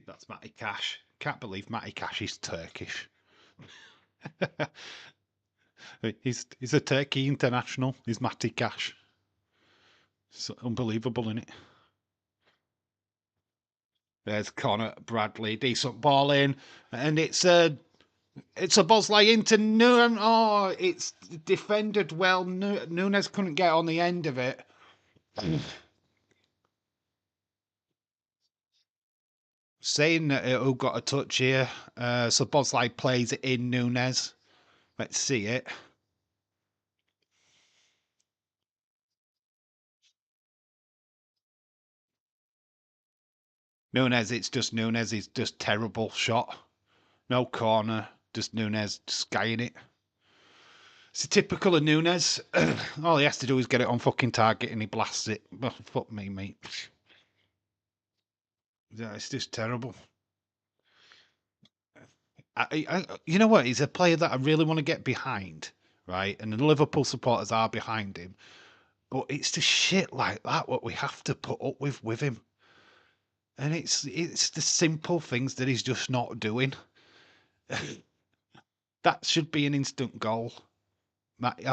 That's Matty Cash. Can't believe Matty Cash is Turkish. he's a Turkey international. He's Matty Cash. It's unbelievable, isn't it? There's Conor Bradley, decent ball in, and it's a Bosley into Nunes. Oh, it's defended well. Nunes couldn't get on the end of it. Saying that who got a touch here. So Bosley plays it in Nunes. Let's see it. Nunes, it's just Nunes. It's just terrible shot. No corner. Just Nunes skying it. It's typical of Nunes. All he has to do is get it on fucking target and he blasts it. Well, fuck me, mate. Yeah, it's just terrible. You know what? He's a player that I really want to get behind, right? And the Liverpool supporters are behind him. But it's the shit like that what we have to put up with him. And it's the simple things that he's just not doing. That should be an instant goal.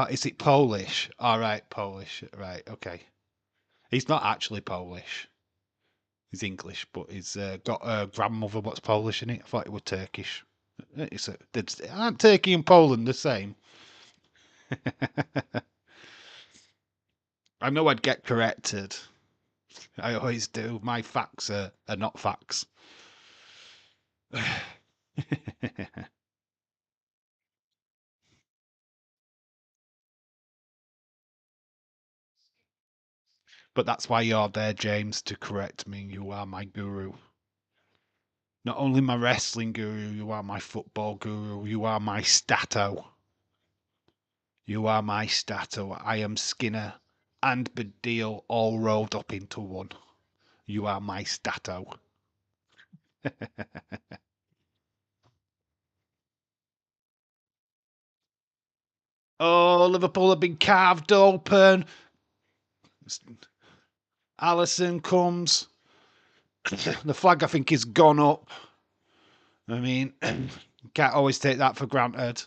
Is it Polish? All right, Polish. Right, okay. He's not actually Polish. He's English, but he's got a grandmother what's Polish in it. I thought it was Turkish. Aren't Turkey and Poland the same? I know I'd get corrected. I always do. My facts are not facts. But that's why you're there, James, to correct me. You are my guru. Not only my wrestling guru, you are my football guru. You are my stato. You are my stato. I am Skinner and Badil all rolled up into one. You are my stato. Oh, Liverpool have been carved open. Alisson comes. The flag, I think, is gone up. I mean, can't always take that for granted.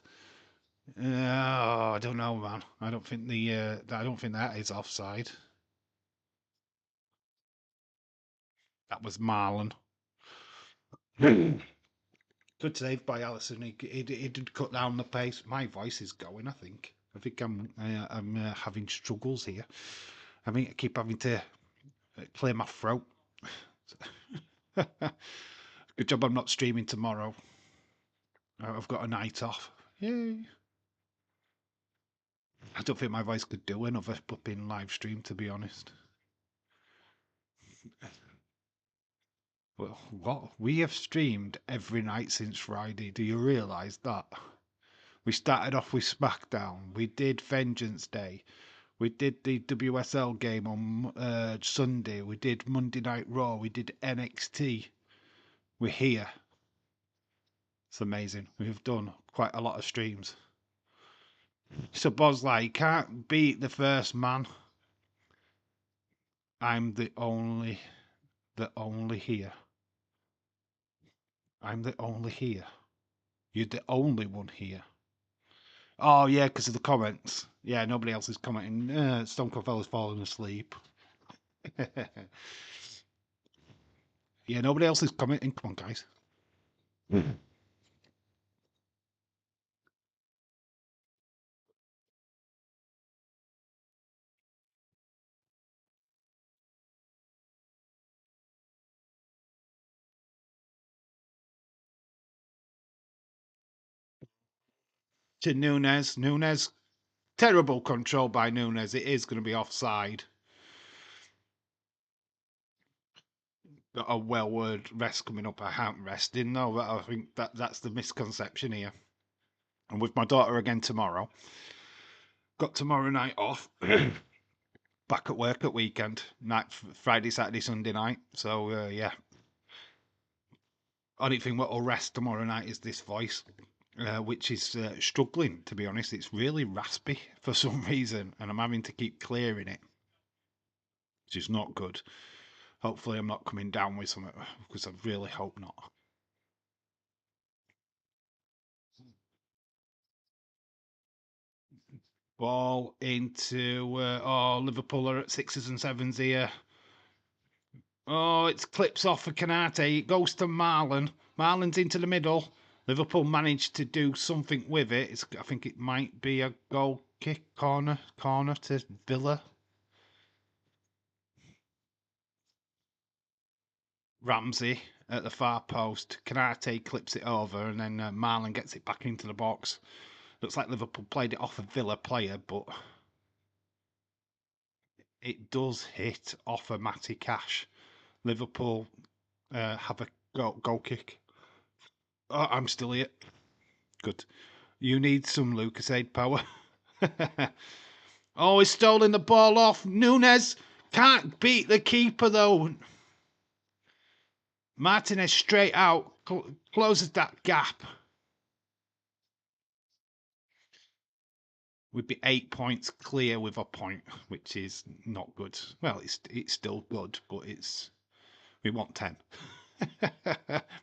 I don't know, man. I don't think that is offside. That was Marlon. Good save by Alisson. He did cut down the pace. My voice is going. I think I'm having struggles here. I mean, I keep having to clear my throat. Good job I'm not streaming tomorrow. I've got a night off. Yay. I don't think my voice could do another flipping live stream, to be honest. Well, what? We have streamed every night since Friday. Do you realise that? We started off with SmackDown. We did Vengeance Day. We did the WSL game on Sunday. We did Monday Night Raw. We did NXT. We're here. It's amazing. We've done quite a lot of streams. So Boz's like, can't beat the first man. I'm the only here. I'm the only here. You're the only one here. Oh, yeah, because of the comments. Yeah, nobody else is commenting. Stone Cold Fella's falling asleep. Yeah, nobody else is commenting. Come on, guys. To Nunes. Nunes. Terrible control by Nunes. It is going to be offside. Got a well-word rest coming up. I haven't rested. No, but I think that's the misconception here. And with my daughter again tomorrow. Got tomorrow night off. Back at work at weekend. Night, Friday, Saturday, Sunday night. So, yeah. Only thing what will rest tomorrow night is this voice. Which is struggling, to be honest. It's really raspy for some reason, and I'm having to keep clearing it, which is not good. Hopefully I'm not coming down with something, because I really hope not. Ball into, Liverpool are at 6s and 7s here. Oh, it clips off for Canate. It goes to Marlon. Marlon's into the middle. Liverpool managed to do something with it. I think it might be a goal kick, corner to Villa. Ramsey at the far post. Canate clips it over, and then Marlon gets it back into the box. Looks like Liverpool played it off a Villa player, but it does hit off a Matty Cash. Liverpool have a goal kick. Oh, I'm still here. Good. You need some Lucasade power. Oh, he's stolen the ball off. Nunes can't beat the keeper, though. Martinez straight out. Closes that gap. We'd be 8 points clear with a point, which is not good. Well, it's still good, but we want 10.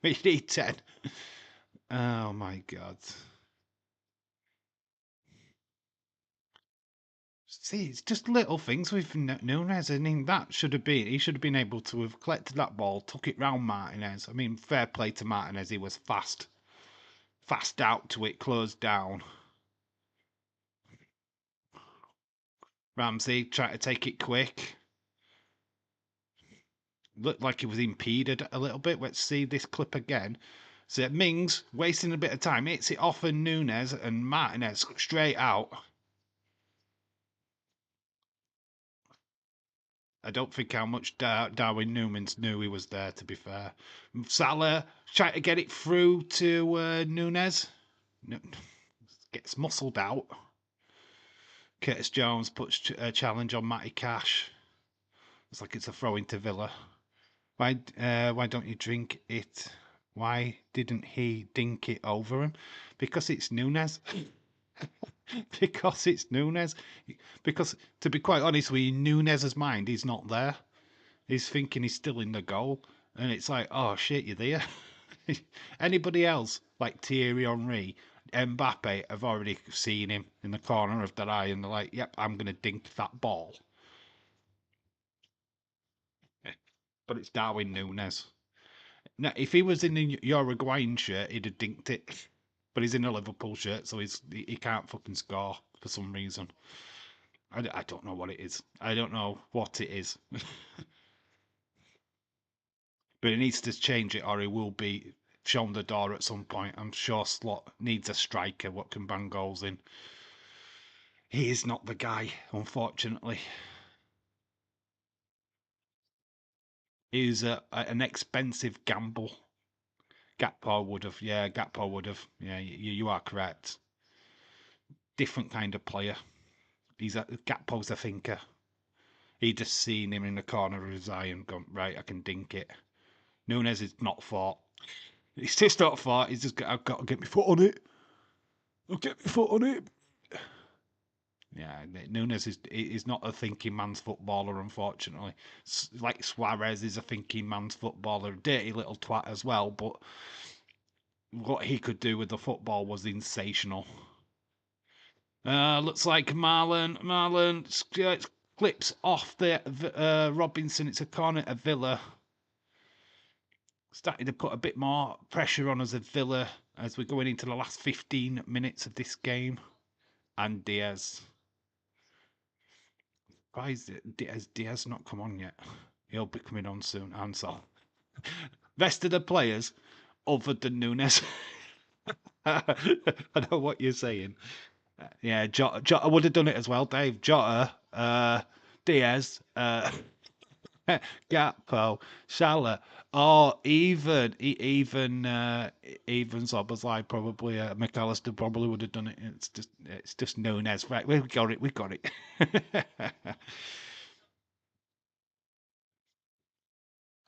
We need 10. Oh my god. See, it's just little things with Nunes. I mean, he should have been able to have collected that ball, took it round Martinez. I mean, fair play to Martinez. He was fast out to it, closed down. Ramsey tried to take it quick. Looked like he was impeded a little bit. Let's see this clip again. So Mings, wasting a bit of time, hits it off of Nunes, and Martinez straight out. I don't think how much Darwin Newmans knew he was there, to be fair. Salah tried to get it through to Nunes. Gets muscled out. Curtis Jones puts a challenge on Matty Cash. It's like it's a throw into Villa. Why don't you drink it? Why didn't he dink it over him? Because it's Nunes. Because it's Nunes. Because, to be quite honest with you, Nunes' mind is not there. He's thinking he's still in the goal, and it's like, oh shit, you're there. Anybody else like Thierry Henry, Mbappe have already seen him in the corner of their eye, and they're like, yep, I'm gonna dink that ball. But it's Darwin Núñez. Now, if he was in a Uruguayan shirt, he'd have dinked it. But he's in a Liverpool shirt, so he can't fucking score for some reason. I don't know what it is. I don't know what it is. But he needs to change it, or he will be shown the door at some point. I'm sure Slot needs a striker what can bang goals in. He is not the guy, unfortunately. He's an expensive gamble. Gakpo would have, yeah, Gakpo would have. Yeah, you are correct. Different kind of player. Gakpo's a thinker. He just seen him in the corner of his eye and gone, right, I can dink it. Núñez is not thought. He's just not thought. He's just I've got to get my foot on it. I'll get my foot on it. Yeah, Núñez is not a thinking man's footballer, unfortunately. Like Suarez is a thinking man's footballer, dirty little twat as well, but what he could do with the football was sensational. Looks like Marlon clips off the Robinson. It's a corner to Villa. Starting to put a bit more pressure on us at Villa as we're going into the last 15 minutes of this game. And Diaz. Why is Diaz not come on yet? He'll be coming on soon. Ansel. Rest of the players, other than Núñez. I know what you're saying. Yeah, Jota would have done it as well, Dave. Jota, Diaz, Gakpo, Salah, or even Szoboszlai probably. McAllister probably would have done it. It's just Núñez. Right, we got it. We got it.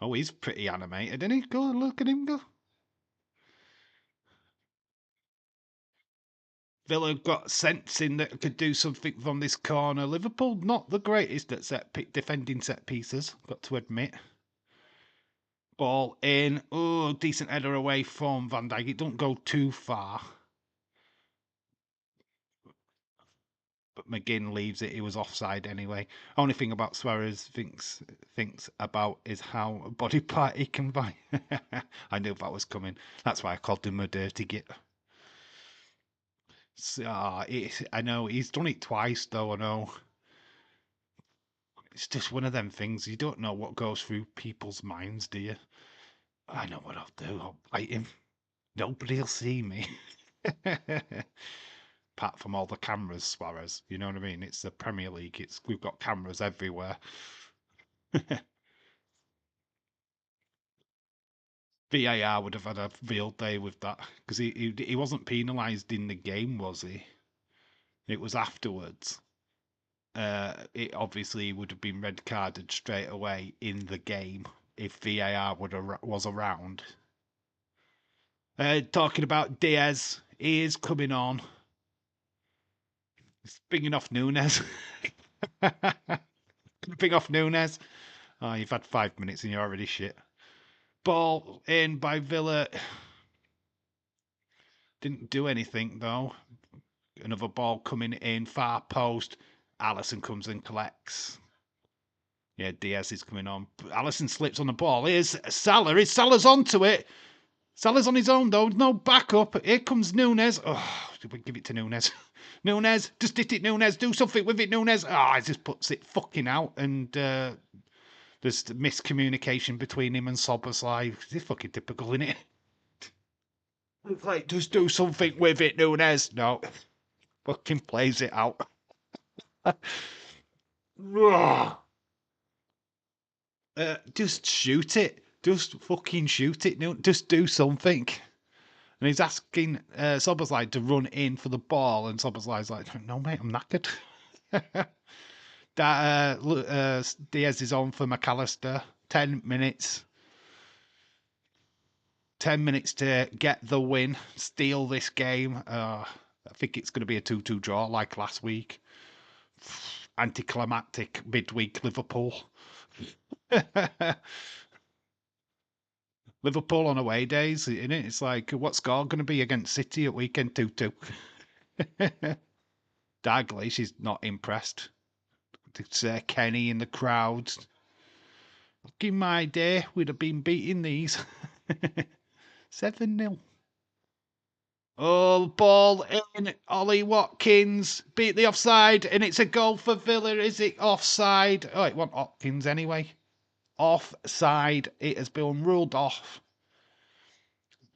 Oh, he's pretty animated, isn't he? Go look at him go. Villa got sense in that could do something from this corner. Liverpool not the greatest at defending set pieces, got to admit. Ball in. Oh, decent header away from Van Dijk. It don't go too far. But McGinn leaves it. He was offside anyway. Only thing about Suarez thinks about is how body part he can buy. I knew that was coming. That's why I called him a dirty git. I know he's done it twice though. I know. It's just one of them things. You don't know what goes through people's minds, do you? I know what I'll do. I'll bite him. Nobody'll see me. Apart from all the cameras, Suarez. You know what I mean? It's the Premier League. We've got cameras everywhere. VAR would have had a field day with that because he wasn't penalised in the game, was he? It was afterwards. It obviously would have been red carded straight away in the game if VAR was around. Talking about Diaz, he is coming on. Bringing off Núñez. Bring off Núñez. Oh, you've had 5 minutes and you're already shit. Ball in by Villa. Didn't do anything though. Another ball coming in, far post. Alisson comes and collects. Yeah, Diaz is coming on. Alisson slips on the ball. Here's Salah. Salah's onto it. Salah's on his own though. No backup. Here comes Núñez. Oh, give it to Núñez. Núñez, just hit it, Núñez. Do something with it, Núñez. Ah, he just puts it fucking out. And there's miscommunication between him and Szoboszlai. It's fucking typical, isn't it? It's like, just do something with it, Núñez. No. Fucking plays it out. Just shoot it. Just fucking shoot it. No, just do something. And he's asking Szoboszlai to run in for the ball, and Szoboszlai's like, "No, mate, I'm knackered." Diaz is on for McAllister. 10 minutes. 10 minutes to get the win, steal this game. I think it's going to be a 2-2 draw like last week. Anticlimactic midweek Liverpool. Liverpool on away days, isn't it? It's like, what's score going to be against City at weekend 2-2? Dagley, she's not impressed. It's Kenny in the crowds. In my day, we'd have been beating these. 7-0. Oh, ball in. Ollie Watkins beat the offside, and it's a goal for Villa. Is it offside? Oh, it wasn't Watkins anyway. Offside. It has been ruled off.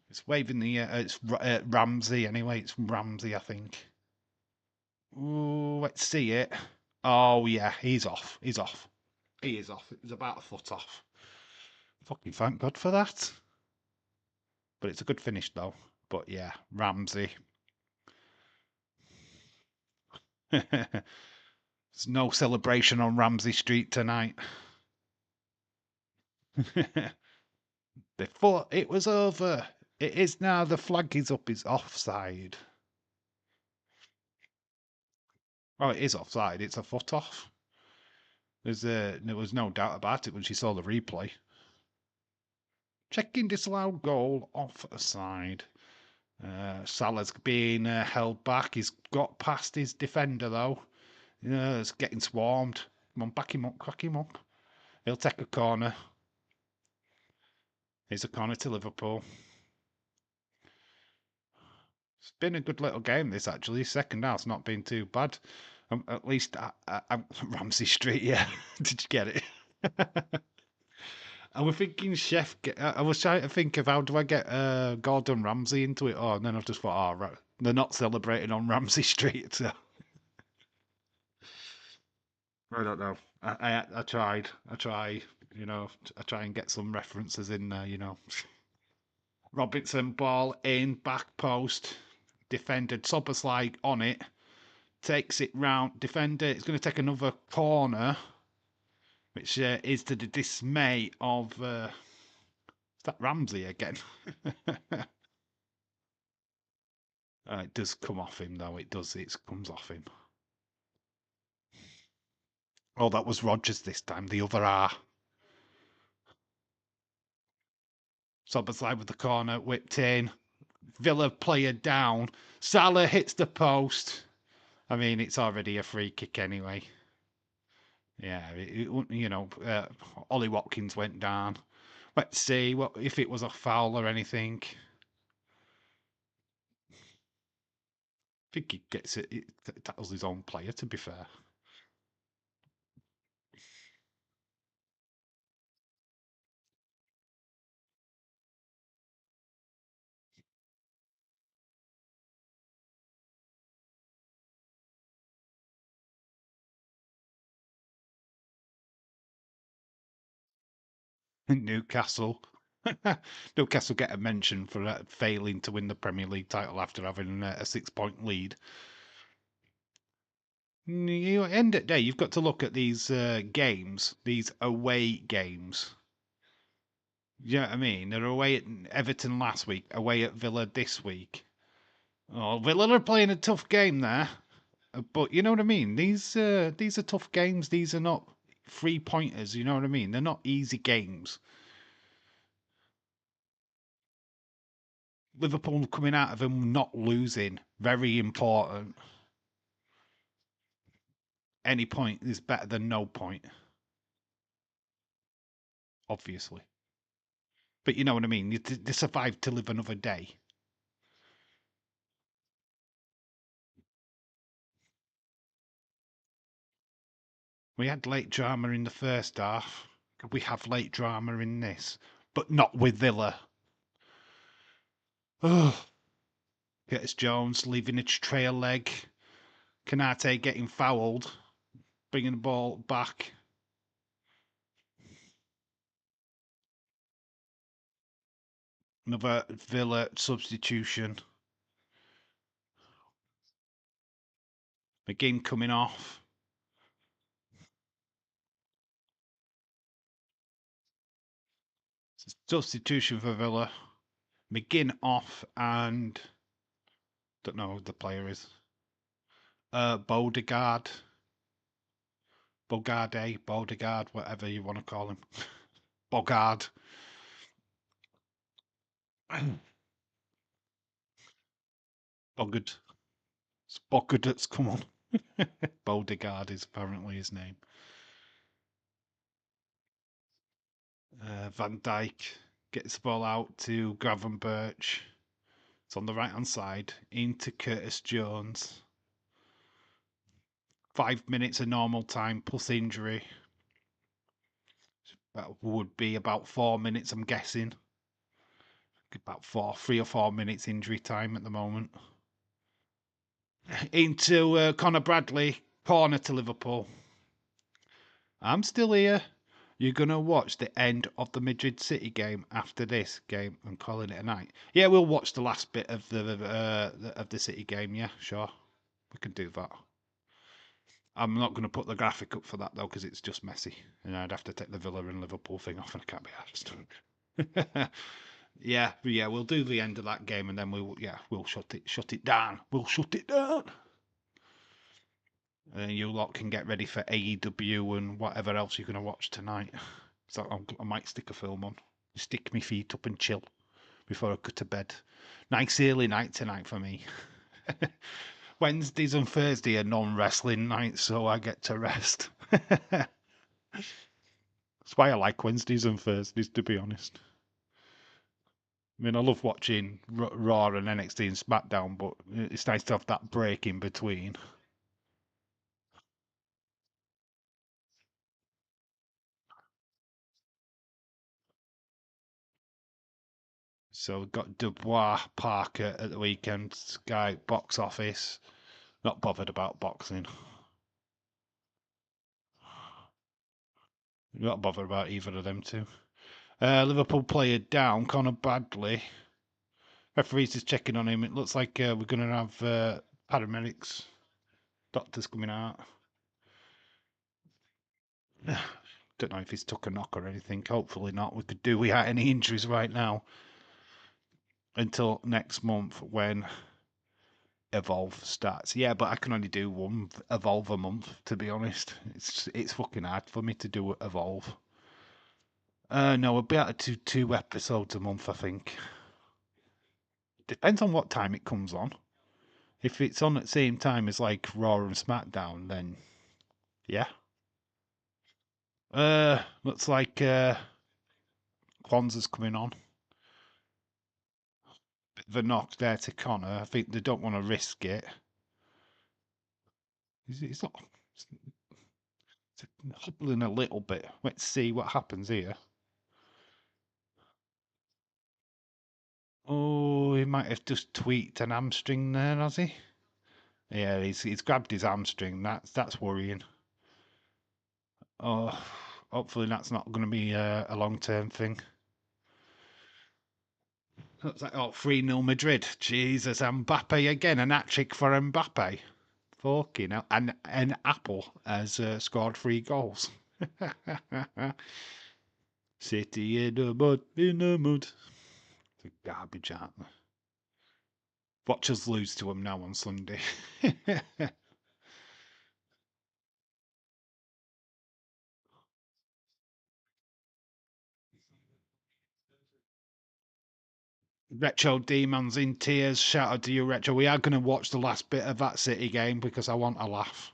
It's waving the. It's Ramsey anyway. It's Ramsey, I think. Ooh, let's see it. Oh yeah, he's off. He's off. He is off. It's about a foot off. Fucking thank God for that. But it's a good finish though. But yeah, Ramsey. There's no celebration on Ramsey Street tonight. Before it was over. It is now. The flag is up. It's offside. Oh, it is offside. It's a foot off. There was no doubt about it when she saw the replay. Checking disallowed goal offside. Salah's being held back. He's got past his defender though. It's getting swarmed. Come on, back him up, crack him up. He'll take a corner. Here's a corner to Liverpool. It's been a good little game, this actually. Second half's not been too bad. At least Ramsey Street, yeah. Did you get it? I was thinking chef. I was trying to think of how do I get Gordon Ramsay into it. Oh, and then I just thought, oh, right, they're not celebrating on Ramsey Street. So. I don't know. I tried. I try. I try and get some references in there. Robertson ball in back post. Defender Soberslide on it. Takes it round. Defender. It's going to take another corner, which is to the dismay of. Is that Ramsey again? It does come off him though. It does. It comes off him. Oh, that was Rogers this time. The other R. Soberslide with the corner, whipped in. Villa player down. Salah hits the post. I mean, it's already a free kick anyway. Yeah, Ollie Watkins went down. Let's see what if it was a foul or anything. I think he gets it. It tackles his own player. To be fair. Newcastle. Newcastle get a mention for failing to win the Premier League title after having a 6-point lead. End of the day, you've got to look at these games, these away games. You know what I mean? They're away at Everton last week, away at Villa this week. Oh, Villa are playing a tough game there, but you know what I mean. These are tough games. These are not 3-pointers. You know what I mean? They're not easy games. Liverpool coming out of them not losing, very important. Any point is better than no point, obviously. But you know what I mean? They survived to live another day. We had late drama in the first half. We have late drama in this, but not with Villa. Oh, Curtis Jones leaving a trail leg. Kanate getting fouled, bringing the ball back. Another Villa substitution. McGinn coming off. Substitution for Villa. McGinn off and don't know who the player is. Beauregard. Bogard, whatever you want to call him. Bogard. Bogard. It's Bogard that's come on. Bodegard is apparently his name. Van Dijk gets the ball out to Gravenberch. It's on the right hand side into Curtis Jones. 5 minutes of normal time plus injury. That would be about 4 minutes, I'm guessing. About 3 or 4 minutes injury time at the moment. Into Connor Bradley, corner to Liverpool. I'm still here. You're going to watch the end of the Madrid City game after this game and calling it a night. Yeah, we'll watch the last bit of the City game. Yeah, sure. We can do that. I'm not going to put the graphic up for that, though, because it's just messy. And I'd have to take the Villa and Liverpool thing off and I can't be arsed. Yeah, we'll do the end of that game and then we'll shut it down. We'll shut it down. And you lot can get ready for AEW and whatever else you're going to watch tonight. So I might stick a film on. Stick my feet up and chill before I go to bed. Nice early night tonight for me. Wednesdays and Thursday are non-wrestling nights, so I get to rest. That's why I like Wednesdays and Thursdays, to be honest. I mean, I love watching Raw and NXT and SmackDown, but it's nice to have that break in between. So we've got Dubois, Parker at the weekend, Sky box office. Not bothered about boxing. Not bothered about either of them two. Liverpool player down, Connor Bradley. Referees is checking on him. It looks like we're going to have paramedics, doctors coming out. Don't know if he's took a knock or anything. Hopefully not. We could do without any injuries right now until next month when Evolve starts. Yeah, but I can only do one Evolve a month, to be honest. It's fucking hard for me to do Evolve. No, we'll be able to do 2 episodes a month, I think. Depends on what time it comes on. If it's on at the same time as like Raw and SmackDown, then yeah. Looks like Kwanzaa's coming on. Bit of a knock there to Connor. I think they don't want to risk it. It's not. It's hobbling a little bit. Let's see what happens here. Oh, he might have just tweaked an hamstring there, has he? Yeah, he's grabbed his hamstring. That's worrying. Oh, hopefully that's not going to be a long-term thing. Looks like 3-0 Madrid. Jesus, Mbappe again, an hat-trick for Mbappe. Fucking hell. And Apple has scored 3 goals. City in the mud, in the mud. It's a garbage, aren't they? Watch us lose to them now on Sunday. Retro Demons in tears. Shout out to you, Retro. We are going to watch the last bit of that City game because I want a laugh.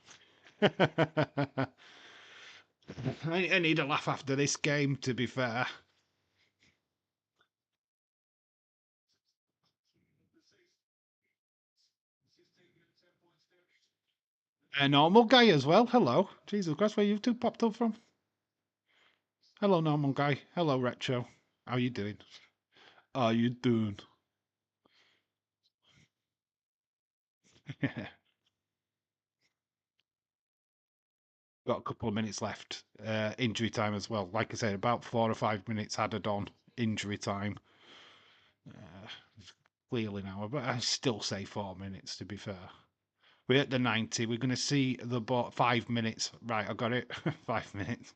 I need a laugh after this game, to be fair. A normal guy as well. Hello. Jesus Christ, where you two popped up from? Hello, normal guy. Hello, Retro. How you doing? How you doing? Got a couple of minutes left. Injury time as well. Like I said, about 4 or 5 minutes added on injury time. Uh, Clearly now, but I still say 4 minutes to be fair. We're at the 90. We're going to see the ball. 5 minutes. Right, I got it. 5 minutes.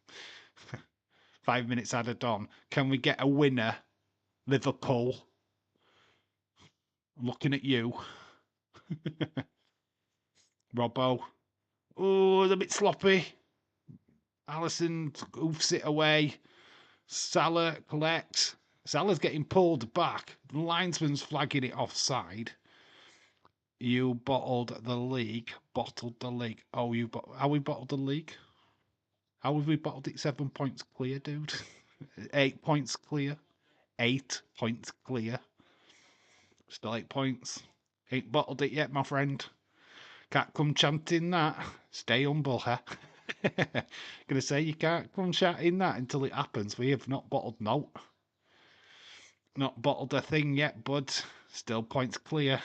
5 minutes added on. Can we get a winner? Liverpool. I'm looking at you. Robbo. Oh, it's a bit sloppy. Alisson hoofs it away. Salah collects. Salah's getting pulled back. The linesman's flagging it offside. You bottled the league. Bottled the league. Oh, how we bottled the league? How have we bottled it? 7 points clear, dude. 8 points clear. 8 points clear. Still 8 points. Ain't bottled it yet, my friend. Can't come chanting that. Stay humble, huh? Gonna say you can't come chanting that until it happens. We have not bottled no. Not bottled a thing yet, bud. Still points clear.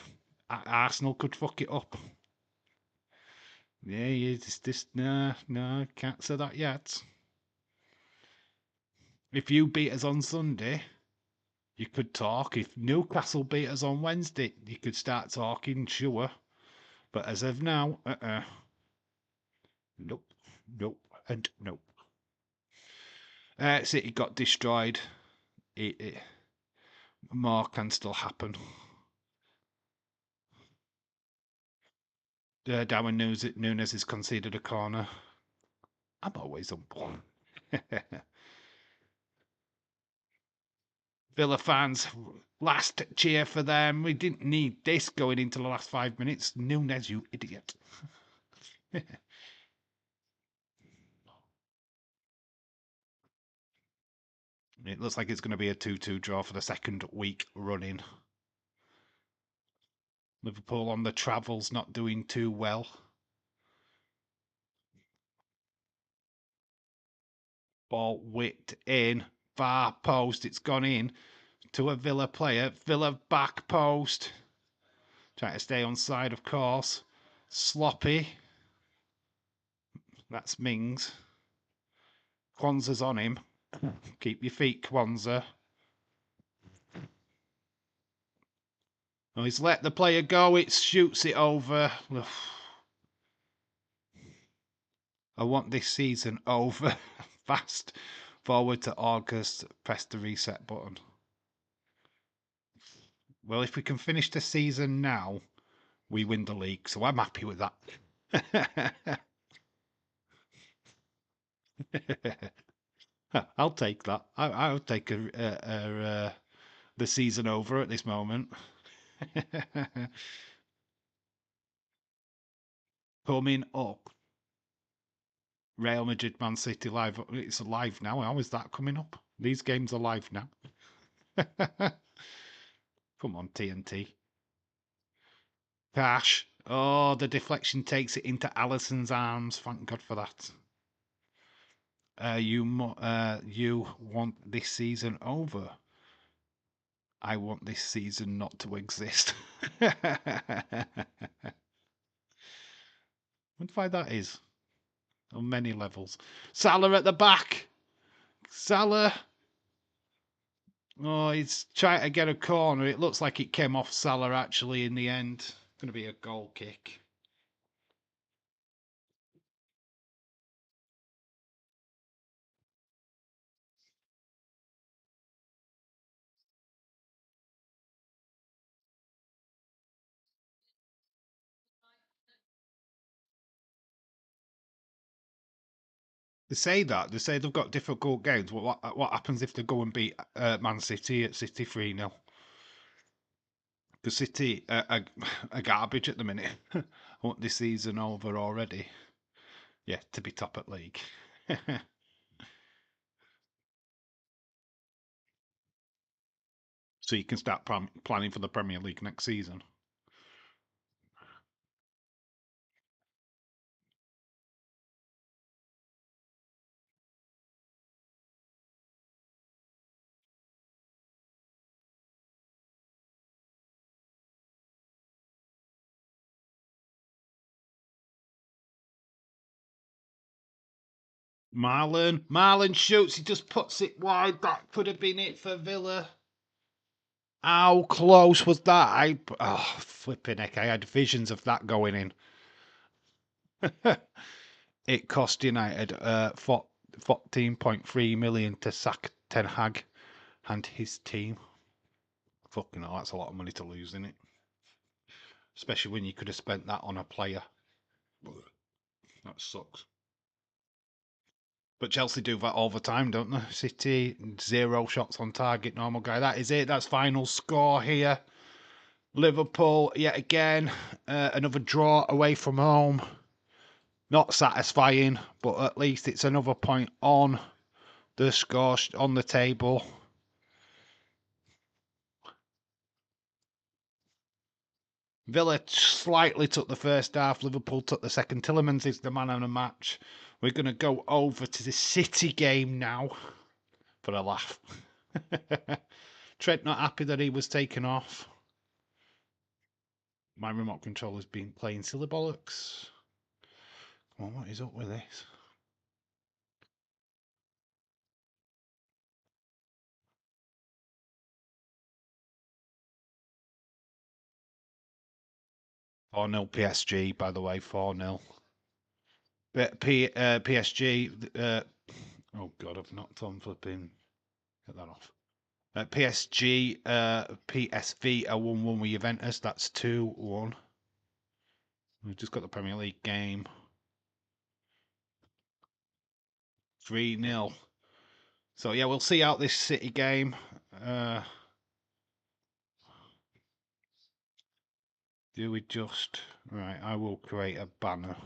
Arsenal could fuck it up. Yeah, it's just no, can't say that yet. If you beat us on Sunday, you could talk. If Newcastle beat us on Wednesday, you could start talking, sure. But as of now, nope, nope, and nope. City got destroyed. More can still happen. Darwin Nunes has conceded a corner. I'm always on point. Villa fans, last cheer for them. We didn't need this going into the last 5 minutes. Nunes, you idiot. It looks like it's going to be a 2-2 draw for the second week running. Liverpool on the travels, not doing too well. Ball whipped in, far post. It's gone in to a Villa player. Villa back post. Trying to stay on side, of course. Sloppy. That's Mings. Kwanzaa's on him. Keep your feet, Kwanzaa. Oh, he's let the player go. It shoots it over. I want this season over. Fast forward to August. Press the reset button. Well, if we can finish the season now, we win the league. So I'm happy with that. I'll take that. I'll take the season over at this moment. Coming up, Real Madrid, Man City live. It's live now. How is that coming up? These games are live now. Come on, TNT. Cash. Oh, the deflection takes it into Alisson's arms. Thank God for that. You want this season over. I want this season not to exist. Wonder why that is. On many levels. Salah at the back. Salah. Oh, he's trying to get a corner. It looks like it came off Salah actually in the end. Going to be a goal kick. They say that. They say they've got difficult games. What happens if they go and beat Man City at City 3-0? Because City are garbage at the minute. I want this season over already. Yeah, to be top at league. So you can start planning for the Premier League next season. Marlon shoots. He just puts it wide. That could have been it for Villa. How close was that? Flipping heck. I had visions of that going in. It cost United 14.3 million to sack Ten Hag and his team. Fucking hell, that's a lot of money to lose, isn't it? Especially when you could have spent that on a player. That sucks. But Chelsea do that all the time, don't they? City, 0 shots on target, normal guy. That is it. That's final score here. Liverpool, yet again, another draw away from home. Not satisfying, but at least it's another point on the score, on the table. Villa slightly took the first half. Liverpool took the second. Tielemans is the man of the match. We're going to go over to the City game now for a laugh. Trent not happy that he was taken off. My remote control has been playing silly bollocks. Come on, what is up with this? Four 0 PSG, by the way, 4-0. PSG. Oh God, I've knocked on flipping. Get that off. PSG, PSV are 1-1 with Juventus. That's 2-1. We've just got the Premier League game. 3-0. So yeah, we'll see out this City game. Do we just... Right, I will create a banner.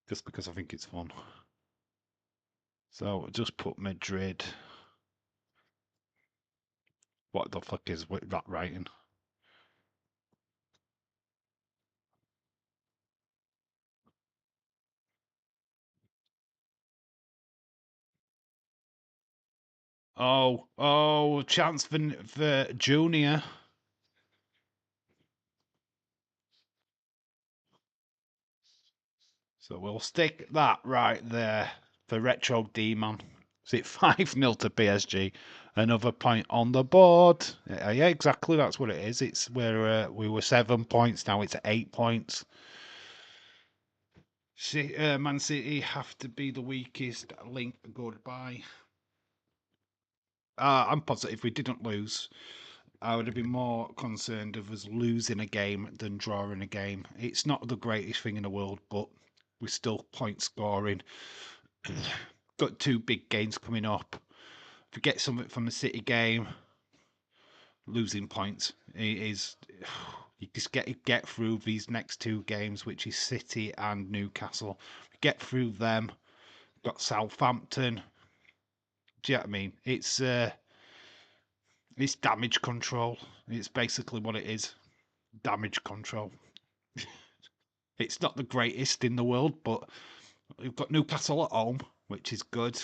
Just because I think it's fun. So just put Madrid. What the fuck is that writing? Oh, chance for Junior. So we'll stick that right there for Retro Demon. Is it 5-0 to PSG? Another point on the board. Yeah, exactly. That's what it is. It's where we were 7 points. Now it's 8 points. Man City have to be the weakest link. Goodbye. I'm positive we didn't lose. I would have been more concerned of us losing a game than drawing a game. It's not the greatest thing in the world, but we're still point scoring. Got 2 big games coming up. If we get something from the City game, losing points is you just get through these next 2 games, which is City and Newcastle. Get through them. Got Southampton. Do you know what I mean? It's damage control. It's basically what it is. Damage control. It's not the greatest in the world, but we've got Newcastle at home, which is good.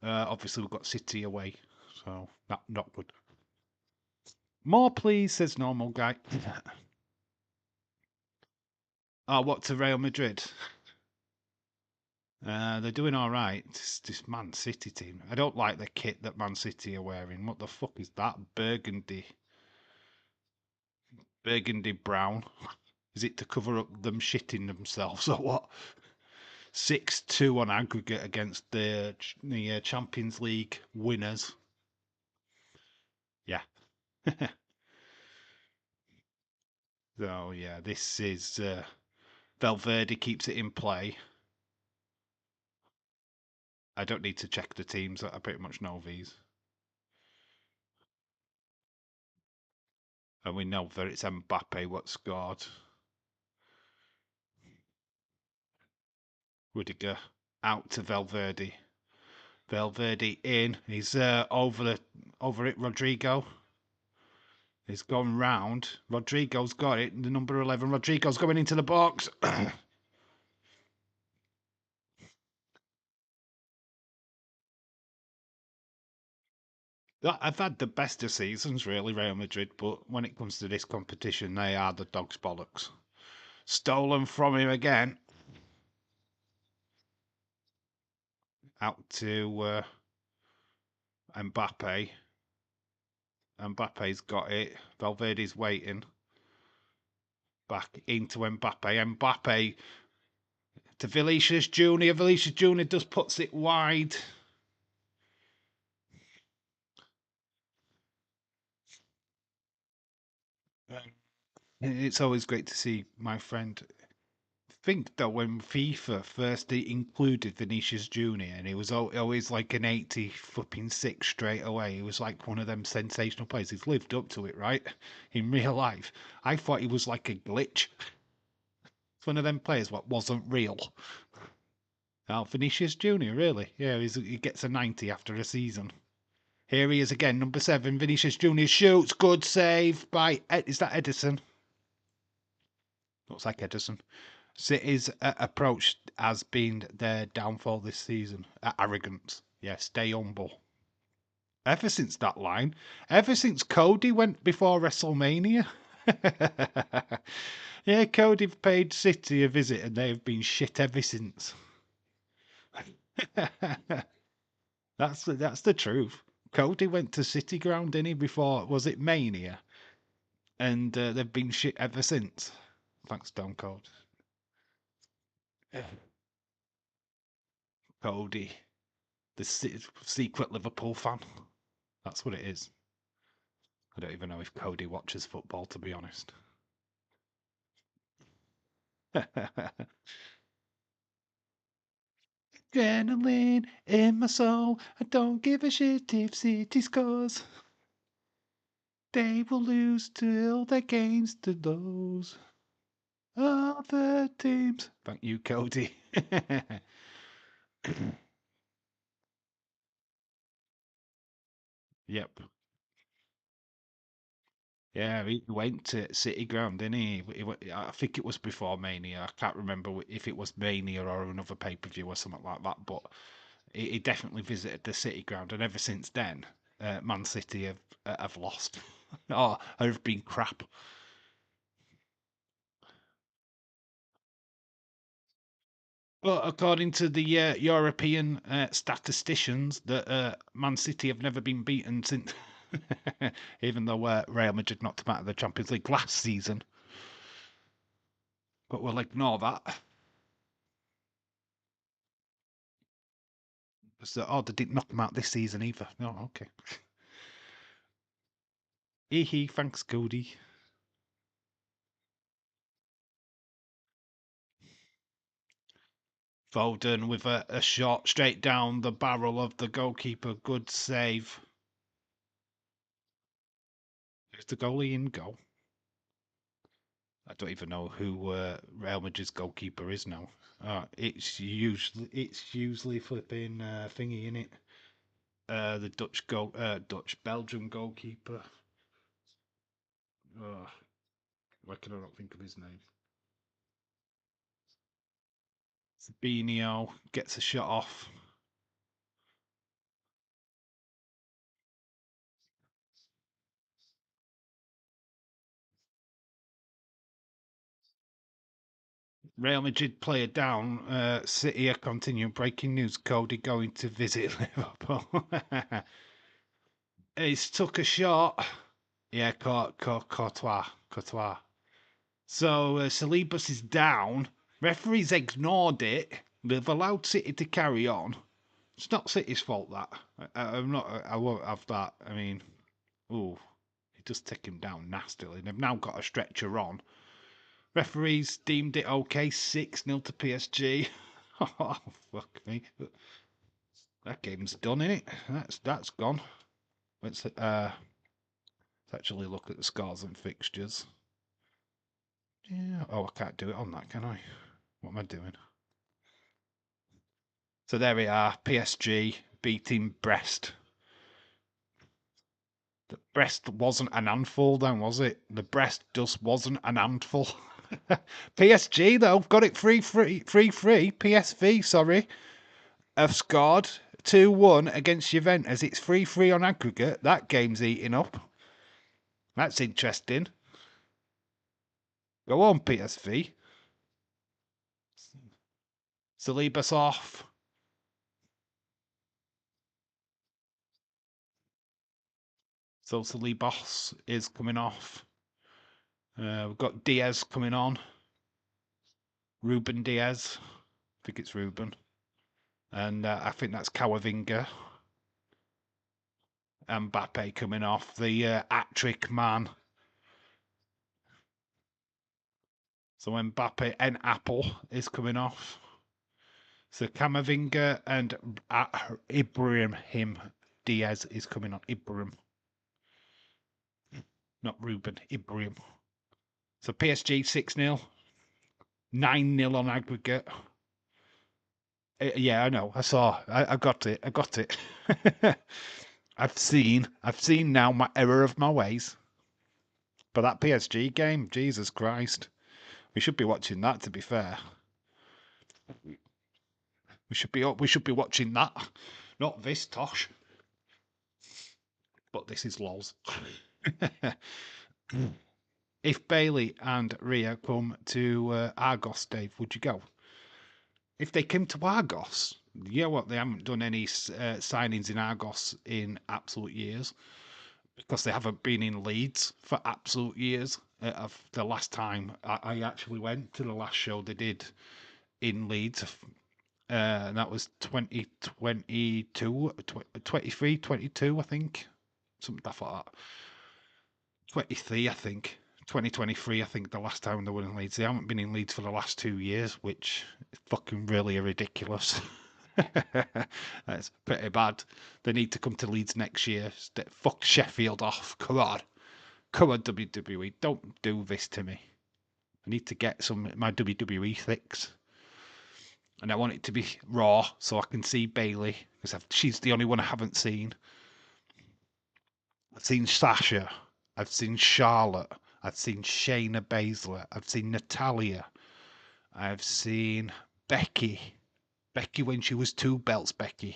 Obviously, we've got City away, so not good. More, please, says normal guy. Oh, what, to Real Madrid? They're doing all right. This Man City team. I don't like the kit that Man City are wearing. What the fuck is that? Burgundy brown. Is it to cover up them shitting themselves or what? 6-2 on aggregate against the Champions League winners. Yeah. So yeah, this is Valverde keeps it in play. I don't need to check the teams. I pretty much know these. And we know that it's Mbappe what scored. Rudiger out to Valverde. Valverde in. He's over it. Rodrigo. He's gone round. Rodrigo's got it. The number 11. Rodrigo's going into the box. I've had the best of seasons, really, Real Madrid, but when it comes to this competition, they are the dog's bollocks. Stolen from him again. Out to Mbappe. Mbappe's got it. Valverde's waiting. Back into Mbappe. Mbappe to Vinicius Junior. Vinicius Junior just puts it wide. It's always great to see my friend think though when FIFA first included Vinicius Junior, and he was always like an 80 flipping six straight away. He was like one of them sensational players. He's lived up to it, right? In real life, I thought he was like a glitch. It's one of them players what wasn't real. Now Vinicius Junior, really? Yeah, he gets a 90 after a season. Here he is again, number 7. Vinicius Junior shoots, good save by is that Edison? Looks like Edison. City's approach has been their downfall this season. Arrogance. Yeah, stay humble. Ever since that line, ever since Cody went before WrestleMania. Yeah, Cody paid City a visit and they've been shit ever since. That's the truth. Cody went to City Ground, didn't he, before, was it Mania? And they've been shit ever since. Thanks, Stone Cold. Cody, the secret Liverpool fan. That's what it is. I don't even know if Cody watches football, to be honest. Adrenaline in my soul. I don't give a shit if City scores. They will lose till their gains to those other teams. Thank you, Cody. Yep. Yeah, he went to City Ground, didn't he? I think it was before Mania. I can't remember if it was Mania or another pay per view or something like that. But he definitely visited the City Ground, and ever since then, Man City have lost or have been crap. Well, according to the European statisticians, that Man City have never been beaten since, even though Real Madrid knocked them out of the Champions League last season. But we'll ignore that. So, oh, they didn't knock them out this season either. No, okay. Hee thanks, Cody. Foden with a shot straight down the barrel of the goalkeeper. Good save. Is the goalie in goal? I don't even know who Real Madrid's goalkeeper is now. It's usually flipping thingy in it. The Dutch Belgium goalkeeper. Why can I not think of his name? Fabinho gets a shot off. Real Madrid player down. City are continuing. Breaking news: Cody going to visit Liverpool. He's took a shot. Yeah, Courtois. So Salibus is down. Referees ignored it. They've allowed City to carry on. It's not City's fault that. I'm not. I won't have that. I mean, ooh, he just take him down nastily. They've now got a stretcher on. Referees deemed it okay. 6-0 to PSG. Oh fuck me. That game's done, innit? That's gone. Let's actually look at the scores and fixtures. Yeah. Oh, I can't do it on that, can I? What am I doing? So there we are. PSG beating Brest. The Brest wasn't an handful, then, was it? The Brest just wasn't an handful. PSG though got it 3-3. PSV, sorry, have scored 2-1 against Juventus. It's 3-3 on aggregate. That game's eating up. That's interesting. Go on, PSV. Salibas off. So Salibas is coming off. We've got Diaz coming on. Ruben Diaz. I think it's Ruben. And I think that's Kawavinga. Mbappe coming off. The hat-trick man. So Mbappe and Apple is coming off. So Camavinga and Ibrahim Diaz is coming on. Ibrahim, not Ruben. Ibrahim. So PSG 6-0, 9-0 on aggregate. Yeah, I know. I saw. I got it. I got it. I've seen now my error of my ways. But that PSG game, Jesus Christ, we should be watching that. To be fair, we should be watching that, not this Tosh. But this is lols. If Bailey and Ria come to Argos, Dave, would you go? If they came to Argos, you know what? They haven't done any signings in Argos in absolute years because they haven't been in Leeds for absolute years. Of the last time I actually went to the last show they did in Leeds, and that was 2022, 23, 22, I think. Something like that. 23, I think. 2023, I think, the last time they were in Leeds. They haven't been in Leeds for the last 2 years, which is fucking really ridiculous. That's pretty bad. They need to come to Leeds next year. Fuck Sheffield off. Come on. Come on, WWE. Don't do this to me. I need to get my WWE fix. And I want it to be Raw so I can see Bailey, because she's the only one I haven't seen. I've seen Sasha. I've seen Charlotte. I've seen Shayna Baszler. I've seen Natalia. I've seen Becky. Becky when she was 2 belts, Becky.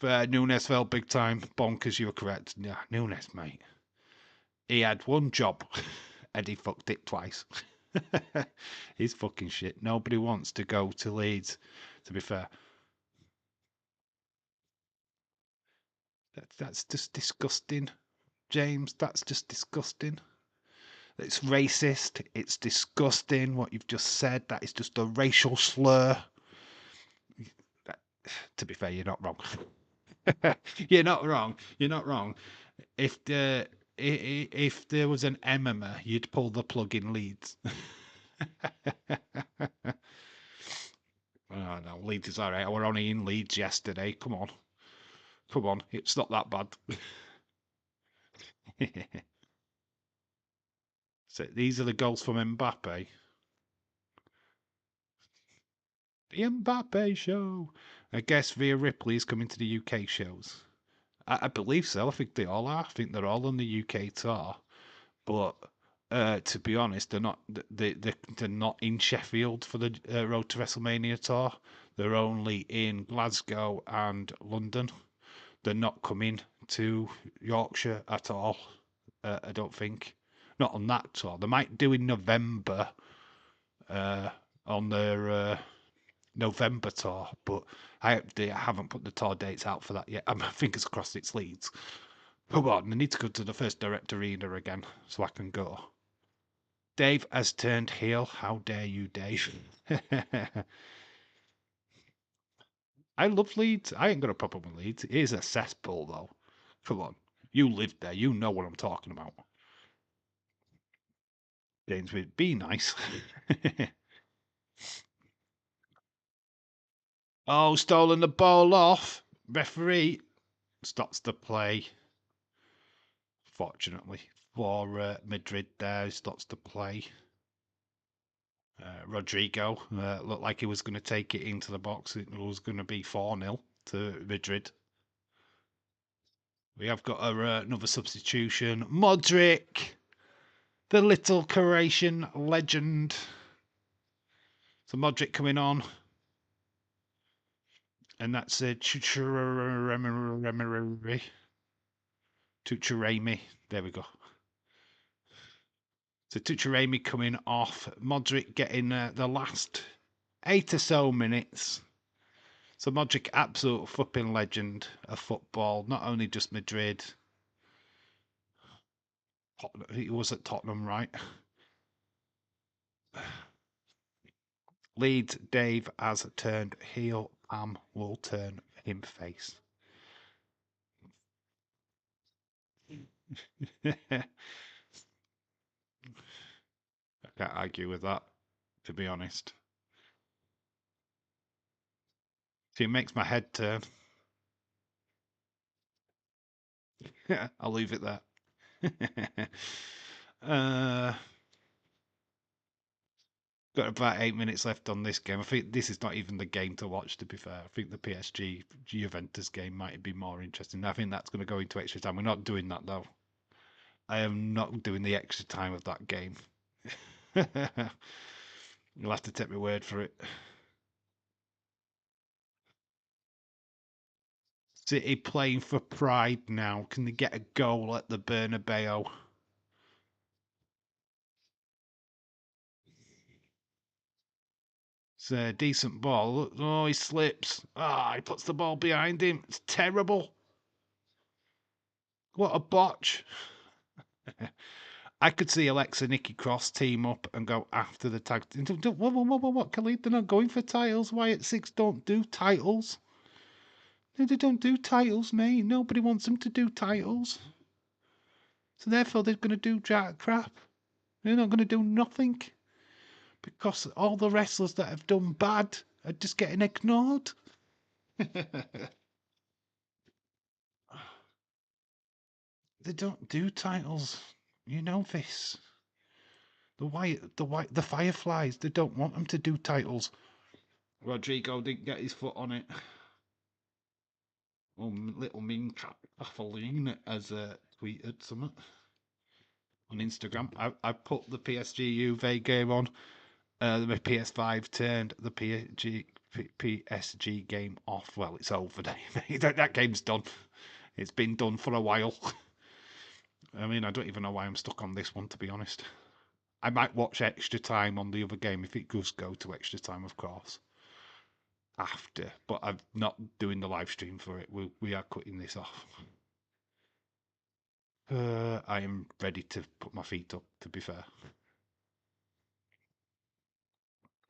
Nunes fell big time. Bonkers, you were correct. Yeah, Nunes, mate. He had one job and he fucked it twice. He's fucking shit. Nobody wants to go to Leeds, to be fair. That's just disgusting, James. That's just disgusting. It's racist. It's disgusting what you've just said. That is just a racial slur. To be fair, you're not wrong. You're not wrong. You're not wrong. If there was an MMA, you'd pull the plug in Leeds. Oh no, Leeds is alright. I were only in Leeds yesterday. Come on. Come on. It's not that bad. So these are the goals from Mbappe. The Mbappe show. I guess Via Ripley is coming to the UK shows. I believe so. I think they all are. I think they're all on the UK tour. But to be honest, they're not in Sheffield for the Road to WrestleMania tour. They're only in Glasgow and London. They're not coming to Yorkshire at all. I don't think. Not on that tour. They might do in November on their November tour, but they haven't put the tour dates out for that yet. I'm fingers crossed it's Leeds. Come on, I need to go to the first direct arena again so I can go. Dave has turned heel. How dare you, Dave? I love Leeds. I ain't got a problem with Leeds. It is a cesspool, though. Come on. You lived there. You know what I'm talking about. James, be nice. Oh, stolen the ball off. Referee stops the play. Fortunately for Madrid there, stops the play. Rodrigo looked like he was going to take it into the box. It was going to be 4-0 to Madrid. We have got another substitution. Modric, the little Croatian legend. So Modric coming on. And that's Tucharemi. There we go. So Tucharemi coming off. Modric getting the last 8 or so minutes. So Modric, absolute flipping legend of football. Not only just Madrid. He was at Tottenham, right? Leeds, Dave has turned heel. Pam will turn him face. Can't argue with that, to be honest. See, it makes my head turn. I'll leave it there. uh, got about 8 minutes left on this game. I think this is not even the game to watch, to be fair. I think the PSG Juventus game might be more interesting. I think that's going to go into extra time. We're not doing that, though. I am not doing the extra time of that game. You'll have to take my word for it. City playing for pride now. Can they get a goal at the Bernabeu? It's a decent ball. Oh, he slips. Ah, he puts the ball behind him. It's terrible. What a botch. I could see Alexa Nikki Cross team up and go after the tag. What? Khalid, they're not going for titles. Why at 6 don't do titles? They don't do titles, mate. Nobody wants them to do titles. So therefore they're going to do jack crap. They're not going to do nothing. Because all the wrestlers that have done bad are just getting ignored. They don't do titles. You know this. The Fireflies, they don't want them to do titles. Rodrigo didn't get his foot on it. Well, little mean cat Kathleen has tweeted something on Instagram. I put the PSG Juve game on. The PS5 turned the PSG game off. Well, it's over, Dave. That game's done. It's been done for a while. I mean, I don't even know why I'm stuck on this one, to be honest. I might watch extra time on the other game if it does go to extra time, of course. After, but I'm not doing the live stream for it. We are cutting this off. I am ready to put my feet up, to be fair.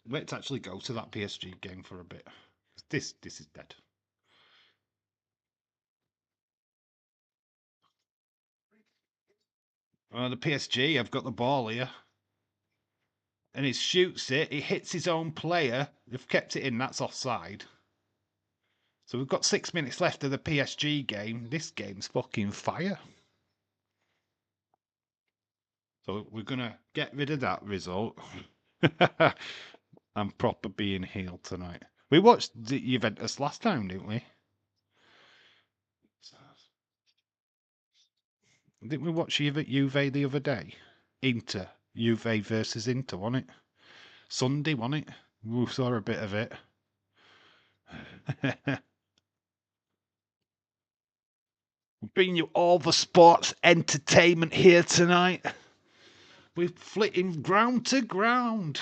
Let's actually go to that PSG game for a bit. This is dead. The PSG, I've got the ball here. And he shoots it. He hits his own player. They've kept it in. That's offside. So we've got 6 minutes left of the PSG game. This game's fucking fire. So we're going to get rid of that result. I'm proper being healed tonight. We watched the Juventus last time, didn't we? Didn't we watch Juve the other day? Inter. Juve versus Inter, wasn't it? Sunday, wasn't it? We saw a bit of it. Bringing you all the sports entertainment here tonight. We're flitting ground to ground.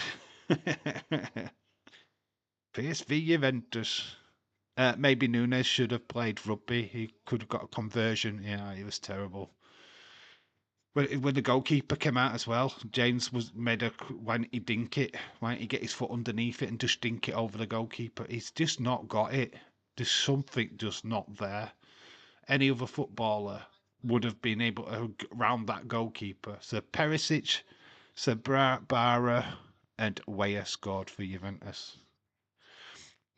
PSV Juventus. Maybe Nunes should have played rugby. He could have got a conversion. Yeah, he was terrible. When the goalkeeper came out as well, James was made a. Why didn't he dink it? Why didn't he get his foot underneath it and just dink it over the goalkeeper? He's just not got it. There's something just not there. Any other footballer would have been able to round that goalkeeper. So Perisic, Sabara, and Weah scored for Juventus.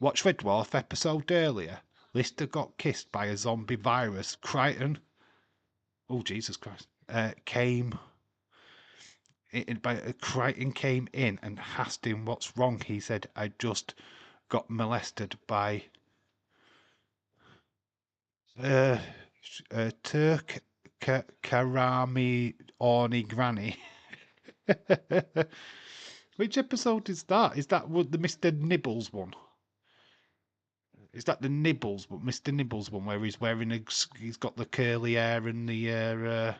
Watch Red Dwarf episode earlier. Lister got kissed by a zombie virus. Crichton, oh Jesus Christ, came Crichton came in and asked him what's wrong. He said, I just got molested by Turk Karami Orni Granny. Which episode is that? Is that the Mr. Nibbles one? Is that the Nibbles, but Mr. Nibbles one where he's wearing he's got the curly hair and the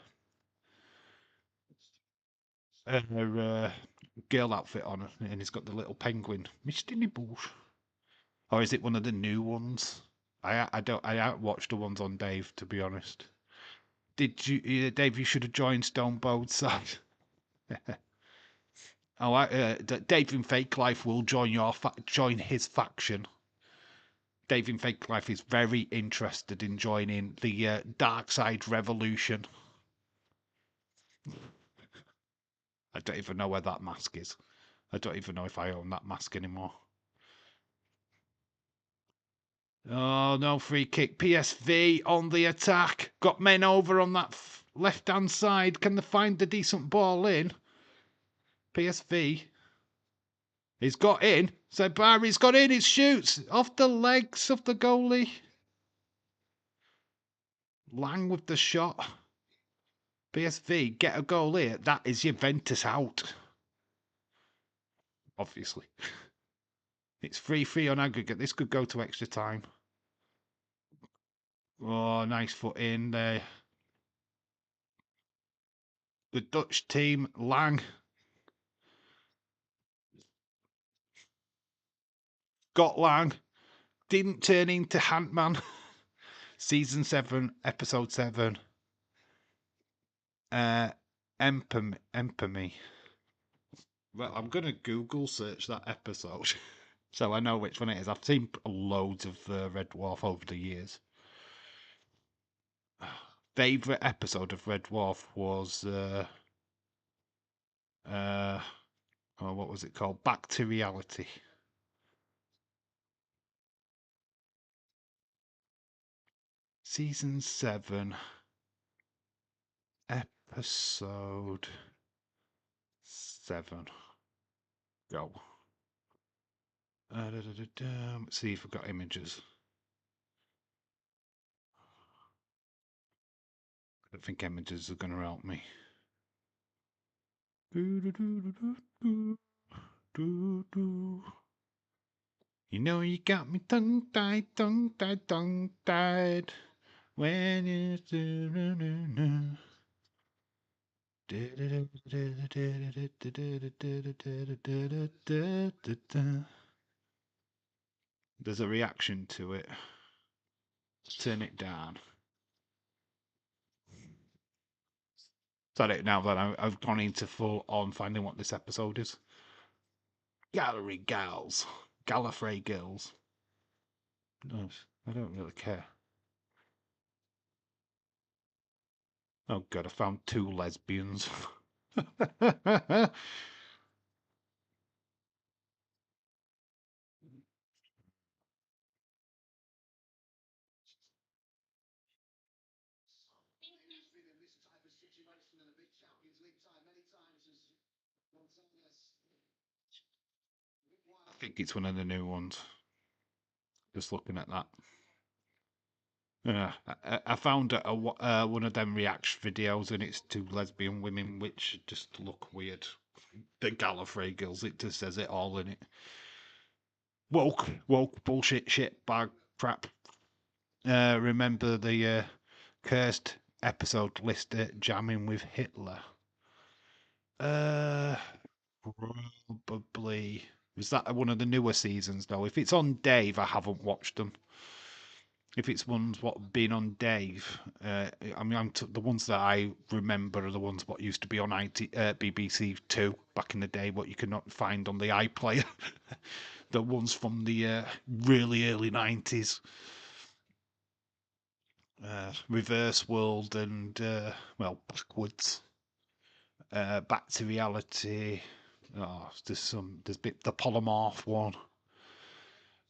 girl outfit on, and he's got the little penguin, Mr. Nibbles. Or is it one of the new ones? I don't. I outwatched the ones on Dave, to be honest. Did you, Dave? You should have joined Stone Bold's side. Oh, Dave in Fake Life will join his faction. Dave in Fake Life is very interested in joining the Dark Side Revolution. I don't even know where that mask is. I don't even know if I own that mask anymore. Oh, no free kick. PSV on the attack. Got men over on that left-hand side. Can they find the decent ball in? PSV. He's got in. Sabari's got in. It shoots off the legs of the goalie. Lang with the shot. PSV get a goal here. That is Juventus out. Obviously. It's 3-3 on aggregate. This could go to extra time. Oh, nice foot in there. The Dutch team, Lang. Got Lang. Didn't turn into Handman. Season 7, episode 7. Empamy. Well, I'm going to Google search that episode so I know which one it is. I've seen loads of Red Dwarf over the years. Favourite episode of Red Dwarf was what was it called? Back to Reality. Season 7, episode 7. Go. Let's see if we've got images. I don't think images are going to help me. You know you got me tongue-tied when it's... There's a reaction to it. Turn it down. Is that it now that I've gone into full on finding what this episode is? Gallery Gals. Gallifrey Girls. No, I don't really care. Oh god, I found 2 lesbians. I think it's one of the new ones. Just looking at that. Yeah, I found one of them reaction videos, and it's 2 lesbian women which just look weird. The Gallifrey Girls, it just says it all in it. Woke, bullshit, shit, bag, crap. Remember the cursed episode Lister jamming with Hitler? Probably. Was that one of the newer seasons, though? If it's on Dave, I haven't watched them. If it's ones what have been on Dave, I mean, the ones that I remember are the ones what used to be on BBC Two back in the day, what you cannot find on the iPlayer. The ones from the really early 90s. Reverse World and, well, Backwards. Back to Reality. Oh, there's the Polymorph one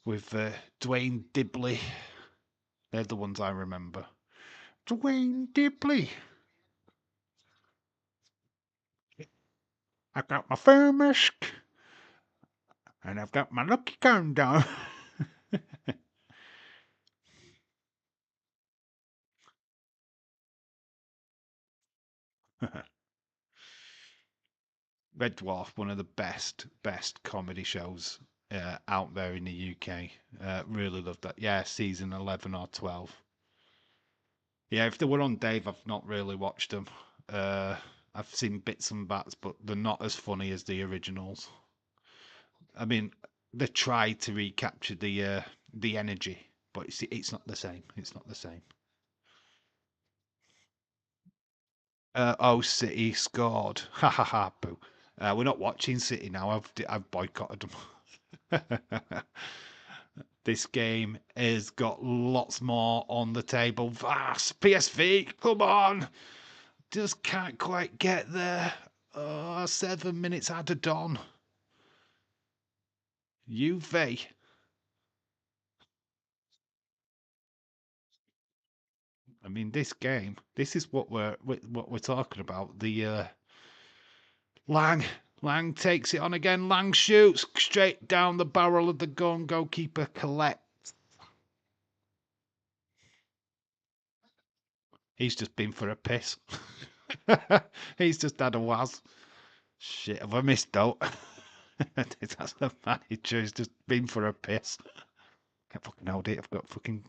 with Dwayne Dibley. They're the ones I remember. Dwayne Dibley. I've got my thermos and I've got my lucky countdown. Red Dwarf, one of the best comedy shows out there in the UK. Really loved that. Yeah, season 11 or 12. Yeah, if they were on Dave, I've not really watched them. I've seen bits and bats, but they're not as funny as the originals. I mean, they tried to recapture the energy, but it's not the same. It's not the same. City scored. Ha ha ha! Boo. We're not watching City now. I've boycotted them. This game has got lots more on the table. Vast PSV, come on! Just can't quite get there. Oh, 7 minutes added on. Juve. I mean, this game. This is what we're talking about. The Lang. Lang takes it on again. Lang shoots straight down the barrel of the gun. Goalkeeper collects. He's just been for a piss. He's just had a waz. Shit, have I missed out? That's the manager. He's just been for a piss. Can't fucking hold it. I've got fucking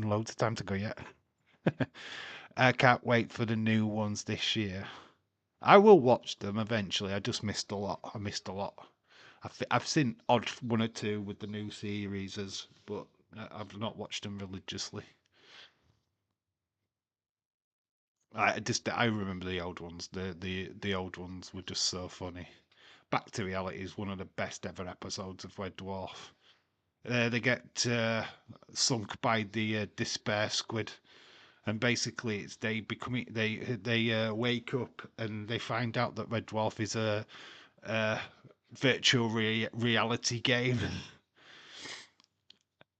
loads of time to go yet. I can't wait for the new ones this year. I will watch them eventually. I just missed a lot. I missed a lot. I've seen odd one or two with the new series, but I've not watched them religiously. I remember the old ones. The old ones were just so funny. Back to Reality is one of the best ever episodes of Red Dwarf. They get sunk by the despair squid, and basically it's they wake up and they find out that Red Dwarf is a virtual reality game,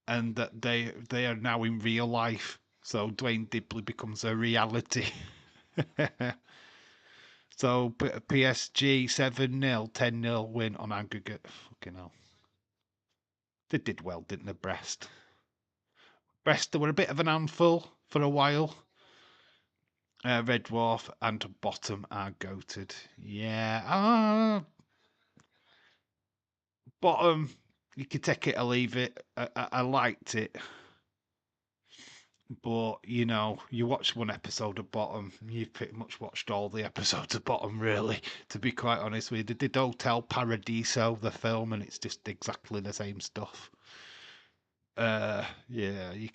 and that they are now in real life. So Dwayne Dibley becomes a reality. So PSG 7-0, 10-0 win on aggregate. Fucking hell. They did well, didn't they, Brest? Brest, they were a bit of an handful for a while. Red Dwarf and Bottom are goated. Yeah. Bottom, you could take it or leave it. I liked it. But, you watch one episode of Bottom, you've pretty much watched all the episodes of Bottom, really, to be quite honest with you. They did Hotel Paradiso, the film, and it's just exactly the same stuff. Yeah,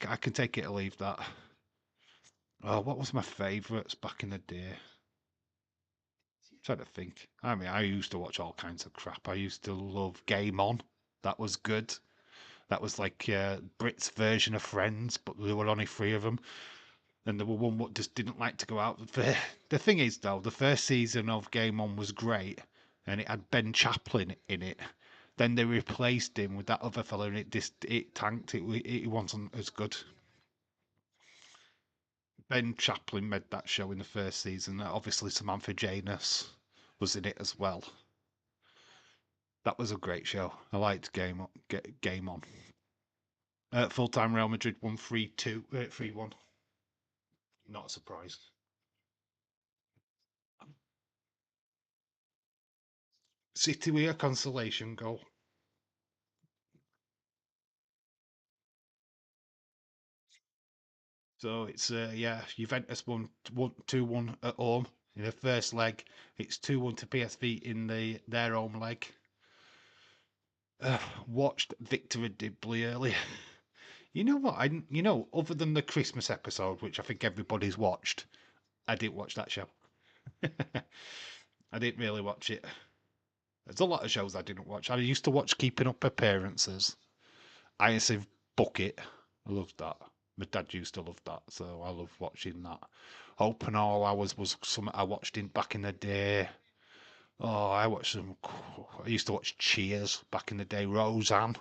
I can take it or leave that. Oh, what was my favourites back in the day? I'm trying to think. I mean, I used to watch all kinds of crap. I used to love Game On. That was good. That was like Brits' version of Friends, but there were only three of them. And there were one that just didn't like to go out. The thing is, though, the first season of Game On was great, and it had Ben Chaplin in it. Then they replaced him with that other fellow, and it tanked. It wasn't as good. Ben Chaplin made that show in the first season. Obviously, Samantha Janus was in it as well. That was a great show. I liked Game On. Full time Real Madrid won 3-2, 3-1. Not a surprise. City with a consolation goal. So it's Juventus won 2-1 at home in the first leg. It's 2-1 to PSV in their home leg. Watched Victor Dibley earlier. You know what? Other than the Christmas episode, which I think everybody's watched, I didn't watch that show. I didn't really watch it. There's a lot of shows I didn't watch. I used to watch Keeping Up Appearances. ISIV Bucket. I loved that. My dad used to love that, so I love watching that. Open All Hours was something I watched back in the day. Oh, I used to watch Cheers back in the day. Roseanne,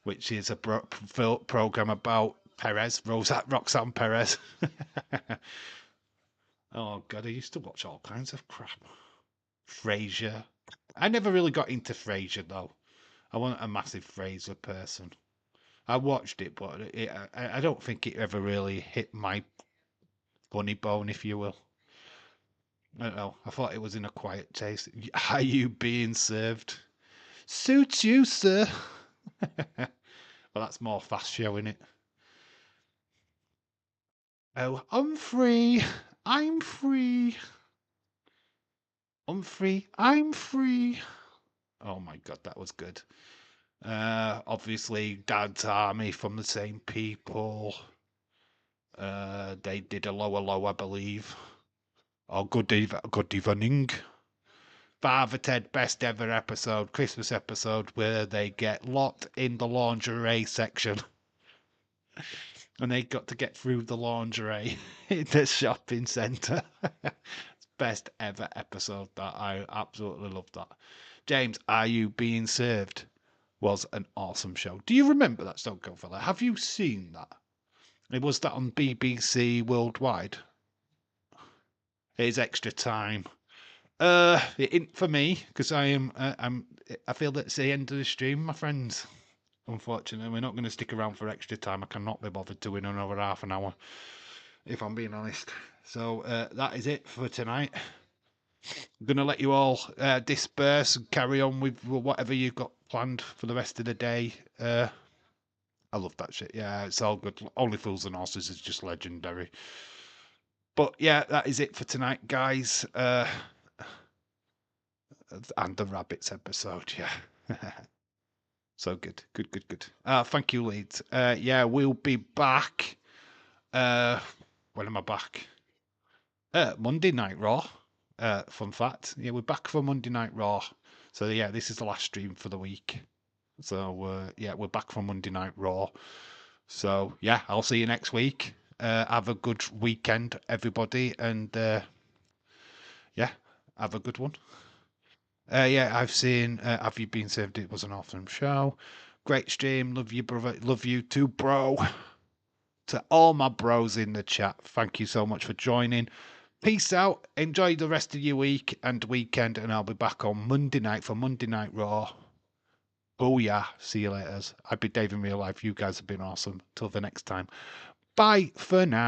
which is a program about Roxanne Perez. Oh God, I used to watch all kinds of crap. Frasier. I never really got into Frasier though. I wasn't a massive Frasier person. I watched it, but I don't think it ever really hit my funny bone, if you will. I don't know. I thought it was in a quiet taste. Are you being served? Suits you, sir. Well, that's more fast show, isn't it? Oh, I'm free. I'm free. I'm free. I'm free. Oh my God, that was good. Obviously, Dad's Army from the same people. They did a lower, I believe. Oh, good evening. Father Ted best ever episode, Christmas episode, where they get locked in the lingerie section. And they got to get through the lingerie in the shopping centre. It's best ever episode. That I absolutely loved that. James, Are You Being Served was an awesome show. Do you remember that Stone Cold Fella? Have you seen that? It was that on BBC Worldwide. It is Extra Time. For me, because I feel that it's the end of the stream, my friends. Unfortunately, we're not going to stick around for Extra Time. I cannot be bothered doing another half an hour, if I'm being honest. So that is it for tonight. I'm going to let you all disperse and carry on with whatever you've got planned for the rest of the day. I love that shit. Yeah, it's all good. Only Fools and Horses is just legendary. But yeah, that is it for tonight, guys. And the Rabbits episode, yeah. So good. Thank you, Leeds. Yeah, we'll be back. When am I back? Monday Night Raw. Fun fact. Yeah, we're back for Monday Night Raw. So yeah, this is the last stream for the week. So yeah, we're back for Monday Night Raw. So yeah, I'll see you next week. Have a good weekend, everybody, and yeah, have a good one. Yeah, I've seen Have You Been Served? It was an awesome show. Great stream. Love you, brother. Love you too, bro. To all my bros in the chat, thank you so much for joining. Peace out. Enjoy the rest of your week and weekend, and I'll be back on Monday night for Monday Night Raw. Oh yeah. See you later. I've been Dave in real life. You guys have been awesome. Till the next time. Bye for now.